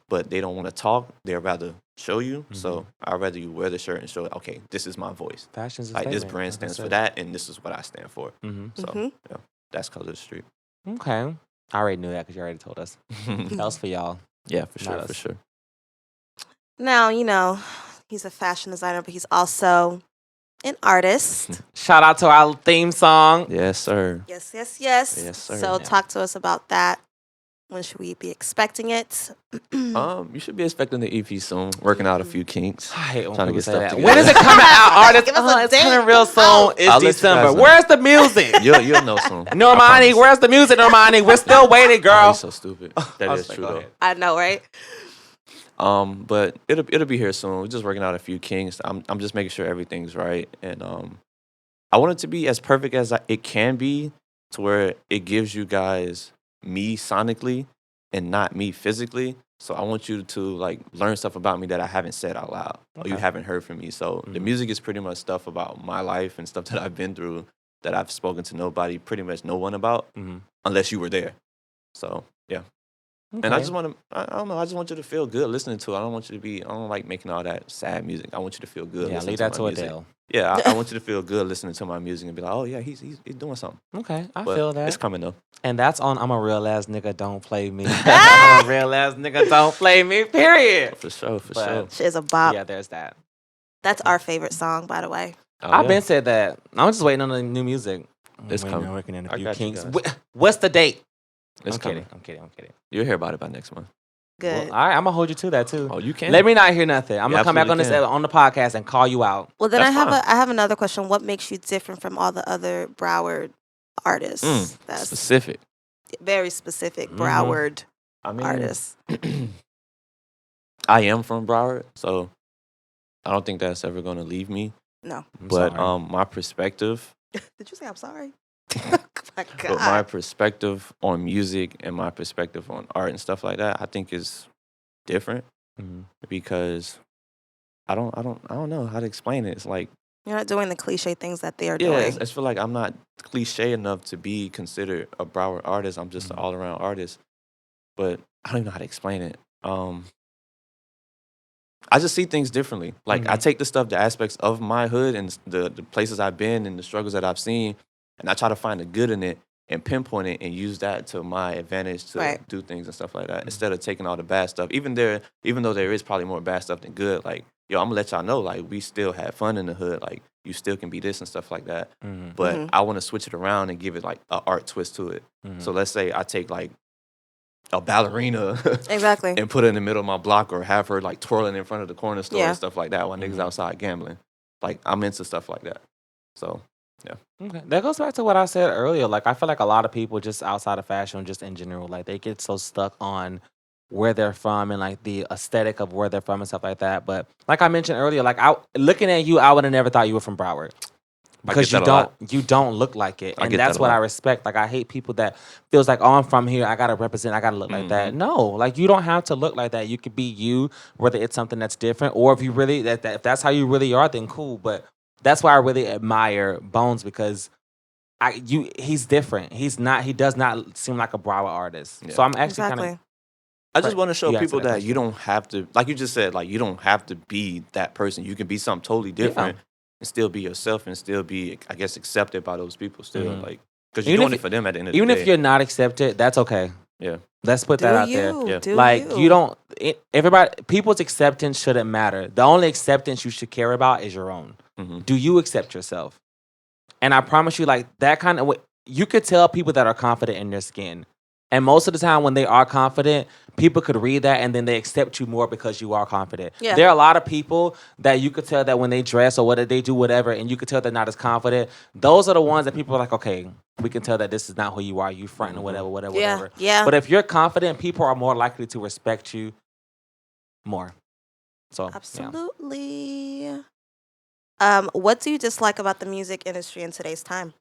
[SPEAKER 1] but they don't want to talk. They'd rather show you. So I'd rather you wear the shirt and show, okay, this is my voice.
[SPEAKER 2] Fashion's
[SPEAKER 1] like this brand stands for that, and this is what I stand for. So yeah, that's Color of the Street.
[SPEAKER 2] Okay. I already knew that because you already told us. That was for y'all.
[SPEAKER 1] Yeah, for sure.
[SPEAKER 3] Now, you know, he's a fashion designer, but he's also an artist.
[SPEAKER 2] Shout out to our theme song.
[SPEAKER 1] Yes, sir.
[SPEAKER 3] Yes.
[SPEAKER 1] Yes, sir.
[SPEAKER 3] So talk to us about that. When should we be expecting it?
[SPEAKER 1] You should be expecting the EP soon. Working out a few kinks.
[SPEAKER 2] I hate when
[SPEAKER 1] trying to
[SPEAKER 2] people
[SPEAKER 1] get
[SPEAKER 2] say
[SPEAKER 1] stuff
[SPEAKER 2] that.
[SPEAKER 1] together.
[SPEAKER 2] When is it coming out, artist?
[SPEAKER 3] Give us a
[SPEAKER 2] It's
[SPEAKER 3] date.
[SPEAKER 2] coming real soon. It's
[SPEAKER 1] I'll let you
[SPEAKER 2] December.
[SPEAKER 1] guys know.
[SPEAKER 2] Where's the music?
[SPEAKER 1] You'll know soon.
[SPEAKER 2] Normani, where's the music, Normani? We're still waiting,
[SPEAKER 1] Oh,
[SPEAKER 2] girl.
[SPEAKER 1] you're so stupid. That is true though.
[SPEAKER 3] I know, right?
[SPEAKER 1] But it'll be here soon. We're just working out a few kinks. I'm just making sure everything's right, and I want it to be as perfect as it can be, to where it gives you guys me sonically and not me physically. So I want you to like learn stuff about me that I haven't said out loud or you haven't heard from me. So the music is pretty much stuff about my life and stuff that I've been through that I've spoken to nobody, pretty much no one about, unless you were there. So yeah.
[SPEAKER 2] Okay.
[SPEAKER 1] And I just want to, I don't know, I just want you to feel good listening to it. I don't want you to be, I don't like making all that sad music. I want you to feel good.
[SPEAKER 2] Yeah,
[SPEAKER 1] listening
[SPEAKER 2] leave that to
[SPEAKER 1] my music.
[SPEAKER 2] Adele.
[SPEAKER 1] Yeah, I want you to feel good listening to my music and be like, oh yeah, he's doing something.
[SPEAKER 2] Okay, I
[SPEAKER 1] But
[SPEAKER 2] feel that.
[SPEAKER 1] it's coming though.
[SPEAKER 2] And that's on I'm a Real Ass Nigga, Don't Play Me. I'm a Real Ass Nigga, Don't Play Me, period.
[SPEAKER 1] For sure.
[SPEAKER 2] But-
[SPEAKER 3] She is a bop.
[SPEAKER 2] Yeah, there's that.
[SPEAKER 3] That's our favorite song, by the way.
[SPEAKER 1] Oh,
[SPEAKER 2] I've
[SPEAKER 1] yeah.
[SPEAKER 2] been said that. I'm just waiting on the new music.
[SPEAKER 1] It's coming.
[SPEAKER 2] Working in a
[SPEAKER 1] I
[SPEAKER 2] few
[SPEAKER 1] got you
[SPEAKER 2] kinks.
[SPEAKER 1] guys.
[SPEAKER 2] What's the date?
[SPEAKER 1] It's
[SPEAKER 2] I'm
[SPEAKER 1] coming.
[SPEAKER 2] kidding. I'm kidding.
[SPEAKER 1] You'll hear about it by next month.
[SPEAKER 3] Good.
[SPEAKER 2] Well, all right, I'm gonna hold you to that too.
[SPEAKER 1] Oh, you can.
[SPEAKER 2] Let me not hear nothing. I'm
[SPEAKER 1] You
[SPEAKER 2] gonna come back on this
[SPEAKER 1] absolutely
[SPEAKER 2] on the podcast and call you out.
[SPEAKER 3] Well, then
[SPEAKER 1] That's fine.
[SPEAKER 3] I have another question. What makes you different from all the other Broward artists? That's
[SPEAKER 1] Specific.
[SPEAKER 3] very specific Broward
[SPEAKER 1] I mean,
[SPEAKER 3] artists.
[SPEAKER 1] I am from Broward, so I don't think that's ever going to leave me.
[SPEAKER 3] No.
[SPEAKER 2] I'm
[SPEAKER 1] But
[SPEAKER 2] sorry.
[SPEAKER 1] my perspective,
[SPEAKER 3] Did you say I'm sorry? Oh my
[SPEAKER 1] but my
[SPEAKER 3] God.
[SPEAKER 1] perspective on music and my perspective on art and stuff like that, I think is different because I don't know how to explain it. It's like,
[SPEAKER 3] You're not doing the cliche things that they are
[SPEAKER 1] yeah,
[SPEAKER 3] doing.
[SPEAKER 1] I feel like I'm not cliche enough to be considered a Broward artist. I'm just an all around artist, but I don't even know how to explain it. I just see things differently. Like I take the aspects of my hood and the places I've been and the struggles that I've seen, and I try to find the good in it and pinpoint it and use that to my advantage to do things and stuff like that. Instead of taking all the bad stuff, even though there is probably more bad stuff than good. Like, yo, I'm gonna let y'all know, like, we still had fun in the hood. Like, you still can be this and stuff like that. But I want to switch it around and give it like an art twist to it. So let's say I take like a ballerina
[SPEAKER 3] Exactly.
[SPEAKER 1] and put her in the middle of my block, or have her like twirling in front of the corner store
[SPEAKER 3] Yeah.
[SPEAKER 1] and stuff like that while niggas outside gambling. Like, I'm into stuff like that. So yeah.
[SPEAKER 2] Okay. That goes back to what I said earlier. Like, I feel like a lot of people just outside of fashion, just in general, like they get so stuck on where they're from and like the aesthetic of where they're from and stuff like that. But like I mentioned earlier, like looking at you, I would have never thought you were from Broward. Because you don't look like it. And that's what I respect. Like, I hate people that feels like, oh, I'm from here, I gotta represent, I gotta look like that. No, like, you don't have to look like that. You could be you, whether it's something that's different, or if you really if that's how you really are, then cool. But that's why I really admire Bones, because he's different. He does not seem like a Broward artist.
[SPEAKER 1] Yeah.
[SPEAKER 2] So I'm actually
[SPEAKER 3] Exactly.
[SPEAKER 2] kind of.
[SPEAKER 1] I just want to show
[SPEAKER 2] You answer
[SPEAKER 1] people
[SPEAKER 2] that
[SPEAKER 1] that you don't have to, like you just said, like you don't have to be that person. You can be something totally different and still be yourself and still be, I guess, accepted by those people still. Like, because you're doing it for them at the end of the day.
[SPEAKER 2] Even if you're not accepted, that's okay.
[SPEAKER 1] Yeah.
[SPEAKER 2] Let's put that out there.
[SPEAKER 3] Yeah.
[SPEAKER 2] Like you don't. People's acceptance shouldn't matter. The only acceptance you should care about is your own.
[SPEAKER 1] Mm-hmm.
[SPEAKER 2] Do you accept yourself? And I promise you, like that kind of, you could tell people that are confident in their skin. And most of the time when they are confident, people could read that and then they accept you more because you are confident.
[SPEAKER 3] Yeah.
[SPEAKER 2] There are a lot of people that you could tell that when they dress or whether they do whatever, and you could tell they're not as confident. Those are the ones that people are like, okay, we can tell that this is not who you are. You fronting or whatever.
[SPEAKER 3] Yeah.
[SPEAKER 2] But if you're confident, people are more likely to respect you more. So
[SPEAKER 3] Absolutely. What do you dislike about the music industry in today's time?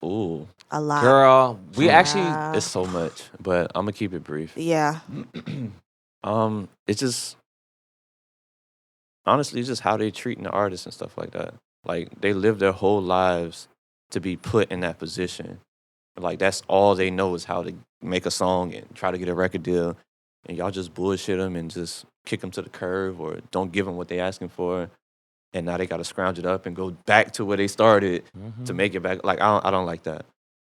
[SPEAKER 1] Ooh.
[SPEAKER 3] A lot.
[SPEAKER 2] Girl, we actually...
[SPEAKER 1] It's so much, but I'm going to keep it brief.
[SPEAKER 3] Yeah.
[SPEAKER 1] It's just... Honestly, it's just how they treating the artists and stuff like that. Like, they live their whole lives to be put in that position. Like, that's all they know is how to make a song and try to get a record deal. And y'all just bullshit them and just kick them to the curb or don't give them what they asking for. And now they got to scrounge it up and go back to where they started to make it back. Like, I don't like that.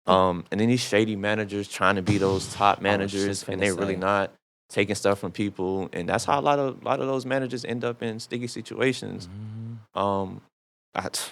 [SPEAKER 1] And then these shady managers trying to be those top managers, and they really not taking stuff from people. And that's how a lot of those managers end up in sticky situations. It's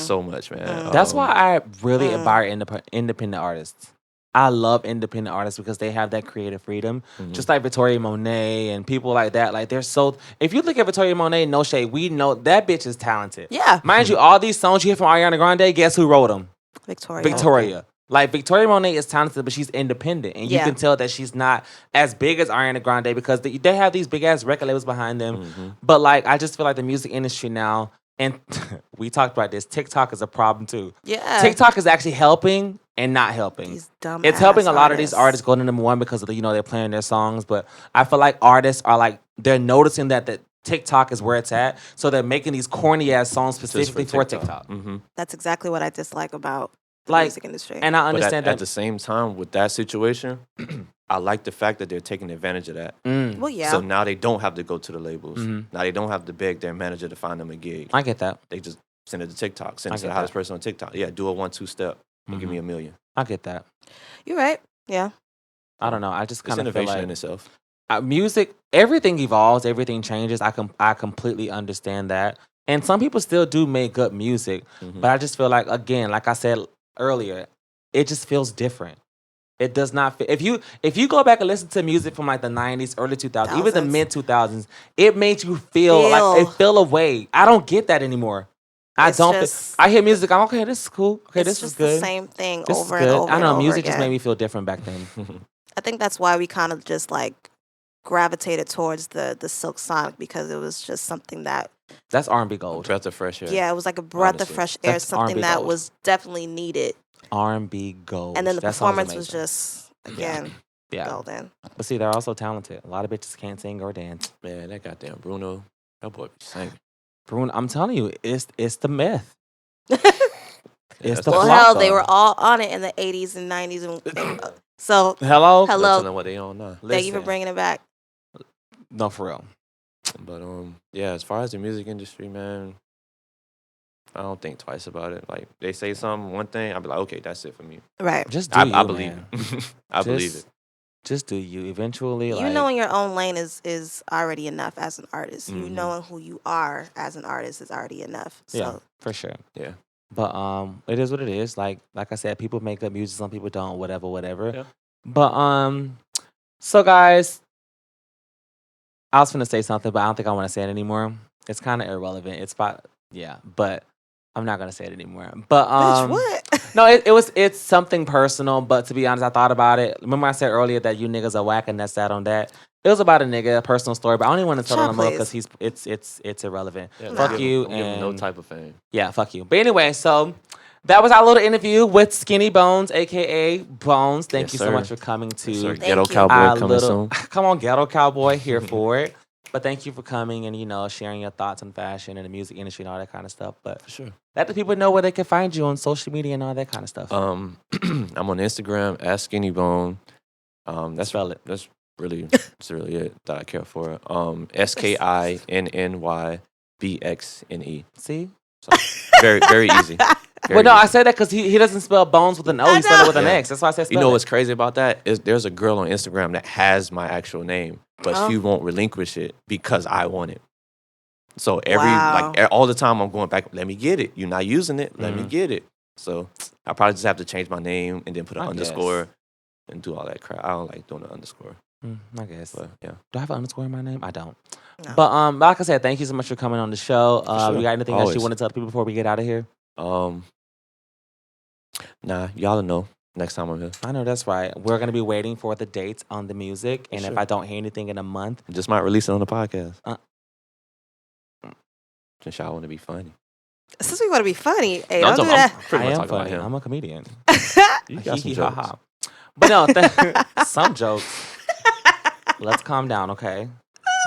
[SPEAKER 1] so much, man.
[SPEAKER 2] That's why I really admire independent artists. I love independent artists because they have that creative freedom. Just like Victoria Monet and people like that. Like they're so... If you look at Victoria Monet, no shade, we know that bitch is talented.
[SPEAKER 3] Yeah.
[SPEAKER 2] Mind you, all these songs you hear from Ariana Grande, guess who wrote them?
[SPEAKER 3] Victoria.
[SPEAKER 2] Like Victoria Monet is talented, but she's independent. And you can tell that she's not as big as Ariana Grande because they have these big ass record labels behind them. But like, I just feel like the music industry now, and we talked about this, TikTok is a problem too.
[SPEAKER 3] Yeah.
[SPEAKER 2] TikTok is actually helping and not helping.
[SPEAKER 3] These dumb
[SPEAKER 2] It's helping a lot
[SPEAKER 3] artists.
[SPEAKER 2] of these artists go to number one because of the, they're playing their songs. But I feel like artists are like, they're noticing that TikTok is where it's at. So they're making these corny ass songs specifically for TikTok.
[SPEAKER 3] That's exactly what I dislike about the music industry.
[SPEAKER 2] And I understand
[SPEAKER 1] but
[SPEAKER 2] that.
[SPEAKER 1] at the same time, with that situation, I like the fact that they're taking advantage of that.
[SPEAKER 3] Well, yeah.
[SPEAKER 1] So now they don't have to go to the labels. Now they don't have to beg their manager to find them a gig.
[SPEAKER 2] I get that.
[SPEAKER 1] They just send it to TikTok. Send it to the hottest person on TikTok. Yeah, do a 1-2 step and give me $1 million.
[SPEAKER 2] I get that.
[SPEAKER 3] You're right. Yeah.
[SPEAKER 2] I don't know. I just kind of feel
[SPEAKER 1] innovation
[SPEAKER 2] like
[SPEAKER 1] in itself.
[SPEAKER 2] Music, everything evolves, everything changes. I completely understand that. And some people still do make good music, but I just feel like, again, like I said earlier, it just feels different. It does not fit. If you go back and listen to music from like the 90s, early 2000s, even the mid 2000s, it made you feel like it fell away. I don't get that anymore. I hear music. I'm okay. This is cool. Okay, this is good.
[SPEAKER 3] The same thing
[SPEAKER 2] this
[SPEAKER 3] over
[SPEAKER 2] is
[SPEAKER 3] and
[SPEAKER 2] good.
[SPEAKER 3] over.
[SPEAKER 2] I know
[SPEAKER 3] and
[SPEAKER 2] music
[SPEAKER 3] over
[SPEAKER 2] just
[SPEAKER 3] again.
[SPEAKER 2] made me feel different back then.
[SPEAKER 3] I think that's why we kind of just like gravitated towards the Silk Sonic because it was just something that
[SPEAKER 2] that's R&B gold.
[SPEAKER 1] A breath of fresh air.
[SPEAKER 3] Yeah, it was like a breath of fresh air, something
[SPEAKER 2] R&B
[SPEAKER 3] that
[SPEAKER 2] gold.
[SPEAKER 3] was definitely needed.
[SPEAKER 2] R&B gold.
[SPEAKER 3] And then the performance was just again golden.
[SPEAKER 2] But see, they're also talented. A lot of bitches can't sing or dance.
[SPEAKER 1] Man, that goddamn Bruno, that boy be singing.
[SPEAKER 2] Bruno, I'm telling you, it's the myth. It's the
[SPEAKER 3] well,
[SPEAKER 2] flop,
[SPEAKER 3] hell,
[SPEAKER 2] though.
[SPEAKER 3] they were all on it in the 80s and 90s, and so
[SPEAKER 2] hello.
[SPEAKER 1] Know what they on now.
[SPEAKER 3] Thank you for bringing it back.
[SPEAKER 2] No, for real.
[SPEAKER 1] But yeah, as far as the music industry, man, I don't think twice about it. Like they say one thing, I'll be like, okay, that's it for me.
[SPEAKER 3] Right.
[SPEAKER 2] Just do
[SPEAKER 1] I believe it. I believe it.
[SPEAKER 2] Just do you. Eventually,
[SPEAKER 3] you knowing your own lane is already enough as an artist. You knowing who you are as an artist is already enough. So.
[SPEAKER 2] Yeah, for sure.
[SPEAKER 1] Yeah.
[SPEAKER 2] But it is what it is. Like I said, people make good music, some people don't. Whatever.
[SPEAKER 1] Yeah.
[SPEAKER 2] But so guys, I was gonna say something, but I don't think I want to say it anymore. It's kind of irrelevant. But I'm not gonna say it anymore. But
[SPEAKER 3] Bitch, what?
[SPEAKER 2] No, it's something personal. But to be honest, I thought about it. Remember I said earlier that you niggas are whack, and that's that on that. It was about a nigga, a personal story, but I don't even want to tell him because it's irrelevant.
[SPEAKER 1] Yeah,
[SPEAKER 2] fuck you
[SPEAKER 1] don't give him
[SPEAKER 2] and
[SPEAKER 1] no type of fame.
[SPEAKER 2] Yeah, fuck you. But anyway, so that was our little interview with Skinny Bones, aka Bones. Thank you so much for coming to
[SPEAKER 1] Ghetto Cowboy coming soon.
[SPEAKER 2] Come on, Ghetto Cowboy, here for it. But thank you for coming and, sharing your thoughts on fashion and the music industry and all that kind of stuff. But
[SPEAKER 1] For sure.
[SPEAKER 2] let the people know where they can find you on social media and all that kind of stuff.
[SPEAKER 1] I'm on Instagram at SkinnyBxne. That's
[SPEAKER 2] Spell it.
[SPEAKER 1] That's really it that I care for. SkinnyBxne.
[SPEAKER 2] See?
[SPEAKER 1] So very very easy.
[SPEAKER 2] Well, no, I say that because he doesn't spell bones with an O. He spelled it with an
[SPEAKER 1] Yeah.
[SPEAKER 2] X. That's why I said spell
[SPEAKER 1] You know
[SPEAKER 2] it.
[SPEAKER 1] what's crazy about that is there's a girl on Instagram that has my actual name, but
[SPEAKER 3] Oh.
[SPEAKER 1] she won't relinquish it because I want it. So
[SPEAKER 3] Wow.
[SPEAKER 1] all the time I'm going back. Let me get it. You're not using it. Let me get it. So I probably just have to change my name and then put an underscore and do all that crap. I don't like doing the underscore.
[SPEAKER 2] I guess.
[SPEAKER 1] But yeah.
[SPEAKER 2] Do I have an underscore in my name? I don't.
[SPEAKER 3] No.
[SPEAKER 2] But like I said, thank you so much for coming on the show.
[SPEAKER 1] sure.
[SPEAKER 2] You got anything else you
[SPEAKER 1] Always.
[SPEAKER 2] want to tell people before we get out of here?
[SPEAKER 1] Nah, y'all know next time I'm here.
[SPEAKER 2] I know that's right. We're gonna be waiting for the dates on the music, and if
[SPEAKER 1] sure.
[SPEAKER 2] I don't hear anything in a month,
[SPEAKER 1] Just might release it on the podcast. Since y'all want to be funny.
[SPEAKER 3] Since we want to be funny, hey,
[SPEAKER 1] No,
[SPEAKER 3] don't do
[SPEAKER 1] I'm
[SPEAKER 3] that.
[SPEAKER 1] pretty
[SPEAKER 2] I
[SPEAKER 1] much
[SPEAKER 2] am
[SPEAKER 1] talking about
[SPEAKER 2] funny.
[SPEAKER 1] him.
[SPEAKER 2] I'm a comedian.
[SPEAKER 1] You got some
[SPEAKER 2] Hee,
[SPEAKER 1] jokes.
[SPEAKER 2] ha, ha. But no, some jokes. Let's calm down, okay?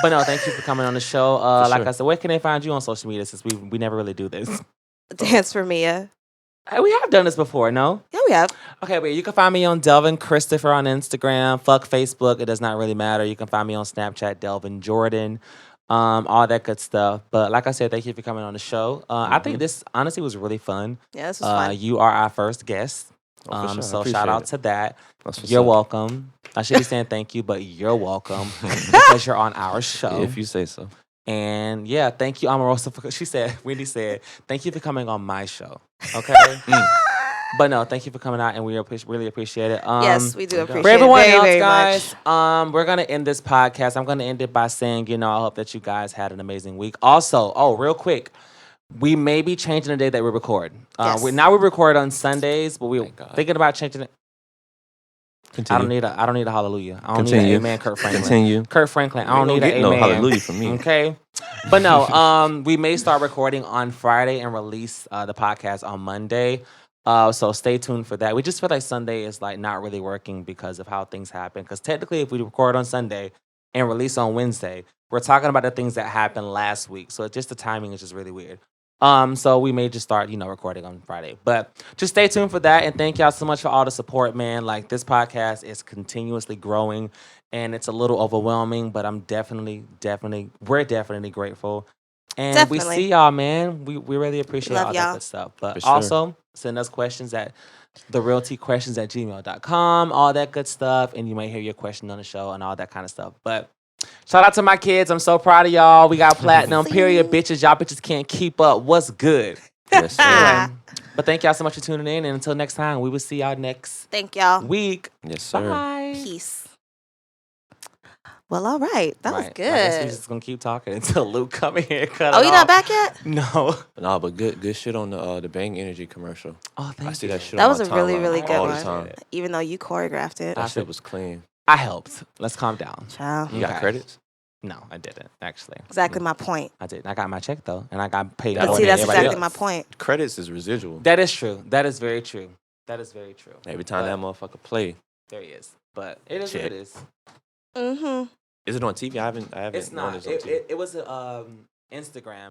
[SPEAKER 2] But no, thank you for coming on the show. Like
[SPEAKER 1] sure.
[SPEAKER 2] I said, where can they find you on social media? Since we never really do this.
[SPEAKER 3] Dance for Mia.
[SPEAKER 2] Hey, we have done this before, no?
[SPEAKER 3] Yeah, we have.
[SPEAKER 2] Okay, wait. You can find me on Delvin Christopher on Instagram. Fuck Facebook. It does not really matter. You can find me on Snapchat, Delvin Jordan. All that good stuff. But like I said, thank you for coming on the show. I think this honestly was really fun.
[SPEAKER 3] Yeah, this was fun.
[SPEAKER 2] You are our first guest.
[SPEAKER 1] Oh, for sure. I
[SPEAKER 2] So
[SPEAKER 1] appreciate
[SPEAKER 2] shout out
[SPEAKER 1] it.
[SPEAKER 2] to that.
[SPEAKER 1] That's what's
[SPEAKER 2] You're
[SPEAKER 1] up.
[SPEAKER 2] welcome. I should be saying thank you, but you're welcome because you're on our show.
[SPEAKER 1] If you say so.
[SPEAKER 2] And yeah, thank you, Omarosa. Wendy said, thank you for coming on my show. Okay? But no, thank you for coming out, and we really appreciate it.
[SPEAKER 3] Yes, we do appreciate
[SPEAKER 2] For
[SPEAKER 3] it
[SPEAKER 2] everyone
[SPEAKER 3] very,
[SPEAKER 2] else,
[SPEAKER 3] very
[SPEAKER 2] guys,
[SPEAKER 3] much.
[SPEAKER 2] we're gonna end this podcast. I'm gonna end it by saying, I hope that you guys had an amazing week. Also, real quick, we may be changing the day that we record.
[SPEAKER 3] Yes.
[SPEAKER 2] We record on Sundays, but we're
[SPEAKER 1] Thank God.
[SPEAKER 2] thinking about changing it.
[SPEAKER 1] Continue.
[SPEAKER 2] I don't need a hallelujah. I don't need
[SPEAKER 1] Continue.
[SPEAKER 2] an amen, Kurt Franklin.
[SPEAKER 1] Continue.
[SPEAKER 2] Kurt Franklin. I don't
[SPEAKER 1] You
[SPEAKER 2] need
[SPEAKER 1] ain't
[SPEAKER 2] an
[SPEAKER 1] gonna
[SPEAKER 2] amen.
[SPEAKER 1] get no hallelujah from me.
[SPEAKER 2] Okay. But no, we may start recording on Friday and release the podcast on Monday. So stay tuned for that. We just feel like Sunday is like not really working because of how things happen. Because technically, if we record on Sunday and release on Wednesday, we're talking about the things that happened last week. So just the timing is just really weird. So we may just start, recording on Friday. But just stay tuned for that. And thank y'all so much for all the support, man. Like, this podcast is continuously growing, and it's a little overwhelming, but we're definitely grateful. And
[SPEAKER 3] Definitely.
[SPEAKER 2] we see y'all, man. We really appreciate
[SPEAKER 3] Love
[SPEAKER 2] all
[SPEAKER 3] y'all.
[SPEAKER 2] that good stuff. But
[SPEAKER 1] For sure.
[SPEAKER 2] also, send us questions at therealtyquestions@gmail.com, all that good stuff. And you may hear your question on the show and all that kind of stuff. But shout out to my kids. I'm so proud of y'all. We got platinum, period, bitches. Y'all bitches can't keep up. What's good?
[SPEAKER 1] Yes, sir.
[SPEAKER 2] Anyway, but thank y'all so much for tuning in. And until next time, we will see y'all next
[SPEAKER 3] Thank y'all.
[SPEAKER 2] week.
[SPEAKER 1] Yes, sir.
[SPEAKER 2] Bye.
[SPEAKER 3] Peace. Well, all right. That was
[SPEAKER 2] I guess we're
[SPEAKER 3] good.
[SPEAKER 2] just going to keep talking until Luke come in here.
[SPEAKER 3] Oh, you not back yet?
[SPEAKER 2] No.
[SPEAKER 1] Nah, but good shit on the Bang Energy commercial.
[SPEAKER 2] Oh, thank
[SPEAKER 1] I see
[SPEAKER 2] you.
[SPEAKER 1] that shit
[SPEAKER 3] That
[SPEAKER 1] on
[SPEAKER 3] was
[SPEAKER 1] my
[SPEAKER 3] a really,
[SPEAKER 1] timeline
[SPEAKER 3] really good
[SPEAKER 1] all
[SPEAKER 3] one.
[SPEAKER 1] the time.
[SPEAKER 3] Even though you choreographed it.
[SPEAKER 1] That shit was clean.
[SPEAKER 2] I helped. Let's calm down.
[SPEAKER 3] Child.
[SPEAKER 1] You got
[SPEAKER 2] Okay.
[SPEAKER 1] credits?
[SPEAKER 2] No, I didn't, actually.
[SPEAKER 3] Exactly my point.
[SPEAKER 2] I didn't. I got my check, though, and I got paid
[SPEAKER 1] But
[SPEAKER 2] more
[SPEAKER 3] See,
[SPEAKER 2] than
[SPEAKER 3] that's
[SPEAKER 2] everybody
[SPEAKER 3] exactly my
[SPEAKER 2] else.
[SPEAKER 3] point.
[SPEAKER 1] Credits is residual.
[SPEAKER 2] That is true. That is very true. That is very true.
[SPEAKER 1] Every time that motherfucker play.
[SPEAKER 2] There he is. But it is what
[SPEAKER 1] Check.
[SPEAKER 2] it is.
[SPEAKER 3] Mm-hmm.
[SPEAKER 1] Is it on TV? I haven't
[SPEAKER 2] It's
[SPEAKER 1] known
[SPEAKER 2] not.
[SPEAKER 1] it's on TV.
[SPEAKER 2] It was Instagram.